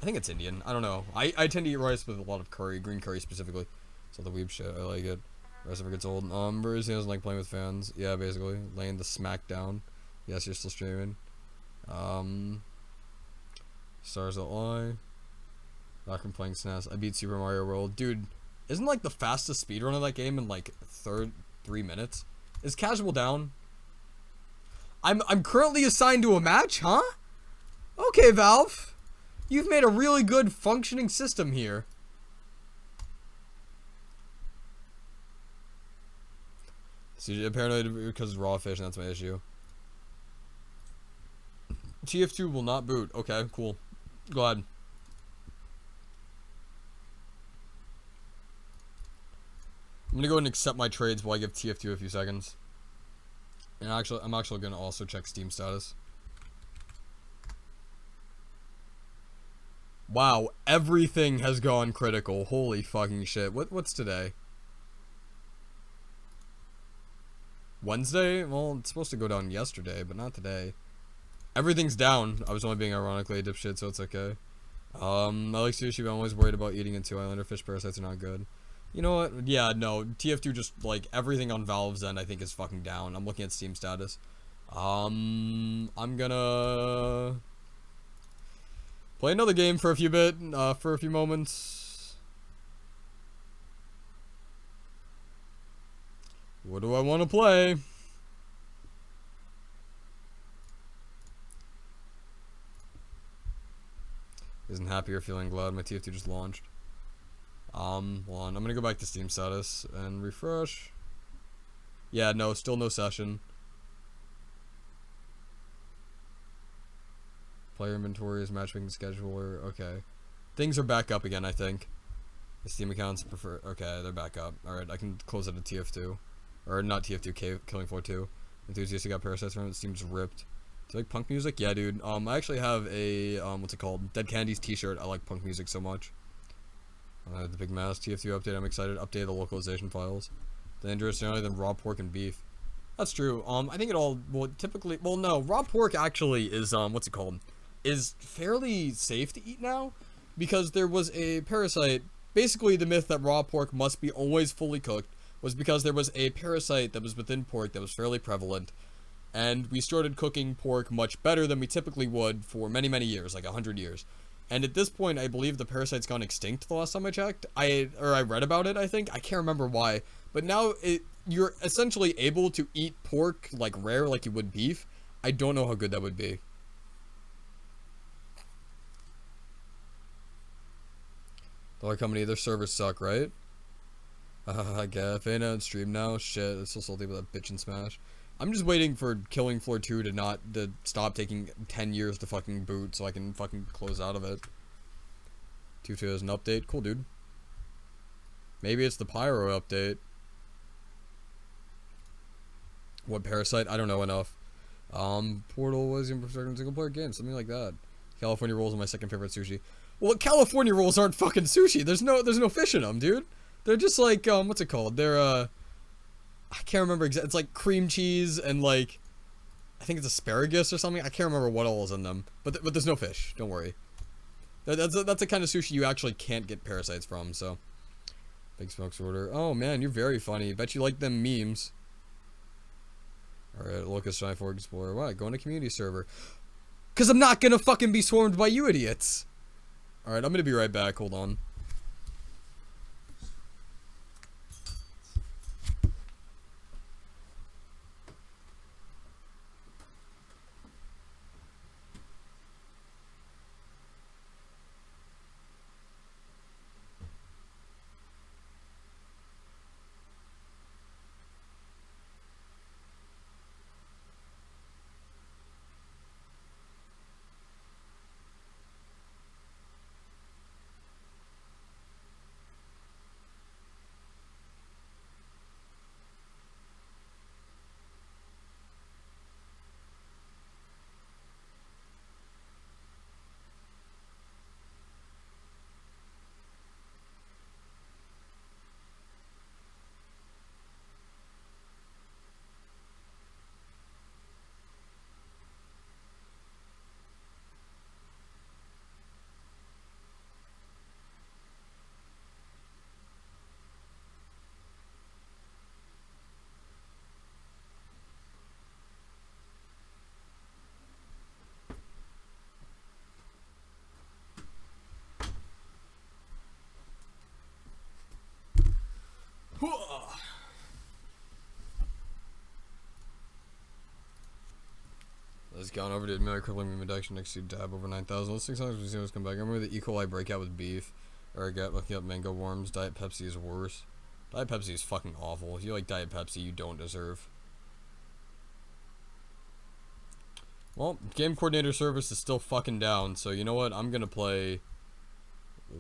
I think it's Indian. I don't know. I tend to eat rice with a lot of curry. Green curry specifically. It's all the weeb shit. I like it. Rice never gets old. Bruce doesn't like playing with fans. Yeah, basically. Laying the smack down. Yes, you're still streaming. Stars That Lie. Back from playing SNES. I beat Super Mario World. Dude. Isn't, like, the fastest speedrun of that game in, like, 3 minutes? Is casual down? I'm currently assigned to a match, huh? Okay, Valve. You've made a really good functioning system here. See, apparently because it's raw fish, and that's my issue. TF2 will not boot. Okay, cool. Go ahead. I'm gonna go ahead and accept my trades while I give TF2 a few seconds. And I'm actually gonna also check Steam status. Wow, everything has gone critical. Holy fucking shit. What's today? Wednesday? Well, it's supposed to go down yesterday, but not today. Everything's down. I was only being ironically a dipshit, so it's okay. I like sushi, but I'm always worried about eating it too. Islander fish parasites are not good. You know what? Yeah, no. TF2 just, like, everything on Valve's end I think is fucking down. I'm looking at Steam status. I'm gonna play another game for a few moments. What do I want to play? Isn't happy or feeling glad my TF2 just launched. Hold on. I'm gonna go back to Steam status and refresh. Yeah, no, still no session. Player inventory is matchmaking scheduler. Okay. Things are back up again, I think. The Steam accounts prefer. Okay, they're back up. Alright, I can close it at TF2. Or not TF2, Killing Floor 2. Enthusiastic got parasites from it. Steam's ripped. Do you like punk music? Yeah, dude. I actually have a, what's it called? Dead Candies t-shirt. I like punk music so much. The Big Mass TF2 update. I'm excited. Update the localization files. Dangerous, generally than raw pork and beef. That's true. I think it all, well, typically, well, no, raw pork actually is, what's it called? Is fairly safe to eat now, because there was a parasite. Basically, the myth that raw pork must be always fully cooked was because there was a parasite that was within pork that was fairly prevalent, and we started cooking pork much better than we typically would for many, many years, like 100 years. And at this point, I believe the parasite's gone extinct the last time I checked. I read about it, I think. I can't remember why. But now, you're essentially able to eat pork, like, rare, like you would beef. I don't know how good that would be. Dollar Company, their servers suck, right? Gaffina on stream now. Shit, I'm so salty with that bitch and smash. I'm just waiting for Killing Floor 2 to stop taking 10 years to fucking boot so I can fucking close out of it. 2.2 has an update. Cool, dude. Maybe it's the Pyro update. What parasite? I don't know enough. Portal was in single player game, something like that. California rolls are my second favorite sushi. Well, California rolls aren't fucking sushi. There's no fish in them, dude. They're just like, what's it called? They're, I can't remember exactly. It's like cream cheese and like, I think it's asparagus or something. I can't remember what all is in them. But there's no fish. Don't worry. That's the kind of sushi you actually can't get parasites from. So, Big Smoke's order. Oh man, you're very funny. Bet you like them memes. All right, Locust Try for Explorer. What? Going to community server? Cause I'm not gonna fucking be swarmed by you idiots. All right, I'm gonna be right back. Hold on. Let's go on over to admit crippling reduction next to dab over 9,000. Let's 600 we see what's come back. I remember the E. coli breakout with beef. Or I got looking up mango worms. Diet Pepsi is worse. Diet Pepsi is fucking awful. If you like Diet Pepsi, you don't deserve. Well, game coordinator service is still fucking down, so you know what? I'm gonna play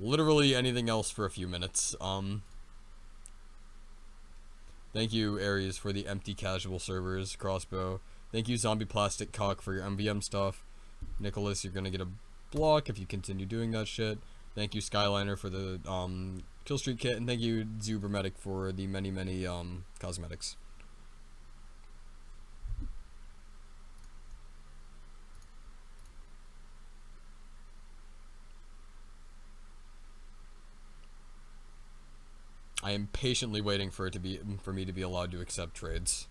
literally anything else for a few minutes. Thank you, Aries, for the empty casual servers, Crossbow. Thank you, Zombie Plastic Cock, for your MVM stuff. Nicholas, you're gonna get a block if you continue doing that shit. Thank you, Skyliner, for the Kill Street kit, and thank you, Zubermedic, for the many, many cosmetics. I am patiently waiting for me to be allowed to accept trades.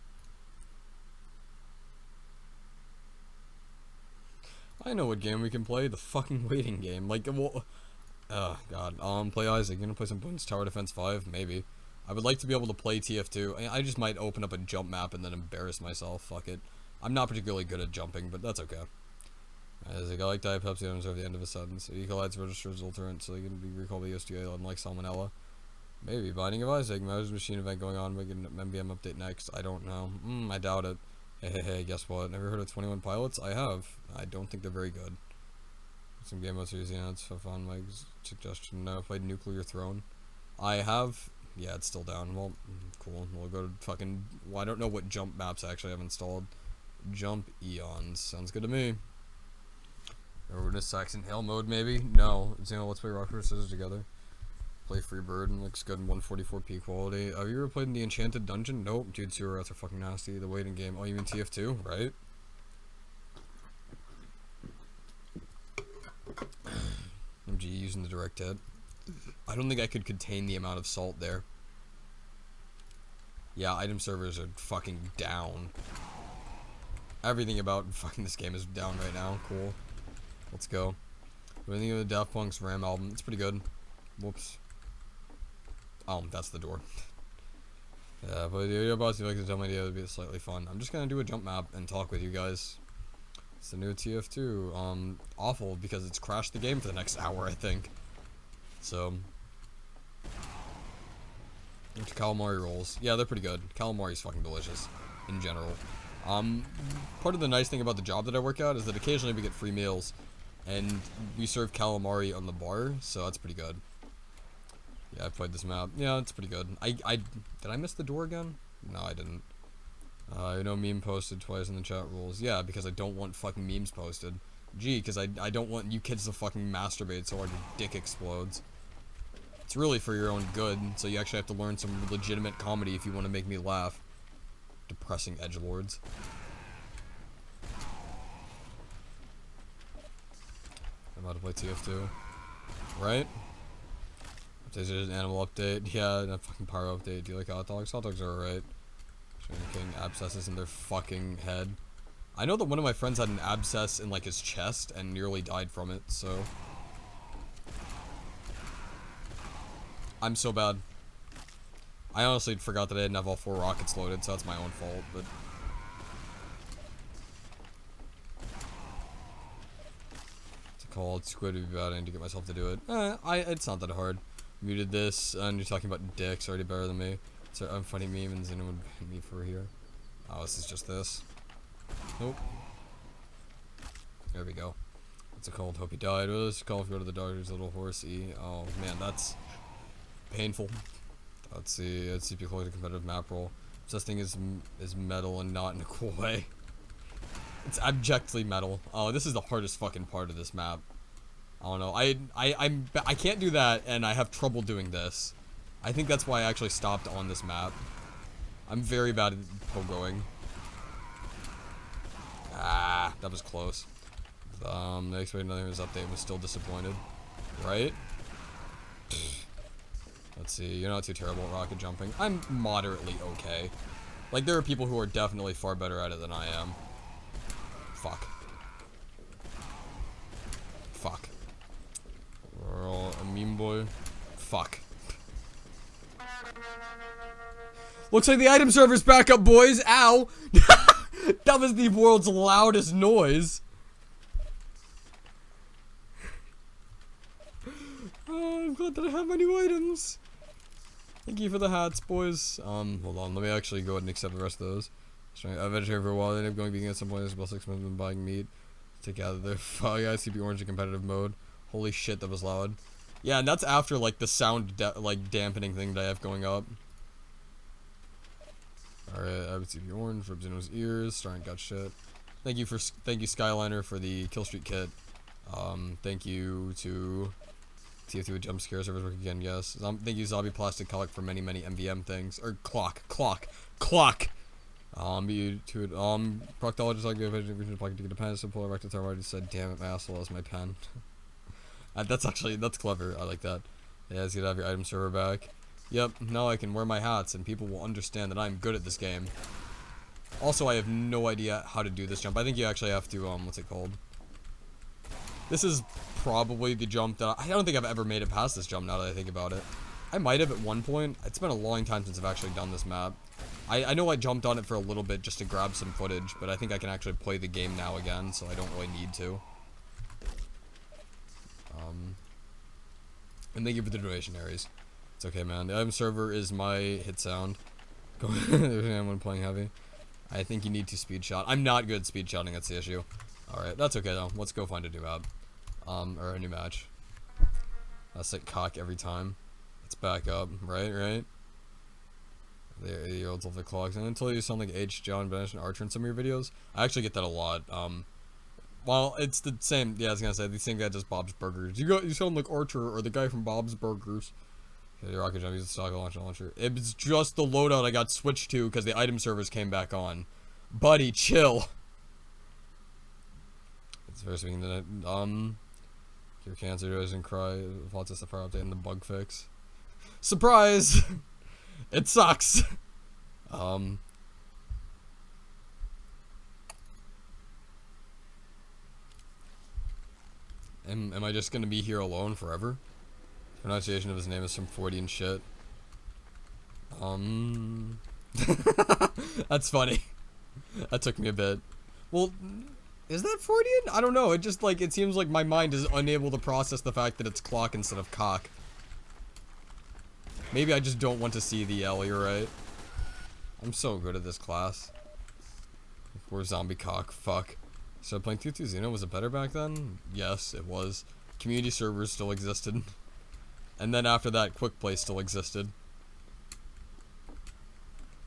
I know what game we can play. The fucking waiting game. Like, well, oh god. Play Isaac. You gonna play some Boons Tower Defense 5? Maybe. I would like to be able to play TF2. I just might open up a jump map and then embarrass myself. Fuck it. I'm not particularly good at jumping, but that's okay. Isaac, I like Diet Pepsi items over the end of a sentence. E. coli's registers alternate, so they can be recalled by USDA, unlike Salmonella. Maybe. Binding of Isaac. Mother's Machine event going on. We get an MVM update next. I don't know. I doubt it. Hey, guess what? Never heard of 21 Pilots? I have. I don't think they're very good. Some game mode series, yeah, it's so fun. My suggestion, no, played Nuclear Throne. I have. Yeah, it's still down. Well, cool. We'll go to fucking. Well, I don't know what jump maps I actually have installed. Jump eons. Sounds good to me. Or in a Saxon Hail mode, maybe? No. Let's play Rock, Paper, Scissors together. Play Freebird and looks good in 144p quality. Have you ever played in the Enchanted Dungeon? Nope. Dude, sewer rats are fucking nasty. The waiting game. Oh, you mean TF2, right? MG using the direct hit. I don't think I could contain the amount of salt there. Yeah, item servers are fucking down. Everything about fucking this game is down right now. Cool. Let's go. What do you think of the Daft Punk's Ram album? It's pretty good. Whoops. Oh, that's the door. Yeah, but the boss, you like to tell me it would be slightly fun. I'm just gonna do a jump map and talk with you guys. It's the new TF2. Awful because it's crashed the game for the next hour, I think. So, calamari rolls. Yeah, they're pretty good. Calamari's fucking delicious, in general. Part of the nice thing about the job that I work at is that occasionally we get free meals, and we serve calamari on the bar, so that's pretty good. Yeah, I played this map. Yeah, it's pretty good. Did I miss the door again? No, I didn't. You know, meme posted twice in the chat rules. Yeah, because I don't want fucking memes posted. Gee, because I don't want you kids to fucking masturbate so hard your dick explodes. It's really for your own good, so you actually have to learn some legitimate comedy if you want to make me laugh. Depressing edgelords. I'm about to play TF2. Right? There's an animal update. Yeah, and a fucking pyro update. Do you like hot dogs? Hot dogs are alright. King abscesses in their fucking head. I know that one of my friends had an abscess in like his chest and nearly died from it, so I'm so bad. I honestly forgot that I didn't have all 4 rockets loaded, so that's my own fault, but it's a call. It's going to be bad. I need to get myself to do it. It's not that hard. Muted this, and you're talking about dicks, already better than me. So I'm funny meme and Zeno would hit me for here. Oh, this is just this. Nope. There we go. What's it called? Hope he died. What is it called if you go to the doctor's little horsey? Oh man, that's painful. Let's see. Let's see if you call it a competitive map roll. This thing is metal and not in a cool way. It's abjectly metal. Oh, this is the hardest fucking part of this map. I don't know. I can't do that, and I have trouble doing this. I think that's why I actually stopped on this map. I'm very bad at pogoing. Ah, that was close. The expected nothing was update was still disappointed. Right? Let's see, you're not too terrible at rocket jumping. I'm moderately okay. Like, there are people who are definitely far better at it than I am. Fuck. Fuck. A meme boy. Fuck. Looks like the item server's back up, boys. Ow! That was the world's loudest noise. Oh, I'm glad that I have my new items. Thank you for the hats, boys. Hold on. Let me actually go ahead and accept the rest of those. I've vegetarian for a while. I ended up going vegan at some point. It's about 6 months been buying meat. Take out of there. Oh yeah, CP orange in competitive mode. Holy shit, that was loud. Yeah, and that's after like the sound dampening thing that I have going up. Alright, I would CP orange, ribs in his ears, starting gut shit. Thank you Skyliner for the kill streak kit. Thank you to TF2 with jump scares servers work again, yes. Thank you Zombie Plastic Colic for many MVM things. Or clock. Proctologist like vision pocket to get a pen, so pull erected thermite just said, damn it, my asshole is my pen. That's clever, I like that. Yeah, it's good to have your item server back. Yep, now I can wear my hats and people will understand that I'm good at this game. Also, I have no idea how to do this jump. I think you actually have to, what's it called? This is probably the jump that I don't think I've ever made it past this jump now that I think about it. I might have at one point. It's been a long time since I've actually done this map. I know I jumped on it for a little bit just to grab some footage, but I think I can actually play the game now again, so I don't really need to. And thank you for the donation, Aries. It's okay, man. The item server is my hit sound. When playing heavy. I think you need to speed shot. I'm not good at speed shotting, that's the issue. Alright, that's okay though. Let's go find a new map. Or a new match. That's like cock every time. It's back up, right? The 8-year-olds love the clocks. And until you sound like H. John Benesh and Archer in some of your videos. I actually get that a lot. Well, it's the same. Yeah, I was gonna say the same guy does Bob's Burgers. You sound like Archer or the guy from Bob's Burgers. Okay, the rocket jump uses stock launcher. It's just the loadout I got switched to because the item servers came back on. Buddy, chill. It's very speaking to cure cancer doesn't cry. What's a surprise update in the bug fix? Surprise! It sucks. Am I just gonna be here alone forever? Pronunciation of his name is some Freudian shit. That's funny. That took me a bit. Well, is that Freudian? I don't know. It just like, it seems like my mind is unable to process the fact that it's clock instead of cock. Maybe I just don't want to see the L, you're right. I'm so good at this class. We're zombie cock, fuck. So playing 2-2 Xeno, was it better back then? Yes, it was. Community servers still existed. And then after that, quick play still existed.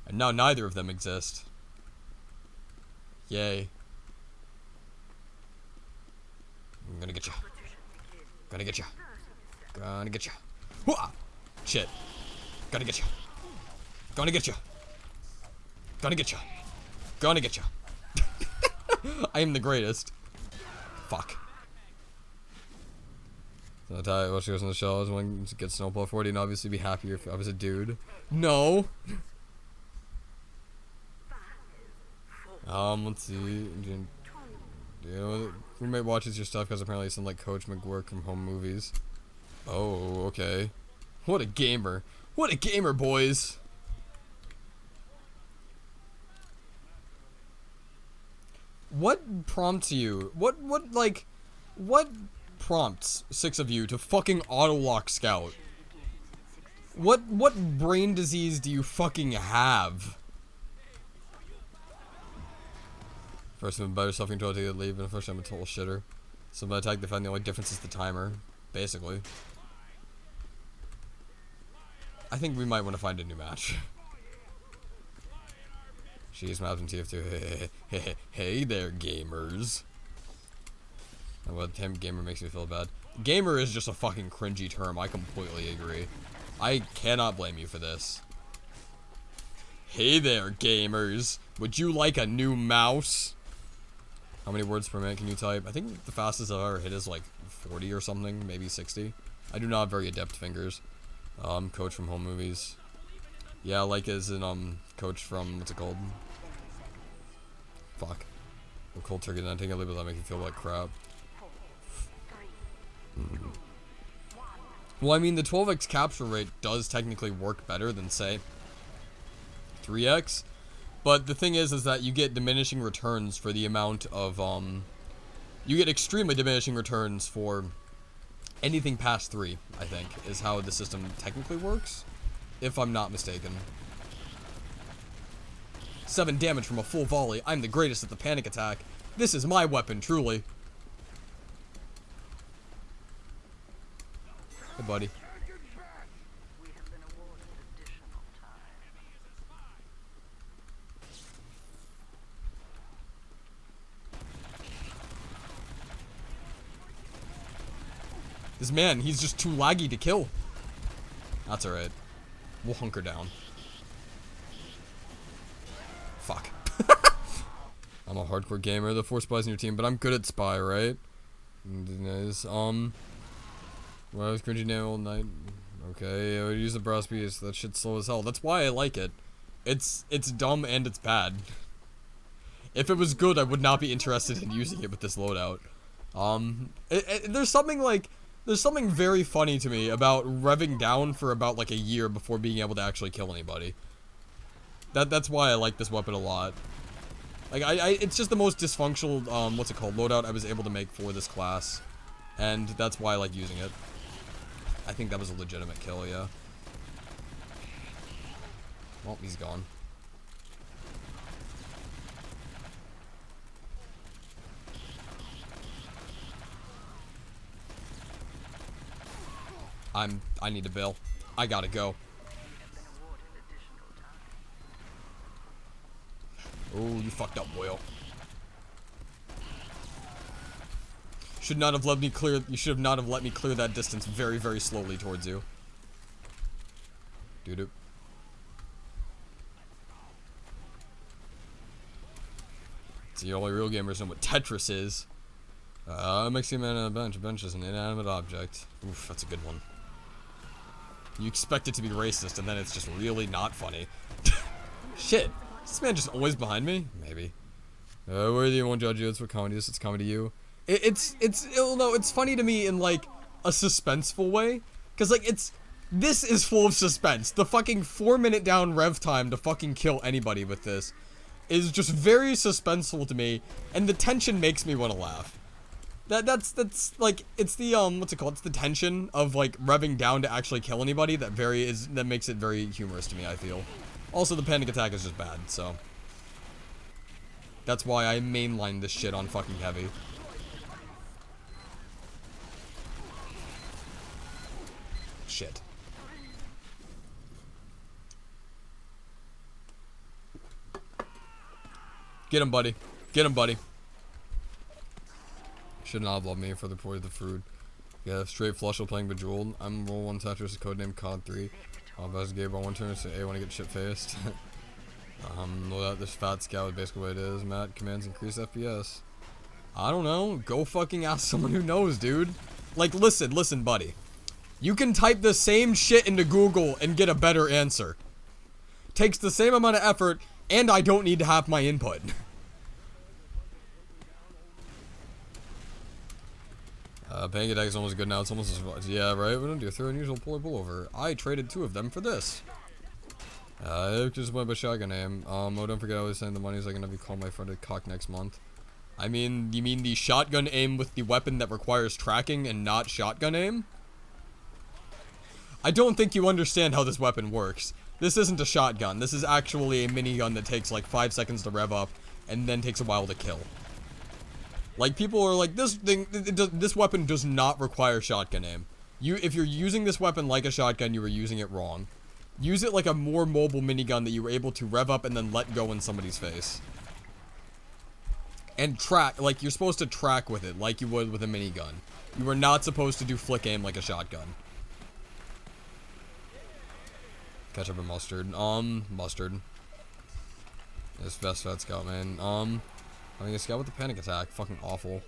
And now neither of them exist. Yay. I'm gonna get you. Gonna get you. Gonna get you. Hooah! Shit. Gonna get you. Gonna get you. Gonna get you. Gonna get you. I am the greatest. Fuck. So I while she goes in the show, I was wanting to get Snowball 40 and obviously be happier if I was a dude. No! Let's see. You know, roommate watches your stuff because apparently you sound like Coach McGuirk from Home Movies. Oh, okay. What a gamer. What a gamer, boys! What prompts you? What prompts 6 of you to fucking auto-lock Scout? What brain disease do you fucking have? First time better self-control to get leave, and first time a total shitter. So by attack defend, the only difference is the timer. Basically. I think we might want to find a new match. She's mapped in TF2. Hey there, gamers. And what him gamer makes me feel bad. Gamer is just a fucking cringy term. I completely agree. I cannot blame you for this. Hey there, gamers. Would you like a new mouse? How many words per minute can you type? I think the fastest I've ever hit is like 40 or something, maybe 60. I do not have very adept fingers. Coach from Home Movies. Yeah, like as in, Coach from, what's it called? Fuck. A cold turkey, then I take a little bit that make you feel like crap. Well, I mean, the 12x capture rate does technically work better than, say, 3x. But the thing is that you get diminishing returns for the amount of, you get extremely diminishing returns for anything past 3, I think, is how the system technically works, if I'm not mistaken. 7 damage from a full volley. I'm the greatest at the panic attack. This is my weapon, truly. Hey, buddy. We have been awarded additional time. This man, he's just too laggy to kill. That's alright. We'll hunker down. Fuck. I'm a hardcore gamer. The 4 spies in your team, but I'm good at spy, right? Nice. Well, I was cringy now all night. Okay, I would use the brow speed, so that shit's slow as hell. That's why I like it. It's dumb and it's bad. If it was good, I would not be interested in using it with this loadout. There's something very funny to me about revving down for about like a year before being able to actually kill anybody. That's why I like this weapon a lot. Like, it's just the most dysfunctional, what's it called, loadout I was able to make for this class. And that's why I like using it. I think that was a legitimate kill, yeah. Well, he's gone. I need to bail. I gotta go. fucked up, boyo. Should not have let me clear. You should have not have let me clear that distance very, very slowly towards you. Doo-doo. See, only real gamers know what Tetris is. Makes you a man on a bench. A bench is an inanimate object. Oof, that's a good one. You expect it to be racist, and then it's just really not funny. Shit. Is this man just always behind me? Maybe. Worthy, I won't judge you. It's what comedy is. It's comedy to you. It's funny to me in, like, a suspenseful way. Because, like, this is full of suspense. The fucking 4-minute down rev time to fucking kill anybody with this is just very suspenseful to me, and the tension makes me want to laugh. That's like, it's the what's it called? It's the tension of like revving down to actually kill anybody that makes it very humorous to me, I feel. Also, the panic attack is just bad, so that's why I mainline this shit on fucking heavy. Shit. Get him, buddy. Get him, buddy. Should not have loved me for the poor of the food. Yeah, straight flush while playing Bejeweled. I'm roll 1 Tetris, codename COD3. I'll best Gabe on 1 turn, say, hey, wanna get shit faced? Know that this fat scout is basically what it is. Matt commands increase FPS. I don't know. Go fucking ask someone who knows, dude. Like, listen, buddy. You can type the same shit into Google and get a better answer. Takes the same amount of effort, and I don't need to have my input. Panic attack is almost good now. It's almost as yeah, right. We don't do a throw unusual pull or pullover. I traded 2 of them for this. Just went by shotgun aim. Oh, don't forget I was saying the money is I can have you call my friend a cock next month. I mean, you mean the shotgun aim with the weapon that requires tracking and not shotgun aim? I don't think you understand how this weapon works. This isn't a shotgun. This is actually a minigun that takes like 5 seconds to rev up and then takes a while to kill. Like, people are like, this weapon does not require shotgun aim. If you're using this weapon like a shotgun, you were using it wrong. Use it like a more mobile minigun that you were able to rev up and then let go in somebody's face. And track, like, you're supposed to track with it like you would with a minigun. You are not supposed to do flick aim like a shotgun. Ketchup and mustard. Mustard. It's best fat scout, man. I mean, a scout with a panic attack. Fucking awful.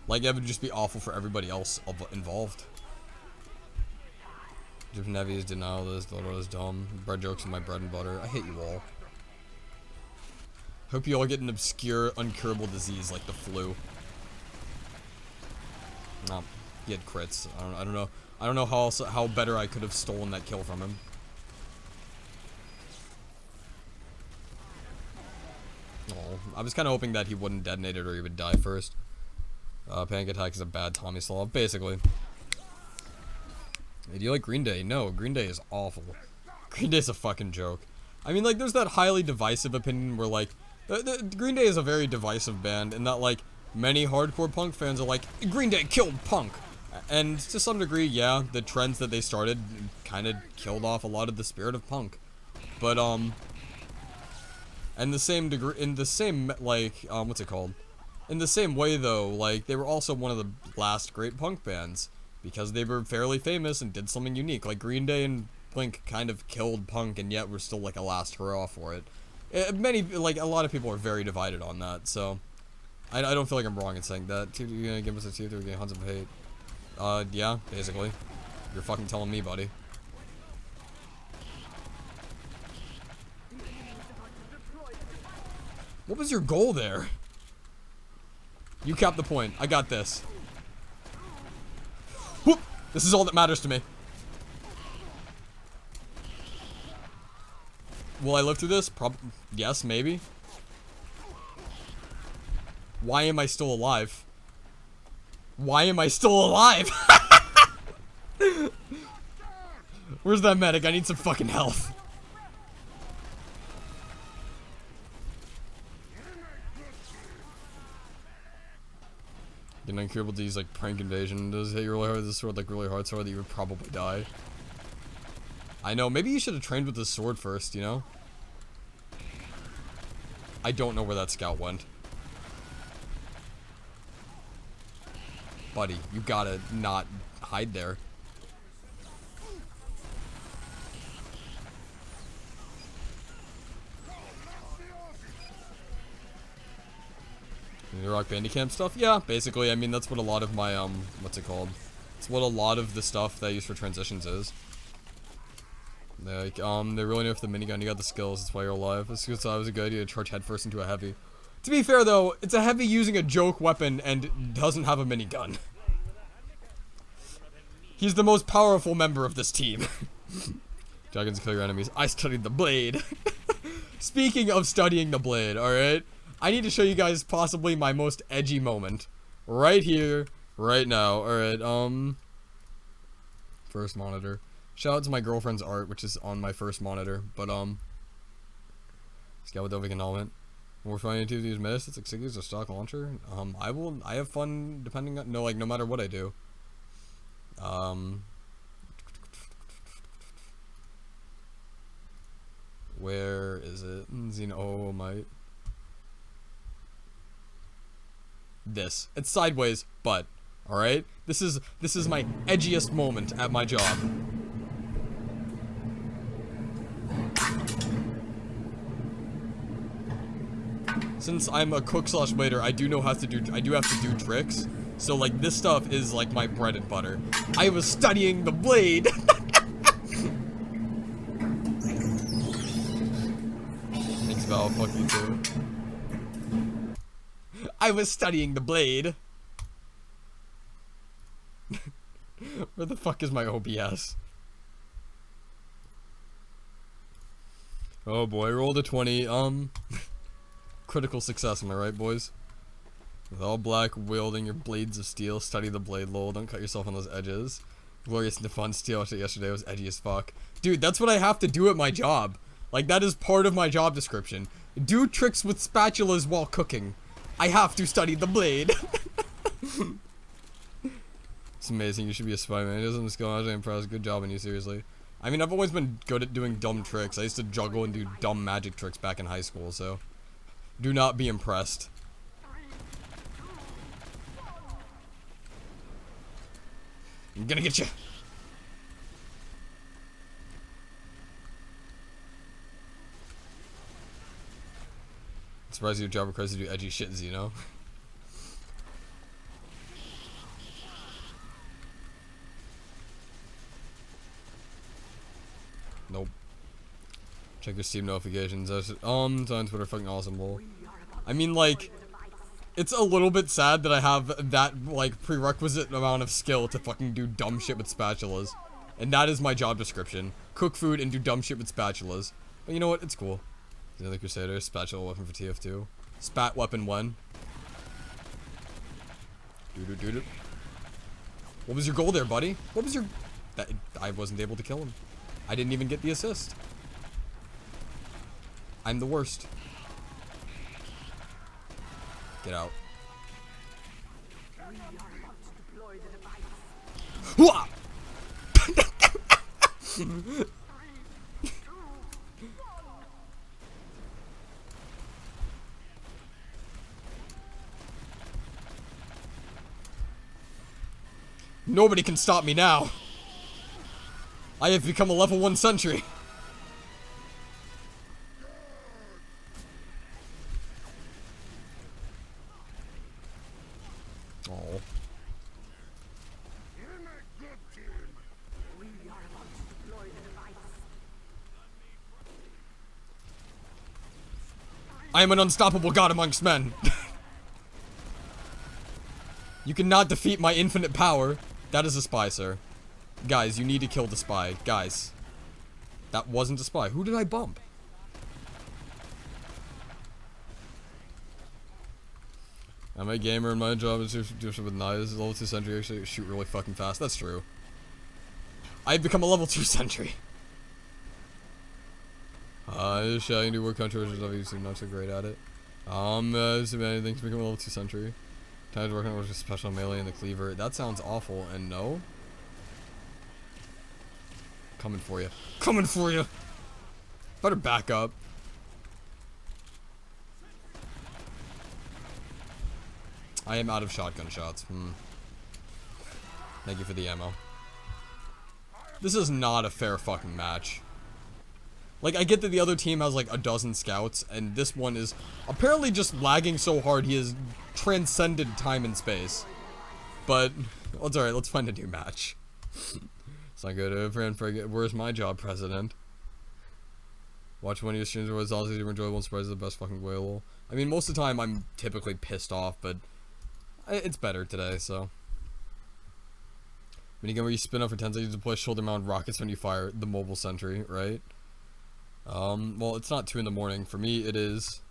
Like, it would just be awful for everybody else involved. If Nevi's denial this, Dodo is dumb. Bread jokes are my bread and butter. I hate you all. Hope you all get an obscure, uncurable disease like the flu. No, he had crits. I don't know. I don't know how better I could have stolen that kill from him. Oh, I was kind of hoping that he wouldn't detonate it or he would die first. Panic attack is a bad Tommy Slav, basically. Hey, do you like Green Day? No, Green Day is awful. Green Day's a fucking joke. I mean, like, there's that highly divisive opinion where, like, Green Day is a very divisive band, and that, like, many hardcore punk fans are like, Green Day killed punk! And to some degree, yeah, the trends that they started kind of killed off a lot of the spirit of punk. But, in the same what's it called? In the same way, though, like, they were also one of the last great punk bands. Because they were fairly famous and did something unique. Like, Green Day and Blink kind of killed punk, and yet we're still, like, a last hurrah for it. A lot of people are very divided on that, so... I don't feel like I'm wrong in saying that. You're gonna give us a 2 3 Huns of Hate. Yeah, basically. You're fucking telling me, buddy. What was your goal there? You capped the point. I got this. Whoop! This is all that matters to me. Will I live through this? Yes, maybe. Why am I still alive? Why am I still alive? Where's that medic? I need some fucking health. An incurable disease like prank invasion. Does hit you really hard with this sword, like really hard sword that you would probably die. I know, maybe you should have trained with this sword first, you know? I don't know where that scout went. Buddy, you gotta not hide there. The Rock Bandicam stuff? Yeah, basically. I mean, that's what a lot of my, what's it called? It's what a lot of the stuff that I use for transitions is. Like, they really know if the minigun, you got the skills, that's why you're alive. It's because that was a good idea to charge headfirst into a heavy. To be fair, though, it's a heavy using a joke weapon and doesn't have a minigun. He's the most powerful member of this team. Dragons kill your enemies. I studied the blade. Speaking of studying the blade, alright? I need to show you guys possibly my most edgy moment. Right here, right now. Alright, first monitor. Shout out to my girlfriend's art, which is on my first monitor. But, Scout with Doving helmet. We're trying to use miss. It's like Siggy's a stock launcher. I have fun depending on, no matter what I do. Where is it? Oh my. This. It's sideways, but alright? This is my edgiest moment at my job. Since I'm a cook / waiter, I do have to do tricks. So like this stuff is like my bread and butter. I was studying the blade. Thanks, Val. Fuck you too. I was studying the blade. Where the fuck is my OBS? Oh boy, rolled a 20. Critical success, am I right, boys? With all black, wielding your blades of steel, study the blade, lol, don't cut yourself on those edges. Glorious and fun, steel shit yesterday was edgy as fuck. Dude, that's what I have to do at my job. Like, that is part of my job description. Do tricks with spatulas while cooking. I have to study the blade. It's amazing, you should be a spy, man. It doesn't just go out, I'm impressed. Good job on you, seriously. I mean, I've always been good at doing dumb tricks. I used to juggle and do dumb magic tricks back in high school, so... Do not be impressed. I'm gonna get you. I'm surprised your job requires you to do edgy shits, you know? Nope. Check your Steam notifications. It's on Twitter, fucking awesome, lol. I mean, like, it's a little bit sad that I have that, like, prerequisite amount of skill to fucking do dumb shit with spatulas. And that is my job description. Cook food and do dumb shit with spatulas. But you know what? It's cool. The other Crusader, spatula weapon for TF2. Spat weapon 1. Doo-doo-doo-doo. What was your goal there, buddy? What was your... That, I wasn't able to kill him. I didn't even get the assist. I'm the worst. Get out. Hooah! Nobody can stop me now. I have become a level 1 sentry. Oh. I am an unstoppable god amongst men. You cannot defeat my infinite power. That is a spy, sir. Guys, you need to kill the spy. Guys. That wasn't a spy. Who did I bump? I'm a gamer and my job is to do shit with knives. Level 2 sentry actually shoot really fucking fast. That's true. I've become a level 2 sentry. Just shouting to work controversial stuff, you seem not so great at it. So many things become a level 2 sentry. Time to work on a special melee and the cleaver. That sounds awful, and no. Coming for you. Coming for you! Better back up. I am out of shotgun shots. Thank you for the ammo. This is not a fair fucking match. Like, I get that the other team has like a dozen scouts, and this one is apparently just lagging so hard he has transcended time and space. But, well, it's alright, let's find a new match. It's not good. Friend, where's my job, President? Watch one of your streams where it's also super enjoyable and surprise the best fucking way. Lol. I mean, most of the time I'm typically pissed off, but it's better today, so. Minigame where you spin up for 10 seconds to deploy shoulder mount rockets when you fire the mobile sentry, right? Well, it's not 2 in the morning. For me, it is.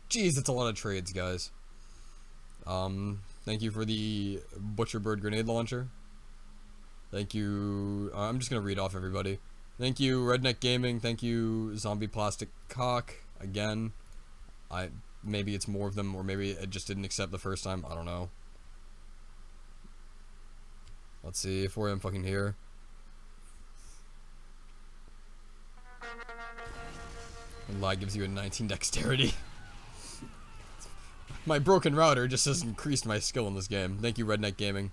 Jeez, it's a lot of trades, guys. Thank you for the Butcher Bird grenade launcher. Thank you. I'm just gonna read off everybody. Thank you, Redneck Gaming. Thank you, Zombie Plastic Cock. Again, maybe it's more of them, or maybe it just didn't accept the first time. I don't know. Let's see if I'm fucking here. And lag gives you a 19 dexterity. My broken router just has increased my skill in this game. Thank you, Redneck Gaming.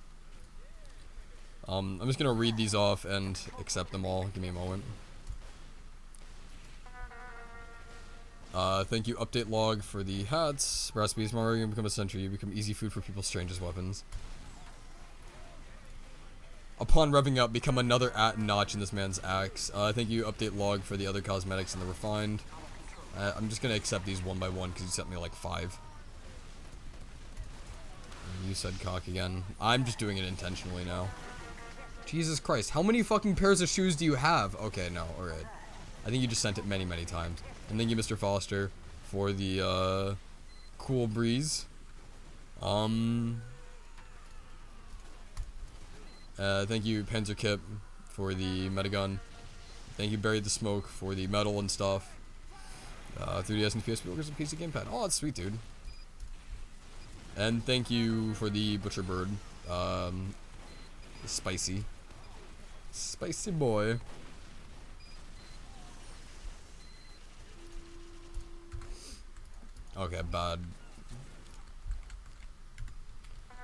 I'm just gonna read these off and accept them all. Give me a moment. Thank you, Update Log, for the hats. Recipes, tomorrow you become a sentry. You become easy food for people's strangest weapons. Upon revving up, become another notch in this man's axe. Thank you, Update Log, for the other cosmetics and the refined. I'm just gonna accept these one by one because you sent me like 5. You said cock again. I'm just doing it intentionally now. Jesus Christ, how many fucking pairs of shoes do you have? Okay, no, alright. I think you just sent it many, many times. And thank you, Mr. Foster, for the, cool breeze. Thank you, Panzer Kip, for the metagun. Thank you, Buried the Smoke, for the metal and stuff. 3DS and PSP workers and PC gamepad. Oh, that's sweet, dude. And thank you for the Butcher Bird. Spicy. Spicy boy. Okay, bad.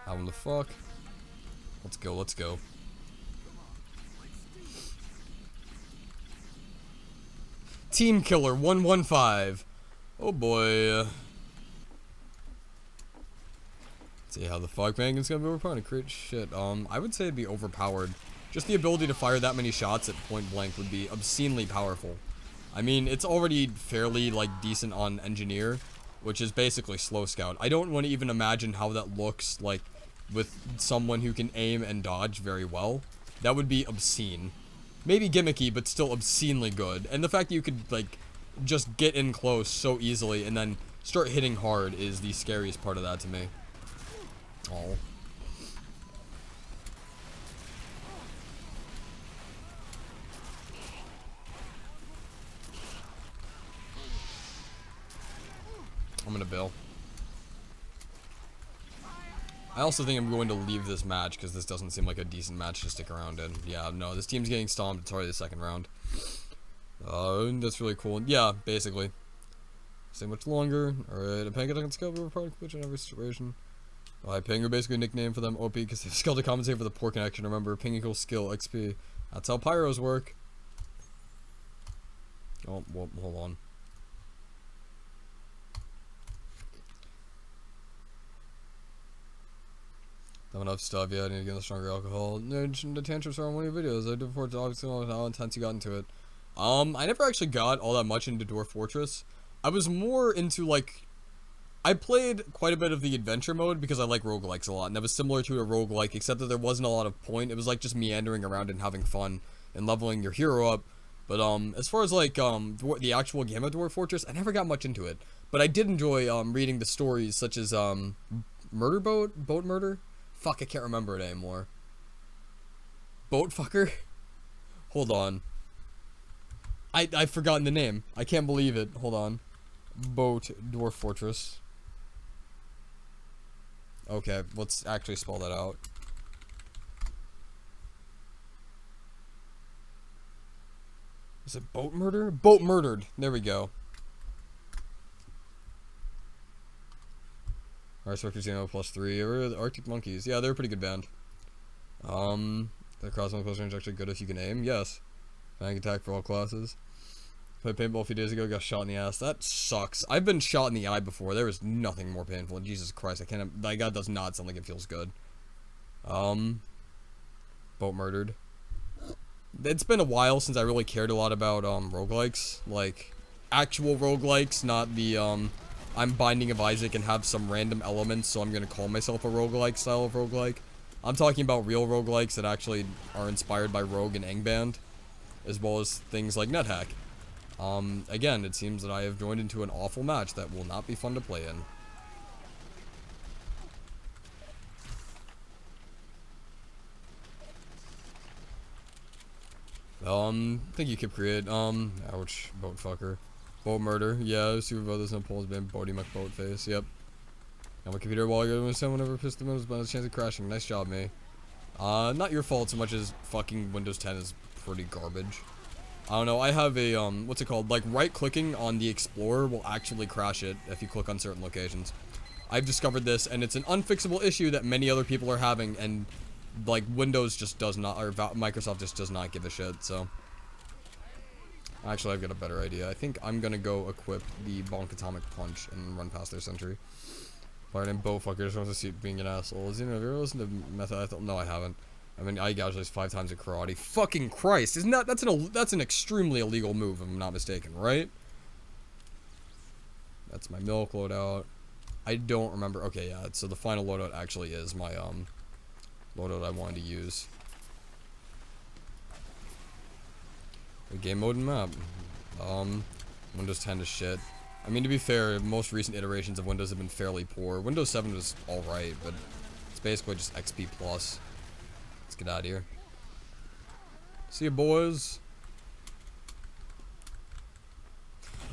How in the fuck? Let's go, let's go. Team Killer 115. Oh boy. See how the fog bang is gonna be overpowered. Crit shit. I would say it'd be overpowered. Just the ability to fire that many shots at point blank would be obscenely powerful. I mean, it's already fairly like decent on engineer, which is basically slow scout. I don't want to even imagine how that looks like with someone who can aim and dodge very well. That would be obscene. Maybe gimmicky, but still obscenely good. And the fact that you could like just get in close so easily and then start hitting hard is the scariest part of that to me. Oh. I'm gonna bail. I also think I'm going to leave this match because this doesn't seem like a decent match to stick around in. Yeah, no, this team's getting stomped. It's already the second round. That's really cool. Yeah, basically. Stay much longer. Alright, a Panga doesn't skill over product glitch in every situation. Ping are basically a nickname for them OP because they've skill to compensate for the poor connection. Remember, ping equals skill, XP. That's how pyros work. Oh, well, hold on. Don't enough stuff, yeah, I need to get the stronger alcohol. No, the tantrums are on one of your videos. I did before to obviously know how intense you got into it. I never actually got all that much into Dwarf Fortress. I was more into, like, I played quite a bit of the adventure mode because I like roguelikes a lot, and that was similar to a roguelike, except that there wasn't a lot of point. It was like just meandering around and having fun and leveling your hero up. But as far as like the actual game of Dwarf Fortress, I never got much into it. But I did enjoy reading the stories such as Murder Boat Murder. Fuck, I can't remember it anymore. Boat fucker. Hold on. I've forgotten the name. I can't believe it. Hold on. Boat Dwarf Fortress. Okay, let's actually spell that out. Is it Boat Murder? Boat Murdered. There we go. Spectre Xeno +3. Or the Arctic Monkeys. Yeah, they're a pretty good band. The crossbow close range actually good if you can aim. Yes. Panic attack for all classes. Played paintball a few days ago, got shot in the ass. That sucks. I've been shot in the eye before. There is nothing more painful. Jesus Christ, I can't. Like, that does not sound like it feels good. Boat murdered. It's been a while since I really cared a lot about roguelikes. Like, actual roguelikes, not the I'm Binding of Isaac and have some random elements, so I'm gonna call myself a roguelike style of roguelike. I'm talking about real roguelikes that actually are inspired by Rogue and Angband, as well as things like NetHack. Again, it seems that I have joined into an awful match that will not be fun to play in. Thank you, Kip Create. Ouch, boat fucker. Boat murder, yeah, Super Brothers and Poles been Bodie McBoatface, yep. And my computer while you're doing someone ever pissed the most by the chance of crashing. Nice job, me. Not your fault so much as fucking Windows 10 is pretty garbage. I don't know, I have a, what's it called? Like, right-clicking on the Explorer will actually crash it if you click on certain locations. I've discovered this, and it's an unfixable issue that many other people are having, and, like, Windows just does not, or Microsoft just does not give a shit, so. Actually, I've got a better idea. I think I'm gonna go equip the Bonk Atomic Punch and run past their sentry. Player named Bowfucker just wants to see it being an asshole. Have you ever listened to Method? No, I haven't. I mean, I gouged at 5 times in karate. Fucking Christ! Isn't that that's an extremely illegal move, if I'm not mistaken, right? That's my milk loadout. I don't remember. Okay, yeah. So the final loadout actually is my loadout I wanted to use. The game mode and map. Windows 10 is shit. I mean, to be fair, most recent iterations of Windows have been fairly poor. Windows 7 was alright, but it's basically just XP plus. Let's get out of here. See you, boys.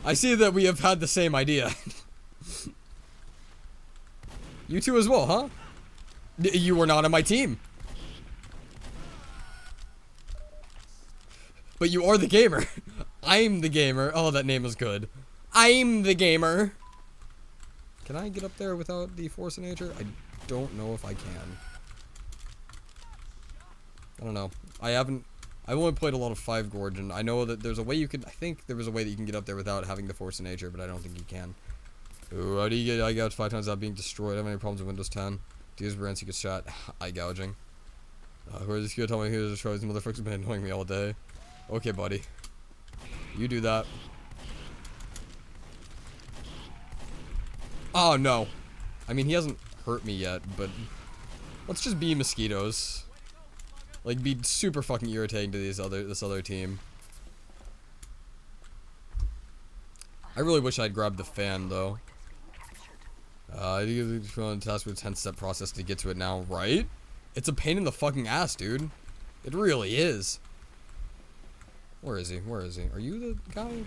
I see that we have had the same idea. You two as well, huh? You were not on my team. But you are the gamer. I'm the gamer. Oh, that name is good. I'm the gamer. Can I get up there without the force of nature? I don't know if I can. I don't know. I've only played a lot of Five Gorge, and I know that there's a way you could, I think there was a way that you can get up there without having the force of nature, but I don't think you can. Ooh, how do you get eye gouged 5 times without being destroyed? I have any problems with Windows 10? Do you use brands you get shot? Eye gouging. Who is this kid? Tell me who is this? These motherfuckers have been annoying me all day. Okay, buddy. You do that. Oh, no. I mean, he hasn't hurt me yet, but let's just be mosquitoes. Like, be super fucking irritating to this other team. I really wish I'd grabbed the fan, though. I think it's a task with a 10-step process to get to it now, right? It's a pain in the fucking ass, dude. It really is. Where is he? Where is he? Are you the guy?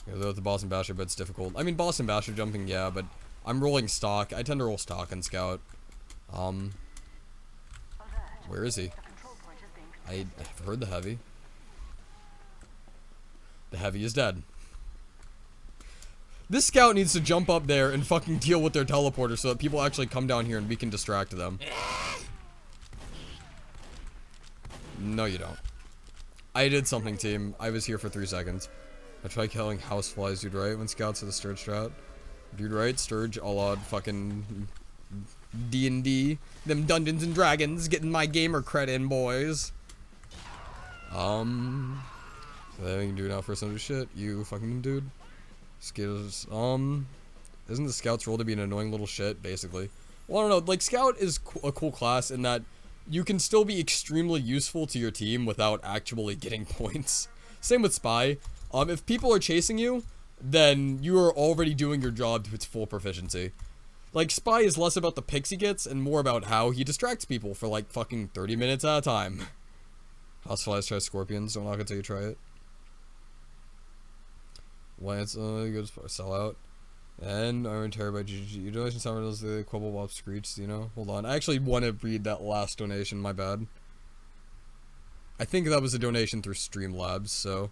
Yeah, though the Boston Basher, but it's difficult. I mean, Boston Basher jumping, yeah, but I'm rolling stock. I tend to roll stock on Scout. Where is he? I've heard the heavy. The heavy is dead. This Scout needs to jump up there and fucking deal with their teleporter so that people actually come down here and we can distract them. No, you don't. I did something, team. I was here for 3 seconds. I tried killing houseflies, dude, right? When Scouts are the Sturge strat. Dude, right? Sturge, a la fucking D&D. Them Dungeons and Dragons, getting my gamer cred in, boys. So that we can do now for some shit. You fucking dude. Skittles, isn't the Scout's role to be an annoying little shit, basically? Well, I don't know, like, Scout is a cool class in that you can still be extremely useful to your team without actually getting points. Same with Spy. If people are chasing you, then you are already doing your job to its full proficiency. Like, Spy is less about the picks he gets and more about how he distracts people for, like, fucking 30 minutes at a time. Houseflies try scorpions, so I'm not gonna tell you try it. Lance, good sell out. And Iron Terror by GG. Your donation summon is the Quibble Wop Screech, you know? Hold on. I actually want to read that last donation, my bad. I think that was a donation through Streamlabs, so.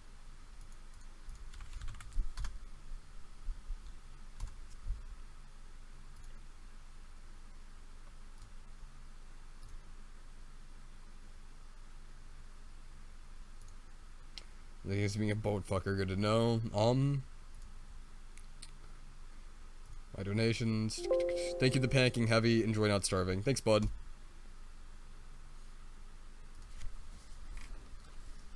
I think it's being a boat fucker, good to know. My donations. Thank you, the panicking heavy. Enjoy not starving. Thanks, bud.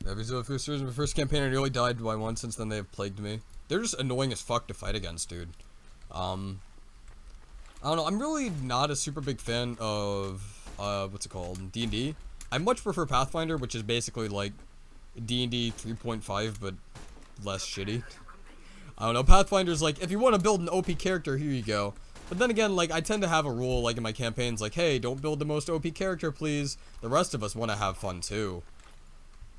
Every so few series, my first campaign, I nearly died by one. Since then, they have plagued me. They're just annoying as fuck to fight against, dude. I don't know. I'm really not a super big fan of what's it called? D&D. I much prefer Pathfinder, which is basically like D&D 3.5, but less shitty. I don't know. Pathfinder's like, if you want to build an OP character, here you go. But then again, like, I tend to have a rule, like, in my campaigns, like, hey, don't build the most OP character, please. The rest of us want to have fun, too.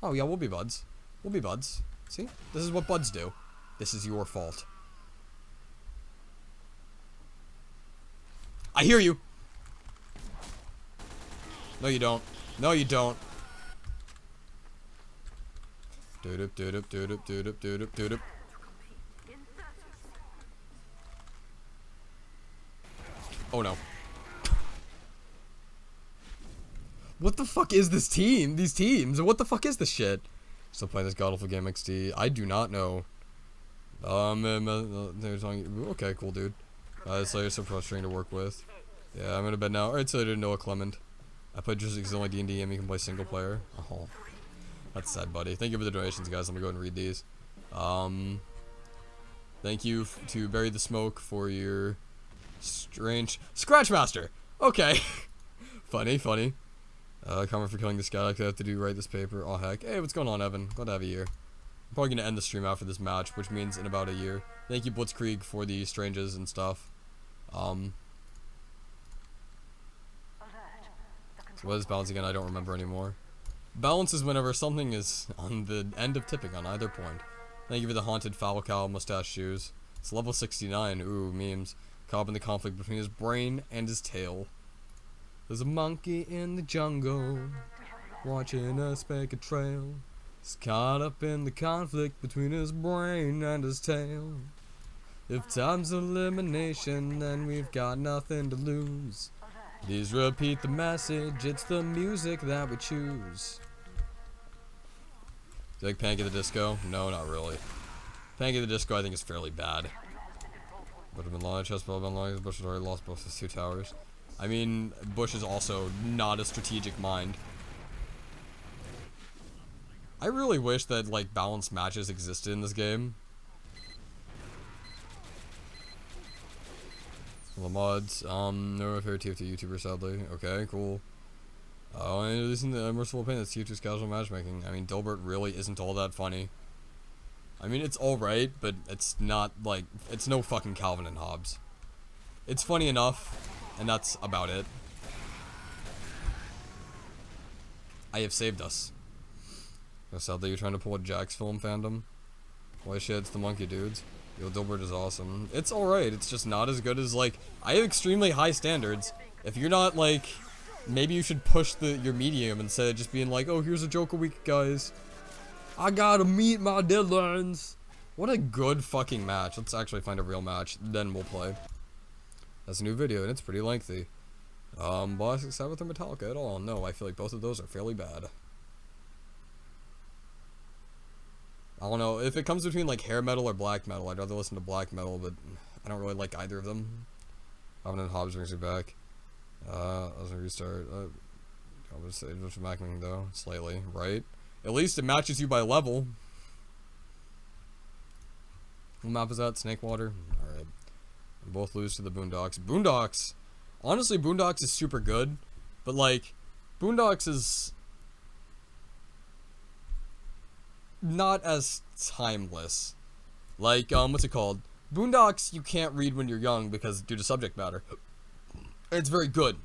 Oh, yeah, we'll be buds. We'll be buds. See? This is what buds do. This is your fault. I hear you! No, you don't. No, you don't. Doodop, doodop, doodop, doodop, doodop, doodop. Oh no. What the fuck is this team? These teams? What the fuck is this shit? Still playing this god awful game XD. I do not know. Okay, cool, dude. It's like so frustrating to work with. Yeah, I'm in bed now. Alright, so I didn't know a Clement. I played just the only D&D game you can play single player. Oh, that's sad, buddy. Thank you for the donations, guys. Let me go ahead and read these. Thank you to Bury the Smoke for your strange Scratchmaster. Okay. funny. Comment for killing this guy. I have to do write this paper. Oh heck. Hey, what's going on, Evan? Glad to have you here. I'm probably gonna end the stream after this match, which means in about a year. Thank you, Blitzkrieg, for the stranges and stuff. So what is balance again? I don't remember anymore. Balance is whenever something is on the end of tipping on either point. Thank you for the haunted foul cow mustache shoes. It's level 69. Ooh, memes. Caught up in the conflict between his brain and his tail. There's a monkey in the jungle, watching us make a trail. He's caught up in the conflict between his brain and his tail. If time's elimination, then we've got nothing to lose. Please repeat the message, it's the music that we choose. Do you like Panic at the Disco? No, not really. Panic at the Disco I think is fairly bad. Would have been long, chest ball been long, Bush has already lost both his 2 towers. I mean, Bush is also not a strategic mind. I really wish that, like, balanced matches existed in this game. The mods, no favorite TFT YouTuber, sadly. Okay, cool. And releasing the Merciful Pain, that's TFT's casual matchmaking. I mean, Dilbert really isn't all that funny. I mean, it's alright, but it's not, like, it's no fucking Calvin and Hobbes. It's funny enough, and that's about it. I have saved us. Sadly, you're trying to pull a Jack's film fandom. Why shit, it's the monkey dudes. Yo, Dilbert is awesome. It's alright, it's just not as good as, like, I have extremely high standards. If you're not, like, maybe you should push your medium instead of just being like, oh, here's a joke a week, guys. I gotta meet my deadlines. What a good fucking match. Let's actually find a real match, then we'll play. That's a new video, and it's pretty lengthy. Boss Sabbath or Metallica at all? No, I feel like both of those are fairly bad. I don't know, if it comes between like hair metal or black metal, I'd rather listen to black metal, but I don't really like either of them. Calvin and Hobbes brings me back. I was gonna restart. I would say just macking though, slightly, right? At least it matches you by level. What map is that? Snakewater? Alright. Both lose to the Boondocks. Boondocks! Honestly, Boondocks is super good, but like, Boondocks is not as timeless. Like, what's it called? Boondocks you can't read when you're young because due to subject matter. It's very good.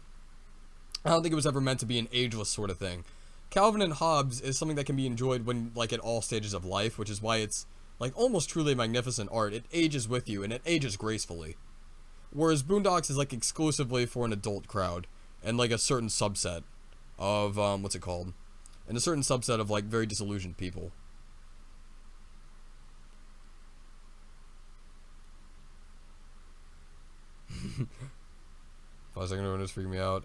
I don't think it was ever meant to be an ageless sort of thing. Calvin and Hobbes is something that can be enjoyed when, like, at all stages of life, which is why it's, like, almost truly magnificent art. It ages with you, and it ages gracefully. Whereas Boondocks is, like, exclusively for an adult crowd, and, like, a certain subset of, what's it called? And a certain subset of, like, very disillusioned people. My second one is freaking me out.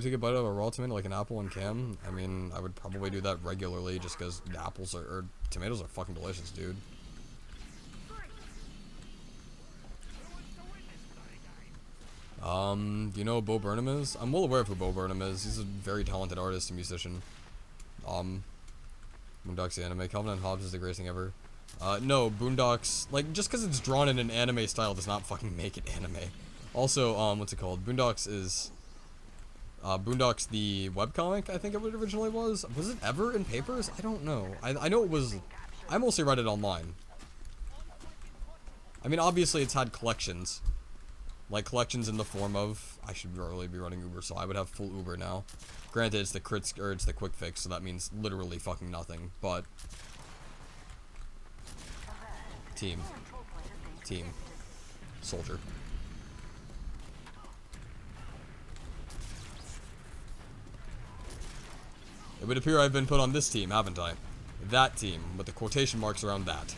Take a bite of a raw tomato like an apple and cam. I mean, I would probably do that regularly just because apples or tomatoes are fucking delicious, dude. Do you know who Bo Burnham is? I'm well aware of who Bo Burnham is. He's a very talented artist and musician. Boondocks the anime. Calvin and Hobbes is the greatest thing ever. No, Boondocks, like, just because it's drawn in an anime style does not fucking make it anime. Also, what's it called? Boondocks is, Boondocks the webcomic, I think it originally was. Was it ever in papers? I don't know. I know it was, I mostly read it online. I mean, obviously it's had collections. Like, collections in the form of, I should really be running Uber, so I would have full Uber now. Granted, it's the crits, or it's the quick fix, so that means literally fucking nothing, but... Team. Soldier. It would appear I've been put on this team, haven't I? That team, with the quotation marks around that.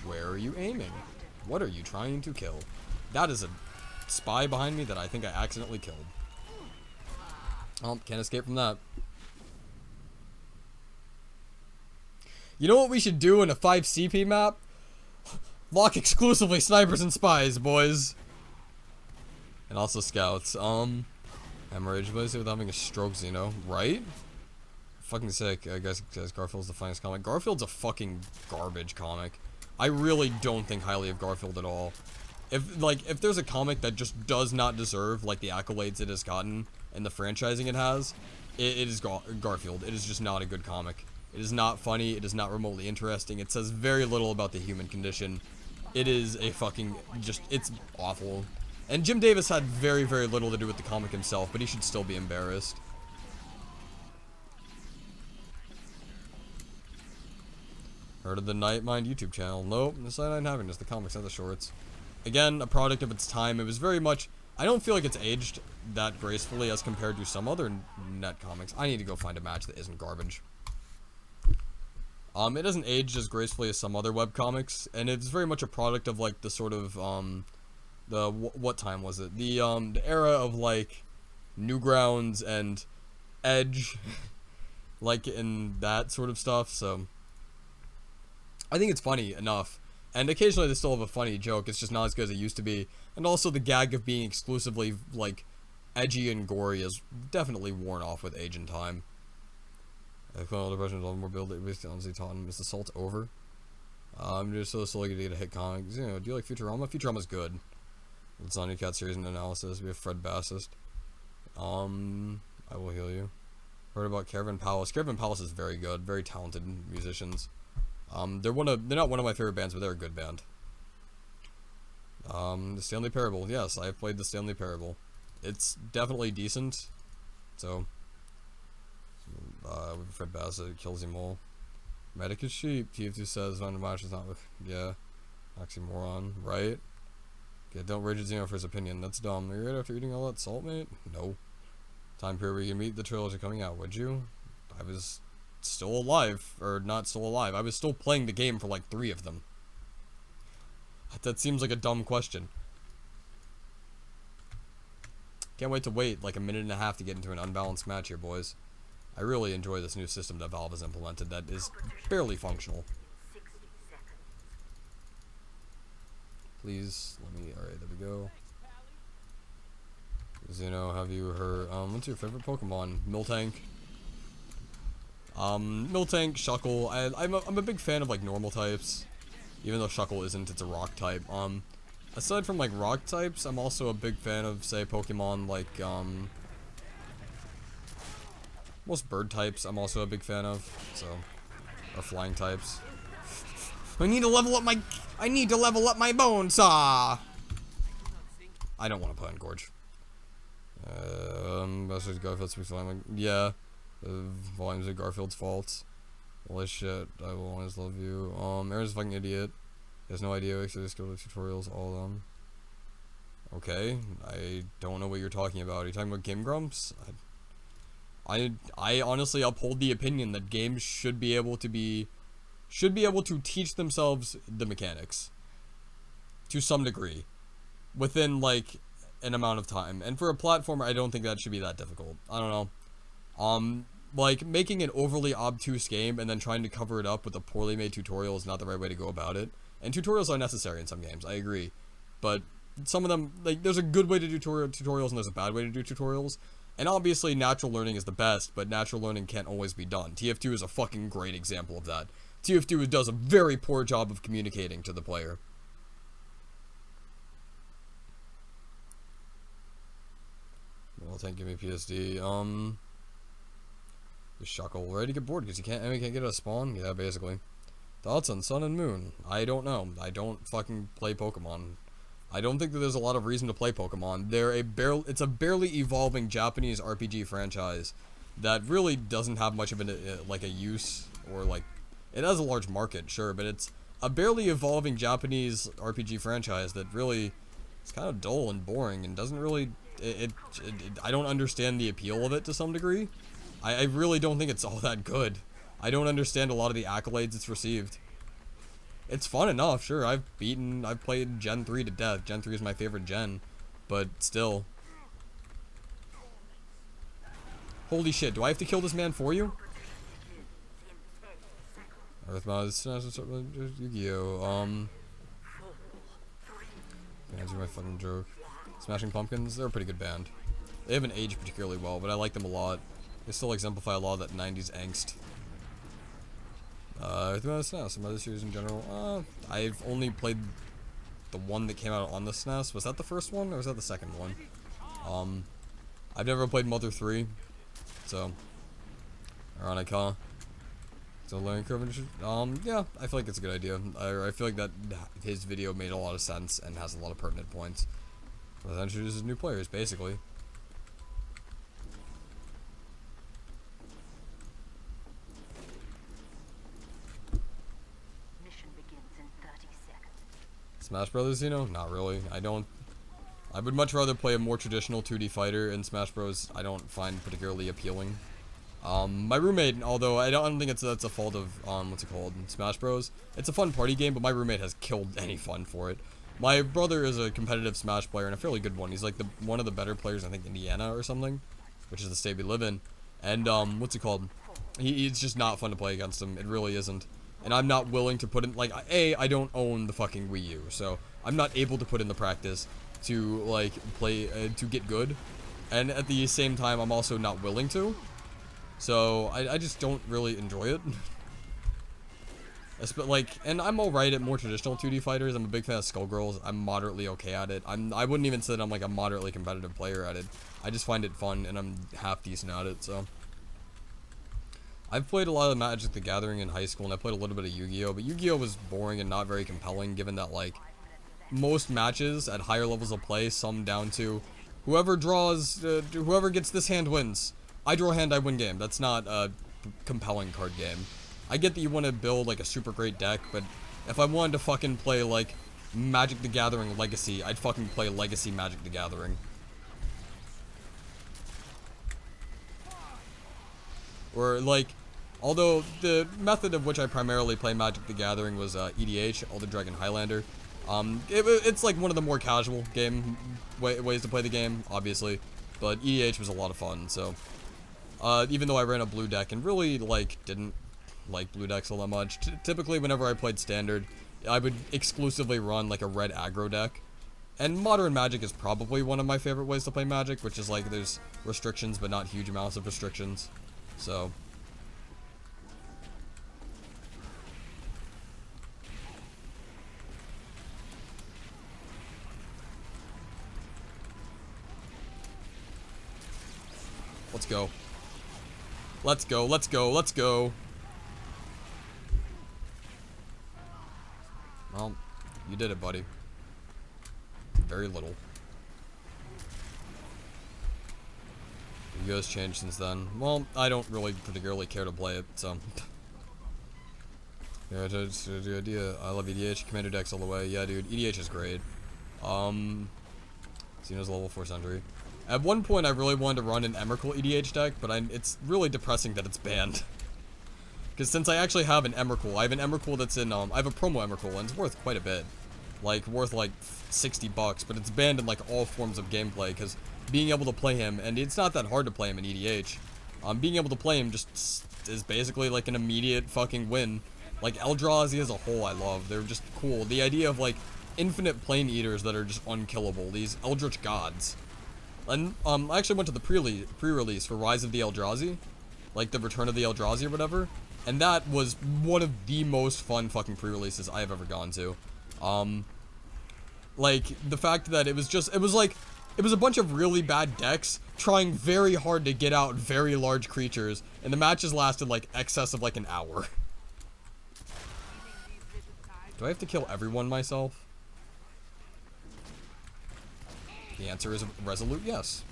Where are you aiming? What are you trying to kill? That is a spy behind me that I think I accidentally killed. Oh, can't escape from that. You know what we should do in a 5CP map? Lock exclusively snipers and spies, boys. And also scouts. Hemorrhage, but with having a stroke, Xeno, right? Fucking sick. I guess Garfield's the finest comic. Garfield's a fucking garbage comic. I really don't think highly of Garfield at all. If there's a comic that just does not deserve, like, the accolades it has gotten and the franchising it has, it is Garfield. It is just not a good comic. It is not funny. It is not remotely interesting. It says very little about the human condition. It is a fucking, it's awful. And Jim Davis had very, very little to do with the comic himself, but he should still be embarrassed. Heard of the Nightmind YouTube channel? Nope, the site I'm having is the comics, not the shorts. Again, a product of its time. It was very much, I don't feel like it's aged that gracefully as compared to some other net comics. I need to go find a match that isn't garbage. It doesn't age as gracefully as some other webcomics, and it's very much a product of, like, the sort of, what time was it? The era of, like, Newgrounds and Edge, like, in that sort of stuff, so... I think it's funny enough, and occasionally they still have a funny joke, it's just not as good as it used to be, and also the gag of being exclusively, like, edgy and gory is definitely worn off with age and time. Clonal depression is all more build honestly taught him. Is the salt over? I'm just so slowly to get a hit comic. You know, do you like Futurama? Futurama's good. It's on your cat series and analysis. We have Fred Bassist. I will heal you. Heard about Caravan Palace. Caravan Palace is very good, very talented musicians. They're not one of my favorite bands, but they're a good band. The Stanley Parable. Yes, I've played the Stanley Parable. It's definitely decent. So, Fred Bassett kills him all. Medic is sheep. TF2 says Van der Mash is not with. Yeah, oxymoron, right? Okay, don't rage at Xeno for his opinion. That's dumb. Are you right after eating all that salt, mate? No. Time period where you meet the trilogy coming out, would you? I was still alive, or not still alive. I was still playing the game for like 3 of them. That seems like a dumb question. Can't wait to wait like a minute and a half to get into an unbalanced match here, boys. I really enjoy this new system that Valve has implemented that is barely functional. Please, let me, alright, there we go. Xeno, have you heard, what's your favorite Pokemon? Miltank? Miltank, Shuckle, I'm a big fan of, like, normal types. Even though Shuckle isn't, it's a rock type. Aside from, like, rock types, I'm also a big fan of, say, Pokemon, like, most bird types I'm also a big fan of, so, or flying types. I need to level up my bone saw! I don't want to play on Gorge. Best way to Garfield speaks volume. Yeah, the volumes of Garfield's fault. Holy shit, I will always love you. Aaron's a fucking idiot. He has no idea, actually, just go to tutorials, all of them. Okay, I don't know what you're talking about. Are you talking about Game Grumps? I honestly uphold the opinion that games should be able to be should be able to teach themselves the mechanics to some degree within like an amount of time. And for a platformer, I don't think that should be that difficult. I don't know. Like making an overly obtuse game and then trying to cover it up with a poorly made tutorial is not the right way to go about it. And tutorials are necessary in some games, I agree. But some of them, like, there's a good way to do tutorials and there's a bad way to do tutorials. And obviously, natural learning is the best, but natural learning can't always be done. TF2 is a fucking great example of that. TF2 does a very poor job of communicating to the player. Well, thank you, me PSD. Just Shuckle. Ready to get bored because you can't get a spawn? Yeah, basically. Thoughts on Sun and Moon? I don't know. I don't fucking play Pokemon. I don't think that there's a lot of reason to play Pokemon. It's a barely evolving Japanese RPG franchise that really doesn't have much of a use, or like, it has a large market, sure, but it's a barely evolving Japanese RPG franchise that really is kind of dull and boring and doesn't really, I don't understand the appeal of it to some degree. I really don't think it's all that good. I don't understand a lot of the accolades it's received. It's fun enough, sure. I've played Gen 3 to death. Gen 3 is my favorite gen, but still. Holy shit, do I have to kill this man for you? Yu-Gi-Oh! Answer my fucking joke. Smashing Pumpkins, they're a pretty good band. They haven't aged particularly well, but I like them a lot. They still exemplify a lot of that 90s angst. Some other series in general. I've only played the one that came out on the SNES. Was that the first one, or was that the second one? I've never played Mother 3, so ironic, huh? So learning curve. Yeah, I feel like it's a good idea. I feel like that his video made a lot of sense and has a lot of pertinent points. Well, that introduces new players, basically. Smash Brothers, you know? Not really. I would much rather play a more traditional 2D fighter, and Smash Bros. I don't find particularly appealing. My roommate, although I don't think that's a fault of, what's it called? Smash Bros. It's a fun party game, but my roommate has killed any fun for it. My brother is a competitive Smash player, and a fairly good one. He's like one of the better players, I think, Indiana or something, which is the state we live in. And, what's it called? It's just not fun to play against him. It really isn't. And I'm not willing to put in, like, I don't own the fucking Wii U, so I'm not able to put in the practice to, like, play, to get good. And at the same time, I'm also not willing to. So, I just don't really enjoy it. And I'm alright at more traditional 2D fighters. I'm a big fan of Skullgirls. I'm moderately okay at it. I wouldn't even say that I'm, like, a moderately competitive player at it. I just find it fun, and I'm half decent at it, so. I've played a lot of Magic the Gathering in high school, and I played a little bit of Yu-Gi-Oh! But Yu-Gi-Oh! Was boring and not very compelling, given that, like, most matches at higher levels of play sum down to whoever gets this hand wins. I draw a hand, I win game. That's not a compelling card game. I get that you want to build, like, a super great deck, but if I wanted to fucking play, like, Magic the Gathering Legacy, I'd fucking play Legacy Magic the Gathering. Or, like, although the method of which I primarily play Magic the Gathering was EDH, Elder Dragon Highlander. It's like one of the more casual ways to play the game, obviously, but EDH was a lot of fun, so. Even though I ran a blue deck and really, like, didn't like blue decks all that much. Typically, whenever I played Standard, I would exclusively run, like, a red aggro deck. And Modern Magic is probably one of my favorite ways to play Magic, which is, like, there's restrictions, but not huge amounts of restrictions. So. Let's go. Let's go, let's go, let's go. Well, you did it, buddy. Very little. Yu-Gi-Oh's changed since then. Well, I don't really particularly care to play it, so. Yeah, it's a good idea. I love EDH. Commander decks all the way. Yeah, dude, EDH is great. Xeno's level 4 Sentry. At one point, I really wanted to run an Emrakul EDH deck, but it's really depressing that it's banned. Because since I actually have an Emrakul, I have an Emrakul that's in, I have a promo Emrakul, and it's worth quite a bit. Like, worth like $60, but it's banned in like all forms of gameplay, because being able to play him, and it's not that hard to play him in EDH, being able to play him just is basically like an immediate fucking win. Like, Eldrazi as a whole I love, they're just cool. The idea of like, infinite plane eaters that are just unkillable, these Eldritch gods. And, I actually went to the pre-release for Rise of the Eldrazi, like the Return of the Eldrazi or whatever, and that was one of the most fun fucking pre-releases I have ever gone to. Like, the fact that it was a bunch of really bad decks trying very hard to get out very large creatures, and the matches lasted like excess of like an hour. Do I have to kill everyone myself? The answer is a resolute yes.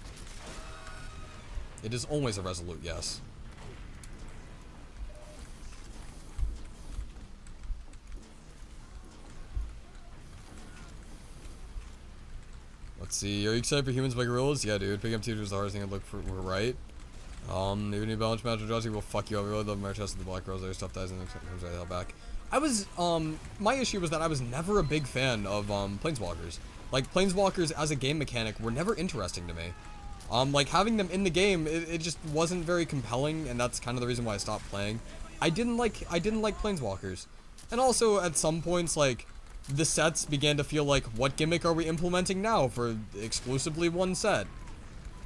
It is always a resolute yes. Let's see, are you excited for Humans by Gorillas? Yeah, dude, picking up teachers is the hardest thing to look for, we're right. Even if balance match Eldrazi will fuck you up. I really love my chest of the Black Rose, other stuff dies and comes right the hell back. I was, my issue was that I was never a big fan of, Planeswalkers. Like, Planeswalkers as a game mechanic were never interesting to me. Like, having them in the game, it just wasn't very compelling, and that's kind of the reason why I stopped playing. I didn't like Planeswalkers. And also, at some points, like, the sets began to feel like, what gimmick are we implementing now for exclusively one set?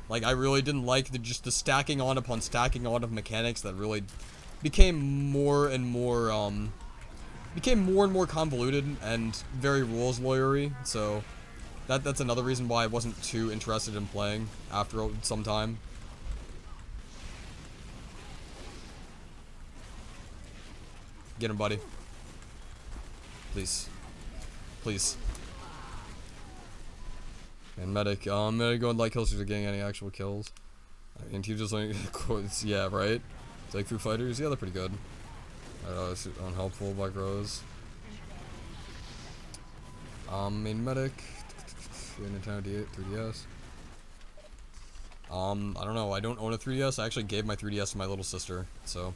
Like, I really didn't like just the stacking on upon stacking on of mechanics that really became more and more convoluted and very rules lawyery, so that's another reason why I wasn't too interested in playing after some time. Get him, buddy. Please. Please. And medic, I'm gonna go and like kills if you're getting any actual kills. I mean, you just like, yeah, right? It's like Foo Fighters, yeah, they're pretty good. It's unhelpful, Black Rose. Main medic. Nintendo 3DS. I don't know, I don't own a 3DS. I actually gave my 3DS to my little sister, so.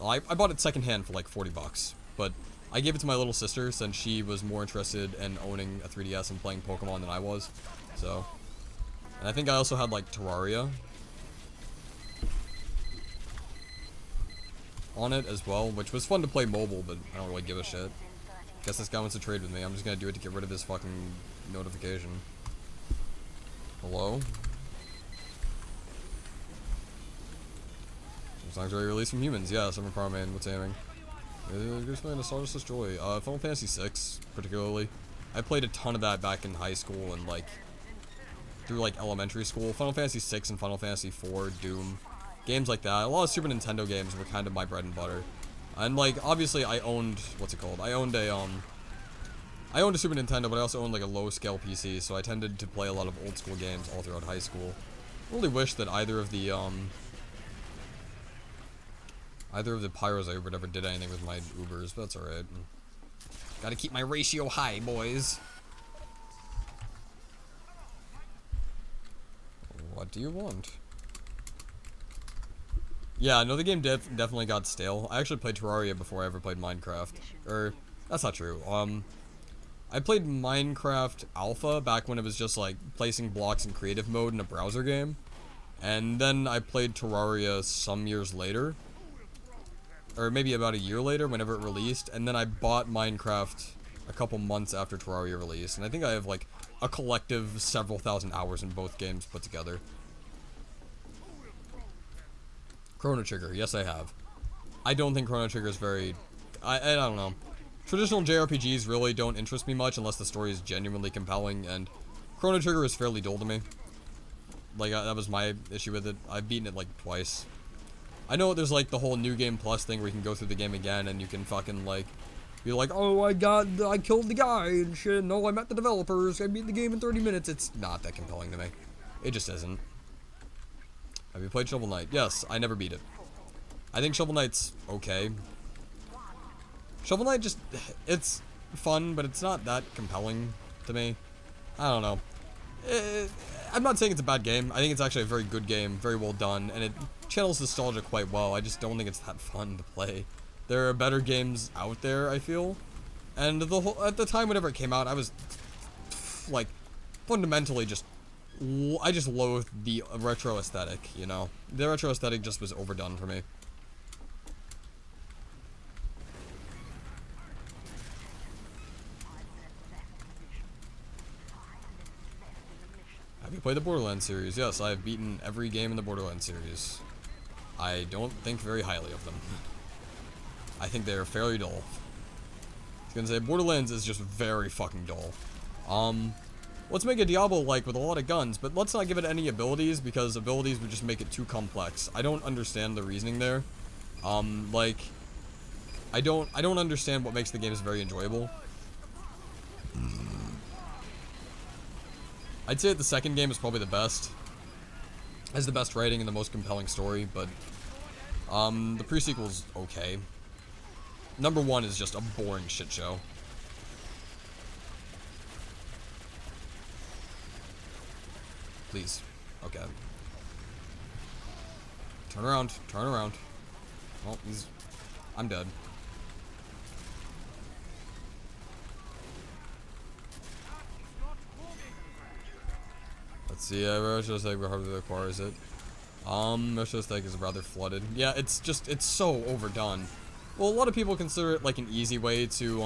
I bought it secondhand for like $40, but I gave it to my little sister since she was more interested in owning a 3DS and playing Pokemon than I was, so. And I think I also had like Terraria on it as well, which was fun to play mobile, but I don't really give a shit. Guess this guy wants to trade with me. I'm just gonna do it to get rid of this fucking notification. Hello? Songs already released from Humans. Yeah, Summer Power Man. What's aiming? Good playing Nostalgia's Joy. Final Fantasy VI, particularly. I played a ton of that back in high school and like through like elementary school. Final Fantasy VI and Final Fantasy IV, Doom, games like that. A lot of Super Nintendo games were kind of my bread and butter. And like obviously I owned I owned a Super Nintendo, but I also owned like a low scale PC, so I tended to play a lot of old school games all throughout high school. I really wish that either of the pyros I Ubered ever did anything with my Ubers, but that's alright. Gotta keep my ratio high, boys. What do you want? Yeah, no, the game definitely got stale. I actually played Terraria before I ever played Minecraft. Or, that's not true. I played Minecraft Alpha back when it was just like placing blocks in creative mode in a browser game. And then I played Terraria some years later. Or maybe about a year later, whenever it released. And then I bought Minecraft a couple months after Terraria released. And I think I have like a collective several thousand hours in both games put together. Chrono Trigger, yes I have. I don't think Chrono Trigger is very... I don't know. Traditional JRPGs really don't interest me much unless the story is genuinely compelling, and Chrono Trigger is fairly dull to me. Like, that was my issue with it. I've beaten it like twice. I know there's like the whole New Game Plus thing where you can go through the game again and you can fucking like... You're like, oh, I killed the guy and shit. No, I met the developers. I beat the game in 30 minutes. It's not that compelling to me. It just isn't. Have you played Shovel Knight? Yes, I never beat it. I think Shovel Knight's okay. Shovel Knight just, it's fun, but it's not that compelling to me. I don't know. I'm not saying it's a bad game. I think it's actually a very good game, very well done, and it channels nostalgia quite well. I just don't think it's that fun to play. There are better games out there, I feel. And at the time whenever it came out, I was like fundamentally I just loathed the retro aesthetic, you know. The retro aesthetic just was overdone for me. Have you played the Borderlands series? Yes, I have beaten every game in the Borderlands series. I don't think very highly of them. I think they're fairly dull. I was gonna say, Borderlands is just very fucking dull. Let's make a Diablo-like with a lot of guns, but let's not give it any abilities, because abilities would just make it too complex. I don't understand the reasoning there. Like, I don't understand what makes the games very enjoyable. I'd say that the second game is probably the best. Has the best writing and the most compelling story, but the pre-sequel's okay. Number 1 is just a boring shit show. Please. Okay. Turn around. Turn around. Oh, I'm dead. Let's see, retro aesthetic hardly requires it. Retro aesthetic is rather flooded. Yeah, it's so overdone. Well, a lot of people consider it like an easy way to,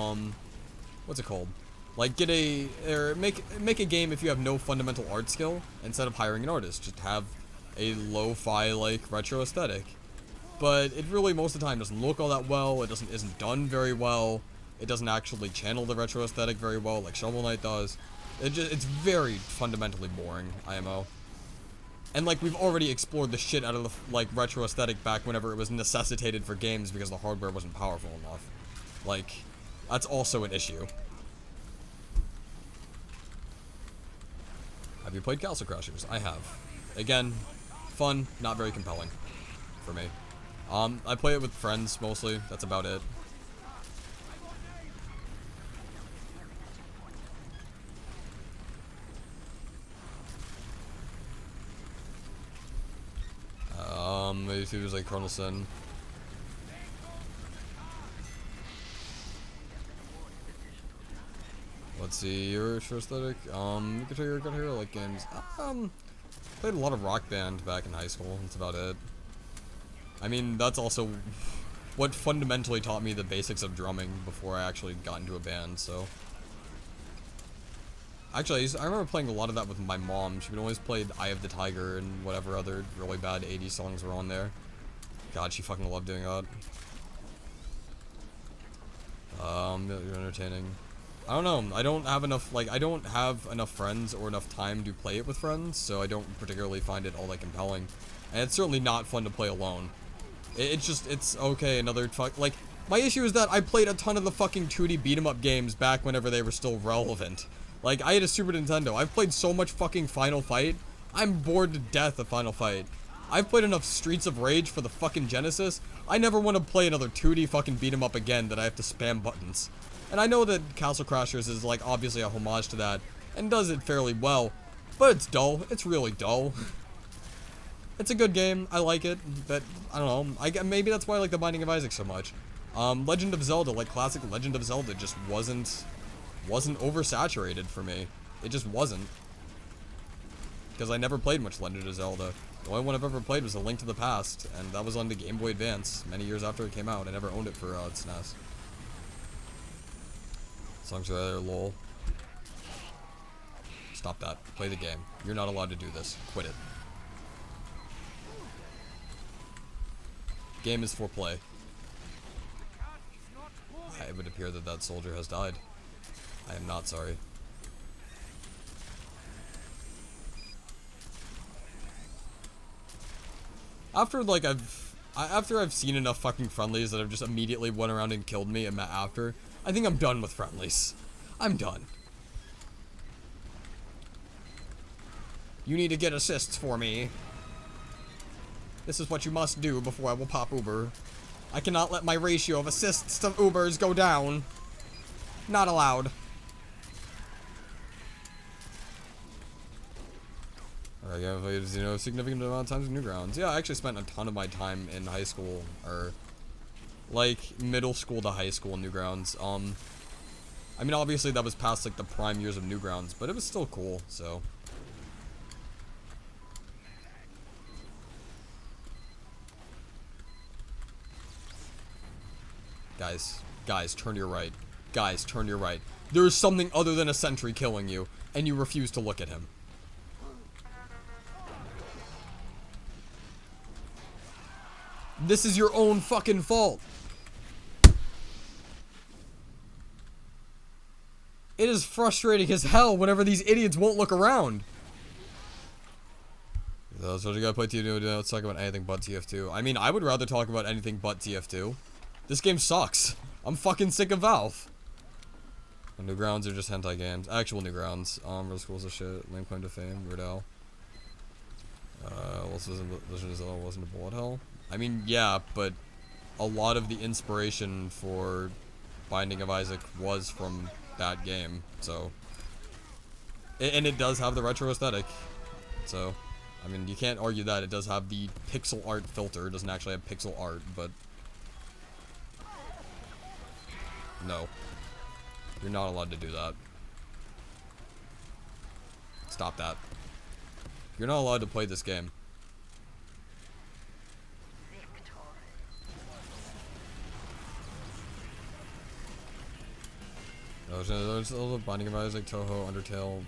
what's it called? Like, make a game if you have no fundamental art skill, instead of hiring an artist. Just have a lo-fi, like, retro aesthetic. But it really, most of the time, doesn't look all that well, it isn't done very well, it doesn't actually channel the retro aesthetic very well, like Shovel Knight does. It's very fundamentally boring, IMO. And, like, we've already explored the shit out of the, like, retro aesthetic back whenever it was necessitated for games because the hardware wasn't powerful enough. Like, that's also an issue. Have you played Castle Crashers? I have. Again, fun, not very compelling for me. I play it with friends, mostly. That's about it. If he was like Colonel Sin. Let's see, your aesthetic. Guitar Hero like games. Played a lot of Rock Band back in high school. That's about it. I mean, that's also what fundamentally taught me the basics of drumming before I actually got into a band, so. Actually, I remember playing a lot of that with my mom. She would always play Eye of the Tiger and whatever other really bad 80s songs were on there. God, she fucking loved doing that. You're entertaining. I don't know. I don't have enough friends or enough time to play it with friends, so I don't particularly find it all that compelling. And it's certainly not fun to play alone. It's okay, like, my issue is that I played a ton of the fucking 2D beat-em-up games back whenever they were still relevant. Like, I had a Super Nintendo. I've played so much fucking Final Fight. I'm bored to death of Final Fight. I've played enough Streets of Rage for the fucking Genesis. I never want to play another 2D fucking beat-em-up again that I have to spam buttons. And I know that Castle Crashers is, like, obviously a homage to that, and does it fairly well, but it's dull. It's really dull. It's a good game. I like it, but I don't know. Maybe that's why I like The Binding of Isaac so much. Legend of Zelda, like classic Legend of Zelda, just wasn't oversaturated for me. It just wasn't. Because I never played much Legend of Zelda. The only one I've ever played was A Link to the Past, and that was on the Game Boy Advance many years after it came out. I never owned it for SNES. Songs are there, lol. Stop that. Play the game. You're not allowed to do this. Quit it. Game is for play. It would appear that that soldier has died. I am not sorry. After I've seen enough fucking friendlies that have just immediately went around and killed me after, I think I'm done with friendlies. I'm done. You need to get assists for me. This is what you must do before I will pop Uber. I cannot let my ratio of assists to Ubers go down. Not allowed. I have played, you know, a significant amount of times in Newgrounds. Yeah, I actually spent a ton of my time in high school, or like middle school to high school in Newgrounds. I mean, obviously that was past like the prime years of Newgrounds, but it was still cool. So. Guys, turn to your right. Guys, turn to your right. There is something other than a sentry killing you, and you refuse to look at him. This is your own fucking fault. It is frustrating as hell whenever these idiots won't look around. That's what you gotta play TF2. Let's talk about anything but TF2. I mean, I would rather talk about anything but TF2. This game sucks. I'm fucking sick of Valve. Newgrounds are just hentai games. Actual Newgrounds. Real schools of shit. Lame claim to fame. Weird Al. Legend of Zelda wasn't a bullet hell. I mean, yeah, but a lot of the inspiration for Binding of Isaac was from that game, so. And it does have the retro aesthetic. So, I mean, you can't argue that. It does have the pixel art filter. It doesn't actually have pixel art, but. No. You're not allowed to do that. Stop that. You're not allowed to play this game. There's all the Binding of Isaac, Toho, Undertale,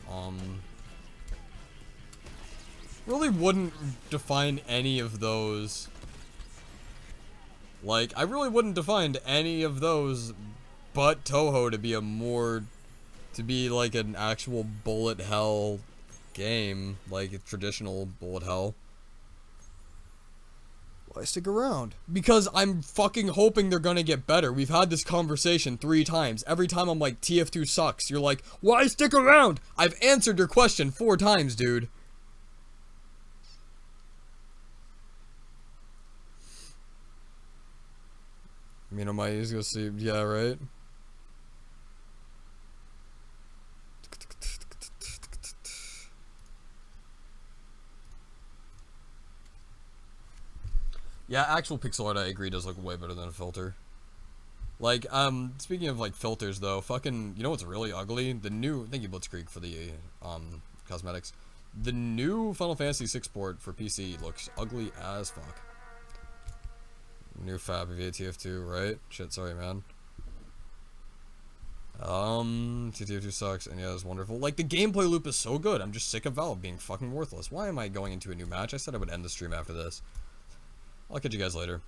really wouldn't define any of those. Like, I really wouldn't define any of those but Toho to be like an actual bullet hell game, like a traditional bullet hell. Why stick around? Because I'm fucking hoping they're gonna get better. We've had this conversation 3 times. Every time I'm like, TF2 sucks. You're like, why stick around? I've answered your question 4 times, dude. I mean, I might just go see, yeah, right? Yeah, actual pixel art, I agree, does look way better than a filter. Like, speaking of, like, filters, though, fucking, you know what's really ugly? The new, thank you, Blitzkrieg, for the, cosmetics. The new Final Fantasy VI port for PC looks ugly as fuck. New Fab via TF2, right? Shit, sorry, man. TF2 sucks, and yeah, it's wonderful. Like, the gameplay loop is so good, I'm just sick of Valve being fucking worthless. Why am I going into a new match? I said I would end the stream after this. I'll catch you guys later.